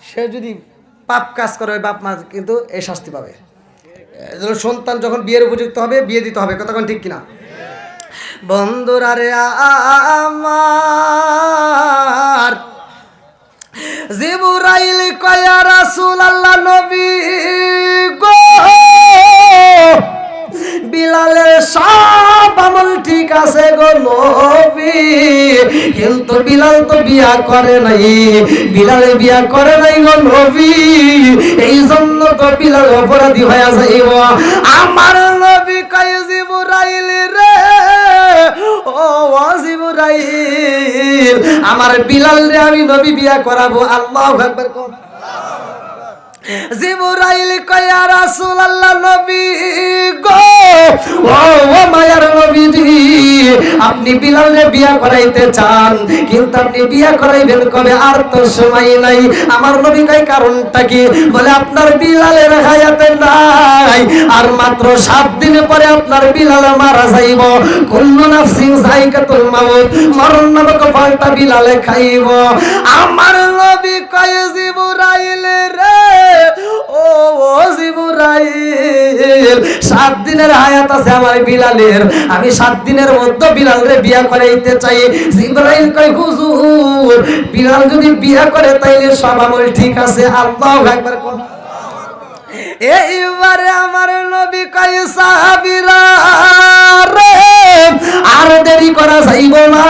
সে যদি পাপ কাজ করে বাপ মা কিন্তু এই শাস্তি পাবে সন্তান যখন বিয়ের উপযুক্ত হবে বিয়ে দিতে হবে কতক্ষণ ঠিক কিনা বন্ধুরা রে আমার জিবরাইল কয় ইয়া রাসূলুল্লাহ নবী গো বিলালের সব আমল ঠিক আছে গো নবী কিন্তু বিলাল তো বিয়া করে নাই বিলালে বিয়া করে নাই গো নবী এই জন্য তো বিলাল অপরাধী হয়ে যাইব আমার নবী কয় জিবরাইল রে ও জিবরাইল আমার বিলাল রে আমি নবী বিয়া করাবো আল্লাহু আকবার কোন জিবরাইল কয় ইয়া রাসূলুল্লাহ নবী গো ও মায়ার নবীজি আপনি বিলালরে বিয়া করাইতে চান কিন্তু আপনি বিয়া করাইবেন কবে আর তো সময় নাই আমার নবী কয় কারণটা কি বলে আপনার বিলালের হায়াতে নাই আর মাত্র 7 দিন পরে আপনার বিলাল মারা যাইব কুল্লু নাফসিন যায়কাতুল মাউত মরণ নামক ফলটা বিলালে খাইব আমার নবী কয় জিবরাইল রে ও জিবরাইল 7 দিনের হায়াত আছে আমার বিলালের আমি 7 দিনের মধ্যে বিলালরে বিয়া করাইতে চাই জিবরাইল কয় হুজুর বিলাল যদি বিয়া করে তাইলে সব আমল ঠিক আছে আল্লাহু আকবার কোন এইবারে আমার নবী কয় সাহাবীরা রে আর দেরি করা যাইব না,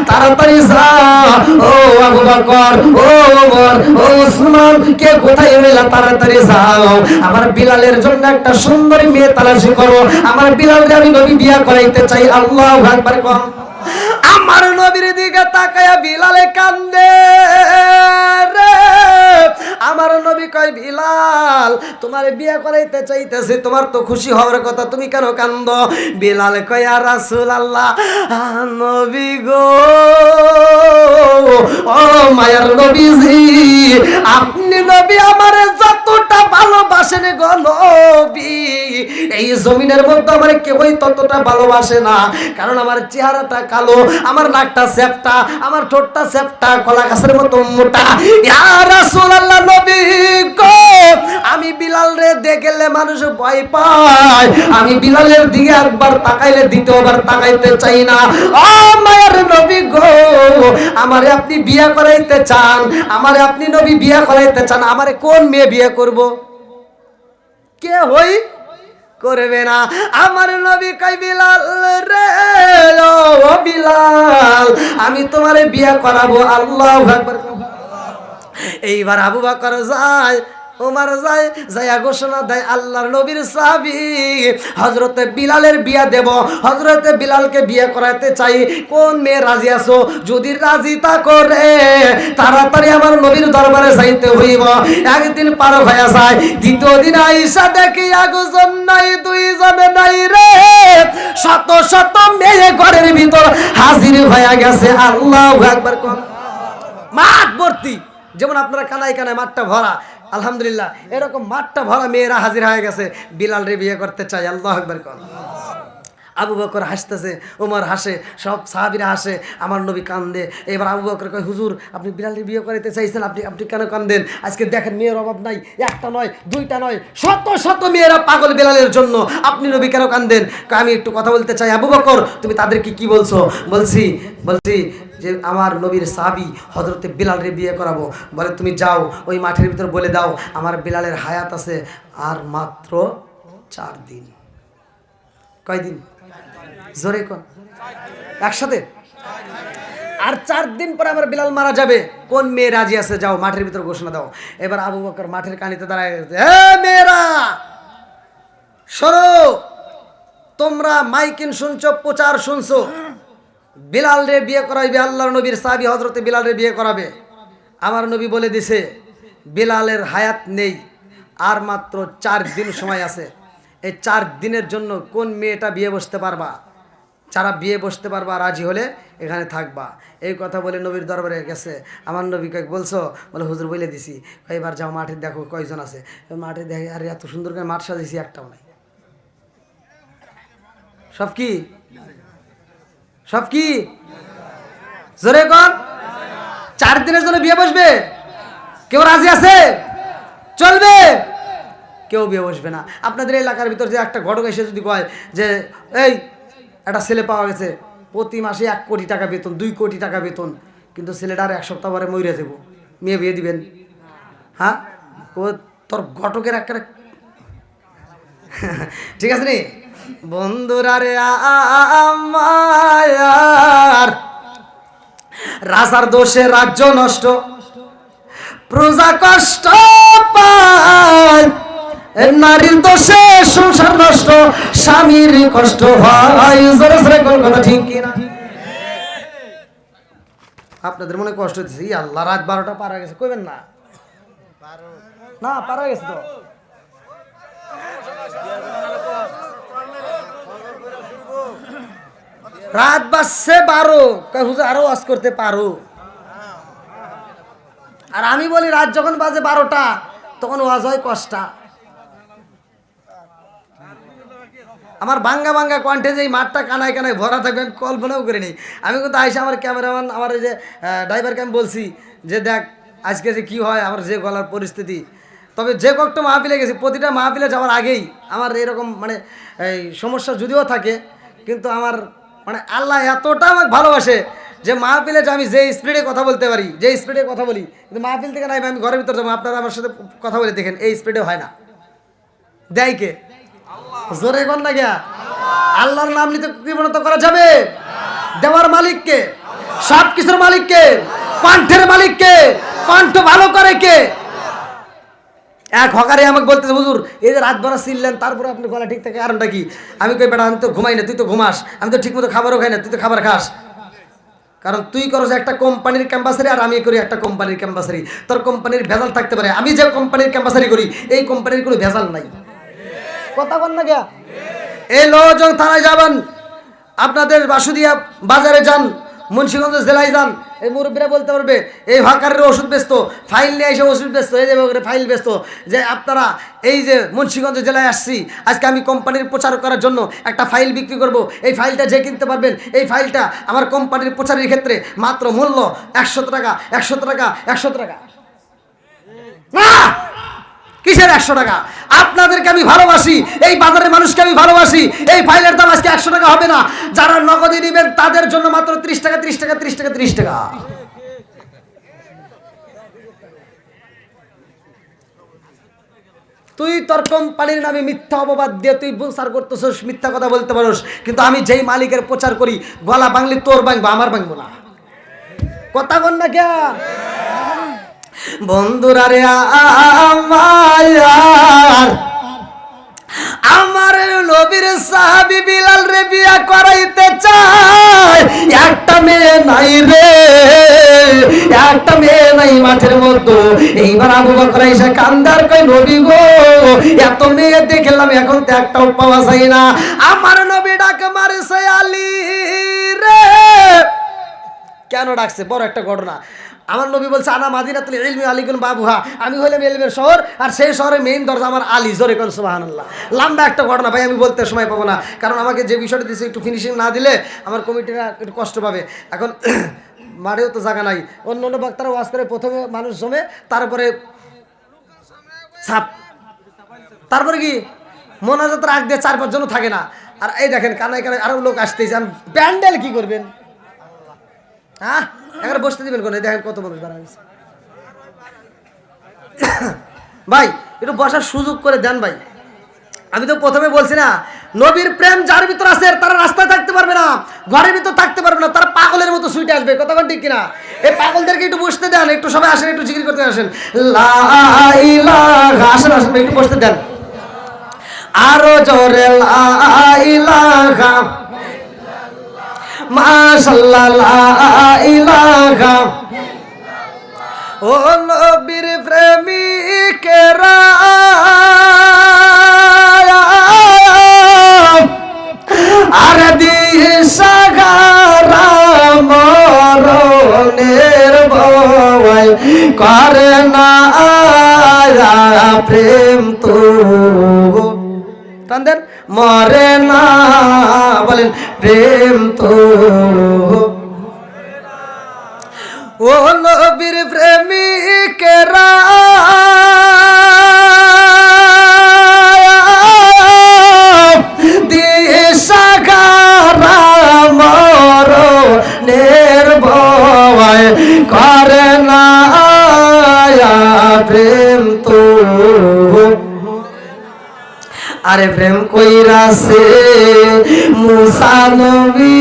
তাড়াতাড়ি যাও। ও আবু বকর, ও ওমর, ও উসমান, কে কোথায় রইলা, তাড়াতাড়ি যাও। আমার বিলালের জন্য একটা সুন্দরী মেয়ে তালাশ করো, আমার বিলালকে আমি নবী বিয়া করাইতে চাই। আল্লাহু আকবার কর। আমার নবীর দিকে তাকায়া বিলালে কান্দে রে। আমার নবী কয় বিলাল তোমার বিয়ে করাইতে চাইতেছি, তোমার তো খুশি হওয়ার কথা, তুমি কেন কান্দ? বিলাল কয় ইয়া রাসূলুল্লাহ, নবী গো, ও মায়ার নবীজি, আপনি নবী আমারে যতটা ভালোবাসেন গো নবী, এই জমিনের মধ্যে আমার কেউই ততটা ভালোবাসে না, কারণ আমার চেহারাটা কালো, আমার নাকটা চ্যাপ্টা, আমার ঠোঁটটা চ্যাপ্টা, কলা গাছের মতো মোটা। ইয়া রাসূলুল্লাহ নবী গো, আমি বিলাল রে দেখলে মানুষ ভয় পায়, আমি বিলালের দিকে একবার তাকাইলে দ্বিতীয়বার তাকাইতে চাই না। ও মায়ের নবী গো, আমারে আপনি বিয়ে করাইতে চান, আমারে আপনি নবী বিয়ে করাইতে চান, আমারে কোন মেয়ে বিয়ে করব? কে হই করবে না। আমার নবী কয় বিলাল রে, ও বিলাল, আমি তোমারে বিয়ে করাবো। আল্লাহু আকবার। এইবার আবু বকর যায়, ওমর যায়, যায়া ঘোষণা দেয় আল্লাহর নবীর সাহাবী হযরতে বিলালের বিয়া দেব, হযরতে বিলালকে বিয়ে করাতে চাই, কোন মেয়ে রাজি আছো? যদি রাজি তা করে তাড়াতাড়ি আমার নবীর দরবারে যাইতে হইব। একদিন পার হয়ে যায়, দ্বিতীয় দিন আয়েশা দেখি একজন নাই, দুইজন নাই রে, শত শত মেয়ে ঘরের ভিতর হাজির হয়ে গেছে। আল্লাহু আকবার। মাঠ ভর্তি, যেমন আপনারা কানায় কানায় মাঠটা ভরা, আলহামদুলিল্লাহ এরকম মাঠটা ভরা মেয়েরা হাজির হয়ে গেছে, বিলাল রে বিয়ে করতে চাই। আল্লাহু আকবার। আবু বকর হাসতেছে, ওমর হাসে, সব সাহাবীরা হাসে, আমার নবী কান্দে। এবার আবু বকর কয় হুজুর আপনি বিলাল রে বিয়ে করাইতে চাইছেন, আপনি কেন কান্দেন? আজকে দেখেন মেয়ের অভাব নাই, একটা নয়, দুইটা নয়, শত শত মেয়েরা পাগল বিলালের জন্য, আপনি নবী কেন কান্দেন? আমি একটু কথা বলতে চাই। আবু বকর তুমি তাদেরকে কি বলছো? বলছি যে আমার নবীর সাহাবী হযরতে বিলাল রে বিয়ে করাবো। বলে তুমি যাও ওই মাঠের ভিতর বলে দাও আমার বিলালের হায়াত আছে আর মাত্র 4 দিন। কয়দিন? জোরে কোন? একসাথে? আর 4 দিন পরে আমার বিলাল মারা যাবে, কোন মেয়ে রাজি আছে? যাও মাঠের ভিতর ঘোষণা দাও। এবার আবু বকর মাঠের কানিতে দাঁড়ায়, হে মেয়েরা শোনো, তোমরা মাইকিন শুনছো, প্রচার শুনছো, বিলাল রে বিয়ে করাইবে, আল্লাহর নবীর সাহাবী হযরতে বিলাল রে বিয়ে করাবে। আমার নবী বলে দিছে বিলালের হায়াত নেই, আর মাত্র 4 দিন সময় আছে। এই 4 দিনের জন্য কোন মেয়েটা বিয়ে বসতে পারবা? যারা বিয়ে বসতে পারবা রাজি হলে এখানে থাকবা। এই কথা বলে নবীর দরবারে গেছে। আমার নবী কয়েক বলছো? বলে হুজুর বলে দিছি। এবার যাও মাঠে দেখো কয়জন আছে। মাঠে দেখে আরে এত সুন্দর করে মাঠ সাজিয়েছি, একটাও নাই। সব কি জোরে কর। 4 দিনের জন্য বিয়ে বসবে? কেউ রাজি আছে? চলবে? কেউ বিয়ে বসবে না। আপনাদের এলাকার ভিতর যে একটা ঘটক এসে যদি কয় যে এই একটা ছেলে পাওয়া গেছে, প্রতি মাসে 1 কোটি টাকা বেতন, 2 কোটি টাকা বেতন, কিন্তু ছেলেটার 1 সপ্তাহ পরে মরে যাব, মেয়ে বিয়ে দিবেন? হ্যাঁ, ও তোর ঘটকের একটা ঠিক আছে নি? বন্ধুরা রে আমার, রাজার দোষে রাজ্য নষ্ট, প্রজা কষ্ট পায়, নারীর দোষে সংসার নষ্ট, স্বামীর কষ্ট হয়। জোরে জোরে কথা ঠিক কিনা? আপনাদের মনে কষ্ট হচ্ছে? আল্লাহ, রাত 12টা পার হয়ে গেছে, কইবেন না? না পার হয়ে গেছে তো। রাত বাজছে 12, হুজুর আরো ওয়াজ করতে পারো। আর আমি বলি রাত যখন বাজে 12টা তখন ওয়াজ হয় কষ্টা। আমার ভাঙ্গা ভাঙ্গা কণ্ঠে যে মাঠটা কানায় কানায় ভরা থাকবে আমি কল্পনাও করে নিই। আমি কিন্তু আইসা আমার ক্যামেরাম্যান, আমার যে ড্রাইভারকে আমি বলছি যে দেখ আজকে যে কী হয় আমার যে গলার পরিস্থিতি। তবে যে কয়েকটা মাহফিলে গেছি, প্রতিটা মাহফিলে যাওয়ার আগেই আমার এরকম মানে এই সমস্যা যদিও থাকে, কিন্তু আমার মানে আল্লাহ এতটা আমাকে ভালোবাসে যে মাহফিলে যে আমি যে স্পিডে কথা বলতে পারি, যে স্পিডে কথা বলি, কিন্তু মাহফিল থেকে নাই আমি ঘরের ভিতরে যাবো, আপনারা আমার সাথে কথা বলে দেখেন এই স্পিডে হয় না। দেয় কে? জোরে কোন না গিয়া আল্লাহর নাম নিতে কৃপণতা করা যাবে? দেওয়ার মালিক কে? সব কিছুর মালিক কে? কণ্ঠের মালিক কে? কণ্ঠ ভালো করে কে? এক হকারে আমাকে বলতেছে, হুজুর এই যে রাত ভরা ছিললেন তারপরে আপনার গলা ঠিক থাকে, কারণটা কি? আমি কই বেটা আমি তো ঘুমাই না, তুই তো ঘুমাস। আমি তো ঠিক মতো খাবারও খাই না, তুই তো খাবার খাস। কারণ তুই করো একটা কোম্পানির ক্যাম্পাসারি আর আমি করি একটা কোম্পানির ক্যাম্পাসারি। তোর কোম্পানির ভেজাল থাকতে পারে, আমি যে কোম্পানির ক্যাম্পাসারি করি এই কোম্পানির কোনো ভেজাল নাই। কথা বল না গিয়া এই লোকজন থানায় যাবেন, আপনাদের বাসুদিয়া বাজারে যান, মুন্সিগঞ্জ জেলায় যান, এই মুরব্বীরা বলতে পারবে এই হকারের ওষুধ ব্যস্ত, ফাইল নিয়ে এসে ওষুধ ব্যস্ত, এই যে ফাইল ব্যস্ত, যে আপনারা এই যে মুন্সিগঞ্জ জেলায় আসছি আজকে আমি কোম্পানির প্রচার করার জন্য একটা ফাইল বিক্রি করব, এই ফাইলটা যে কিনতে পারবেন এই ফাইলটা আমার কোম্পানির প্রচারের ক্ষেত্রে মাত্র মূল্য 100 টাকা, 100 টাকা, 100 টাকা। না, কিসের 100 টাকা? আপনাদেরকে আমি ভালোবাসি, এই বাজারের মানুষকে আমি ভালোবাসি। এই ফাইলের দাম আজকে 100 টাকা হবে না, যারা নগদে নেবেন তাদের জন্য মাত্র 30 টাকা, 30 টাকা, 30 টাকা, 30 টাকা। তুই তোর কোম্পানির নামে মিথ্যা অপবাদ দিয়ে তুই প্রচার করতেছিস, মিথ্যা কথা বলতে পারোস, কিন্তু আমি যেই মালিকের প্রচার করি গলা বাংলি তোর বাংবো, আমার বাংবো না। কথা বল না কে? বন্ধুরা রে আমার নবীর সাহাবী বিলাল রে বিয়া করাইতে চায়, একটা মেয়ে নাই রে, একটা মেয়ে নাই মাঠের মধ্যে। এইবার আবু বকর এসে কান্দার কই নবী গো এত মেয়ে দেখলাম এখন তো একটাও পাওয়া যায় না। আমার নবী ডাক মারছে আলী রে। কেন ডাকছে? বড় একটা ঘটনা। আমার নবী বলছে আনা মাদিনাতুল ইলমি আলিকুন বাবুহা, আমি হলাম ইলমের শহর আর সেই শহরের মেইন দরজা আমার আলী। জোরে কোন সুবহানাল্লাহ। লম্বা একটা ঘটনা ভাই, আমি বলতে সময় পাবো না, কারণ আমাকে যে বিষয়টা দিয়েছে একটু ফিনিশিং না দিলে আমার কমিটিরা একটু কষ্ট পাবে। এখন মাঠেও তো জায়গা নাই, অন্য অন্য বক্তারা ওয়াজ করে প্রথমে মানুষ জমে, তারপরে ছাপ, তারপরে কি মোনাজাতের আগ দিয়ে 4-5 জনও থাকে না। আর এই দেখেন কানায় কানায় আরো লোক আসতেছে, প্যান্ডেল কি করবেন? হ্যাঁ এখানে বসতে দিবেন কোন? দেখেন কত মানুষ দাঁড়া হয়েছে। ভাই একটু বসার সুযোগ করে দেন ভাই। আমি তো প্রথমে বলছি না, নবীর প্রেম যার ভিতর আছে তারা রাস্তায় থাকতে পারবে না, ঘরের ভিতর থাকতে পারবে না, তারা পাগলের মতো ছুটে আসবে। কথা বল ঠিক কিনা? এই পাগলদেরকে একটু বসতে দেন, একটু সবাই আসেন, একটু জিকির করতে আসেন। লা ইলাহা, আসেন আসেন একটু বসতে দেন। আরো জোরে লা ইলাহা মাশাআল্লাহ লা ইলাহা। ও নবীর প্রেমিকেরা আর দিশাহারা মরণের ভয় করে না প্রেম তো টান মরে না, বলেন প্রেম তো। ও নবীর প্রেমিকেরা দিশাহারা মরণের ভয় করে না প্রেম তো। আরে প্রেম কইরাছে মুসা নবী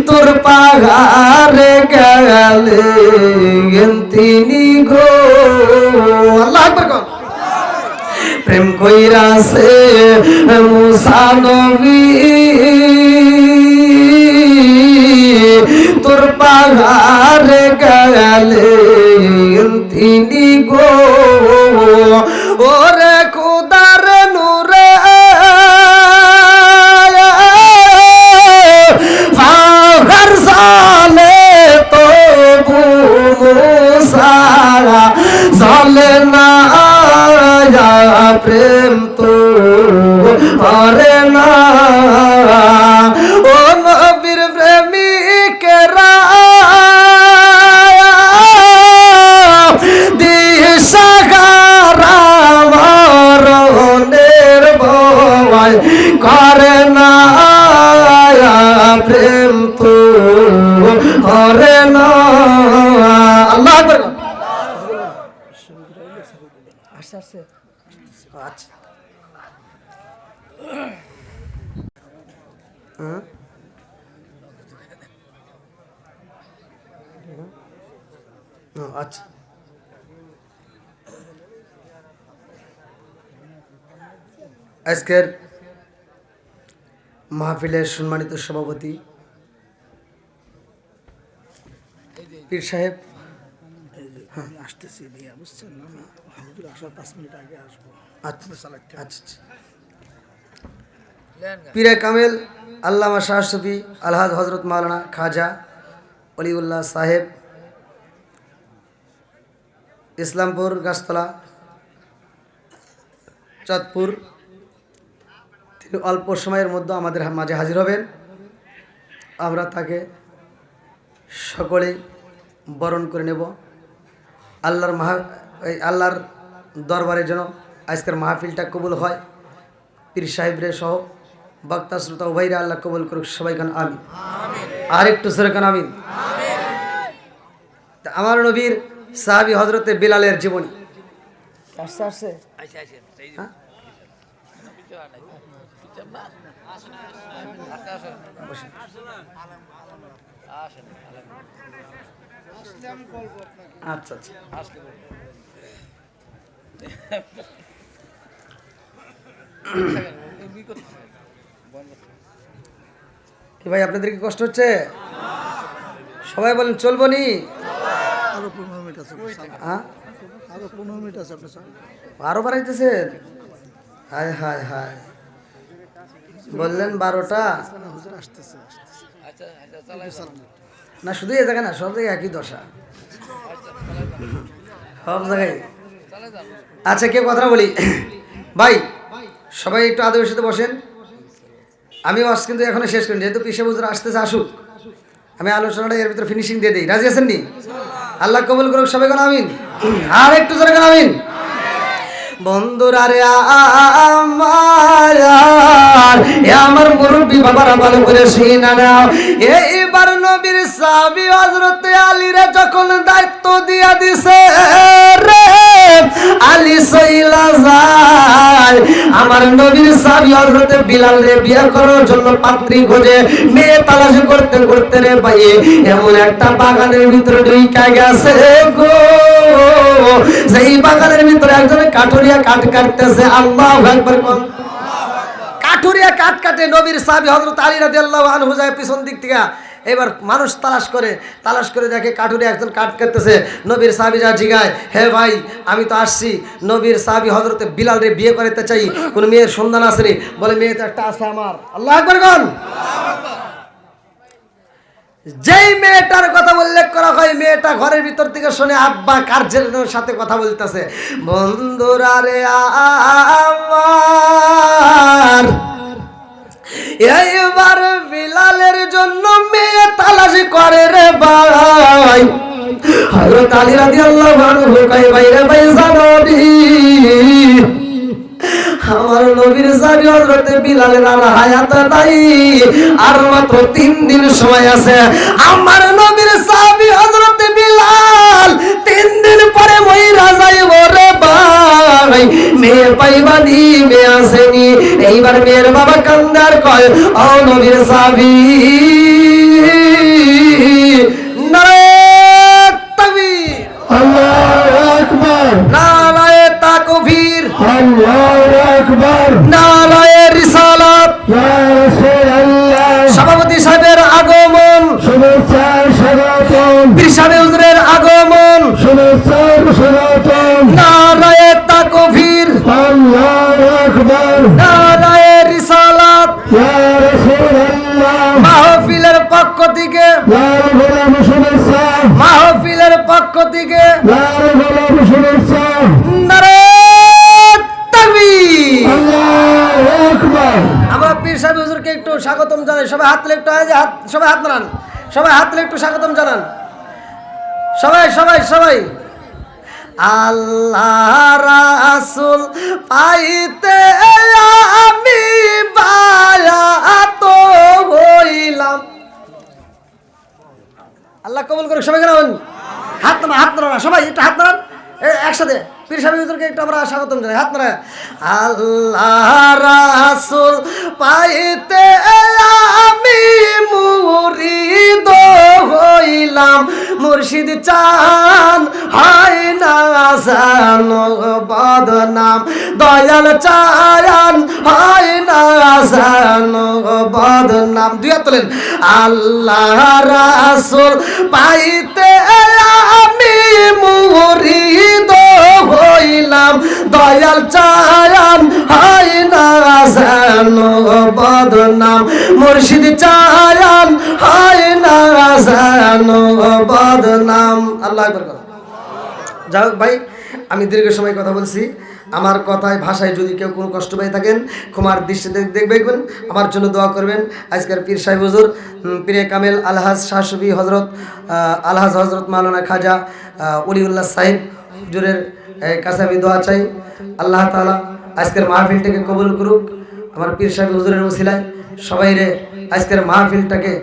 তোর পাহাড়ে গেলে তিনি গো। আল্লাহু আকবার কোন? প্রেম কইরাছে মুসা নবী তোর পাহাড়ে গেলে তিনি গো। ওরে খুদার নূরে ফাহর সালে তো মুসা চলে না প্রেম তো করে না। ও নবীর প্রেমিকেরা দিশাহারা আচ্ছা, আজকের মাহফিলের সম্মানিত সভাপতি পীর সাহেব, আসতেছি দিয়া বুঝছেন, আমি হুজুর আসার 5 মিনিট আগে আসবো। আচ্ছা আচ্ছা, পীরে কামেল আল্লামা শাহ শফি আলহাজ হজরত মাওলানা খাজা অলিউল্লাহ সাহেব, ইসলামপুর গাছতলা চাঁদপুর, তিনি অল্প সময়ের মধ্যে আমাদের মাঝে হাজির হবেন। আমরা তাকে সকলেই বরণ করে নেব। আল্লাহর দরবারে যেন আজকের মাহফিলটা কবুল হয়। পীর সাহেবরে সহ বক্তা শ্রোতা উভয়রা আল্লাহ কবুল করুক। সবাই কান আমিন, আর একটু সরে কান আমিন। আমার নবীর সাহাবী হজরতে বিলালের জীবনী আসছে হ্যাঁ? আচ্ছা আচ্ছা, কি ভাই আপনাদের কি কষ্ট হচ্ছে? সবাই বলেন চলবো নি? আরো 15 মিনিট আছে, হ্যাঁ আরো 15 মিনিট আছে আপনার স্যার। আরো বাড়াইতেছেন? হায় হায় হায়, বললেন 12টা হুজুর আসতেছে। না, শুধু এই জায়গায় না, সব জায়গায় একই দশা, সব জায়গায়। আচ্ছা, কেউ কথা বলি ভাই, সবাই একটু আদবের সাথে বসেন। আমি ওয়াজ কিন্তু এখনো শেষ করিনি, যেহেতু পিসে হুজুর আসতেছে আসুক, আমি আলোচনাটা এর ভিতরে ফিনিশিং দিয়ে দিই। রাজি আছেন নি? আল্লাহ কবুল করুক। সবাই কোন আমিন, আর একটু জোরে কোন আমিন। বন্ধুরা রে আমার মুরব্বী বাবারা ভালো করে শুনা নাও। এইবার নবীর সাহাবী হযরত আলীরে যখন দায়িত্ব দিয়া দিছে রে, আলী সইলা যায়। আমার নবীর সাহাবী হযরত বিলাল রে বিয়ে করার জন্য পাত্রী খোঁজে, মেয়ে তালাশ করতে করতে রে ভাই এমন একটা বাগানের ভিতরে ঢুইকা গেছে গো, সেই বাগানের ভিতরে একজন কাঠুরিয়া কাঠ কাটতেছে। আল্লাহু আকবার। কাঠুরিয়া কাঠ কাটে নবীর সাহাবী হযরত আলী রাদিয়াল্লাহু আনহু যায় পিছন দিক থেকে। এবার মানুষ তালাশ করে দেখে কাঠুরিয়া একজন কাঠ কাটতেছে। নবীর সাহাবী যা জিগায়, হে ভাই আমি তো আসছি, নবীর সাহাবী হযরত বিলাল রে বিয়ে করতে চাই, কোন মেয়ের সন্ধান আছে নি? বলে মেয়ে তো একটা আছে আমার। আল্লাহু আকবার কোন। যেই মেয়েটার কথা উল্লেখ করা হয়, মেয়েটা ঘরের ভিতর থেকে শুনে আব্বা কার্যের সাথে কথা বলতেছে। বন্ধুরা রে আমার, এইবার বিলালের জন্য মেয়ে তালাশ করে রে ভাই। হযরত আলী রাদিয়াল্লাহু আনহু কয়, ভাই রে ভাই জানো নি, আমার নবীর সাহাবী হযরত বিলালের আর হায়াত নাই, আর মাত্র 3 দিন সময় আছে। আমার নবীর সাহাবী হযরত বিলাল 3 দিন পরে মইরা যাইব রে ভাই, মেয়ে পাইবানি, মেয়ে আসেনি। এইবার মেয়ের বাবা কান্দার কয়, ও নবীর সাহাবী, নারায়ে তাকবীর, আল্লাহু আকবার, নারায়ে তাকবীর, আল্লাহু আকবার, নারায়ে রিসালাত। ইয়া রাসূলুল্লাহ, সভাপতি সাহেবের আগমন, শুভেচ্ছা স্বাগতম, পীর সাহেব হুজুরের আগমন, শুভেচ্ছা স্বাগতম, নারায়ে তাকবীর, আল্লাহু আকবার, নারায়ে রিসালাত। ইয়া রাসূলুল্লাহ, মাহফিলের পক্ষ থেকে, লাল গোলাপ শুভেচ্ছা, মাহফিলের পক্ষ থেকে লাল গোলাপ শুভেচ্ছা, নারায়ে তাকবীর। আল্লাহু আকবার। আমরা পীর সাহেব হুজুরকে একটু স্বাগতম জানাই। সবাই হাত তুলে একটু, সবাই হাত নাড়ান, সবাই হাত তুলে একটু স্বাগতম জানান। সবাই সবাই সবাই। আল্লাহ রাসূল পাইতে আমি বায়াত হইলাম। আল্লাহ কবুল করুক। সবাই কেন হাত নাড়ান, সবাই একটু হাত নাড়ান একসাথে। পীর সাহেব হুজুরকে একটু আমরা স্বাগতম জানাই, হাত নাড়ান। আল্লাহ রাসূল পাইতে আমি মুরিদ হইলাম, মুর্শিদ চান হয় না জানো বদনাম, দয়াল চান হয় না জানো বদনাম। দুই হাত তোলেন। আল্লাহ রাসূল পাইতে আমি মুরিদ হইলাম, দয়াল চান হয় না জানো বদনাম, মুর্শিদ চান হয় না জানো বদনাম। আল্লাহ আকবার। যাই হোক ভাই, আমি দীর্ঘ সময় কথা বলছি। আমার কথায় ভাষায় যদি কেউ কোনো কষ্ট পেয়ে থাকেন ক্ষমার দৃষ্টিতে দেখবেন, আমার জন্য দোয়া করবেন। আজকের পীর সাহেব হুজুর পীরে কামেল আলহাজ শাহ শফি হজরত আলহাজ হজরত মাওলানা খাজা ওলিউল্লাহ সাহেব হুজুরের কাছে আমি দোয়া চাই। আল্লাহ তাআলা আজকের মাহফিলটাকে কবুল করুক। আমার পীর সাহেব হুজুরের ওসিলায় সবাই রে আজকের মাহফিলটাকে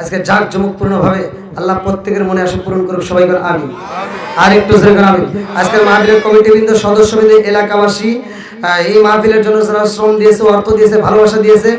আজকে জাঁকজমকপূর্ণভাবে আল্লাহ প্রত্যেকের মনে আশা পূরণ করুক। সবাই করে আমিন। আর একটু জোরে করে আমিন। আজকের মাহফিলের কমিটিবৃন্দ, সদস্যবৃন্দ, এলাকাবাসী, এই মাহফিলের জন্য যারা শ্রম দিয়েছে, অর্থ দিয়েছে, ভালোবাসা দিয়েছে,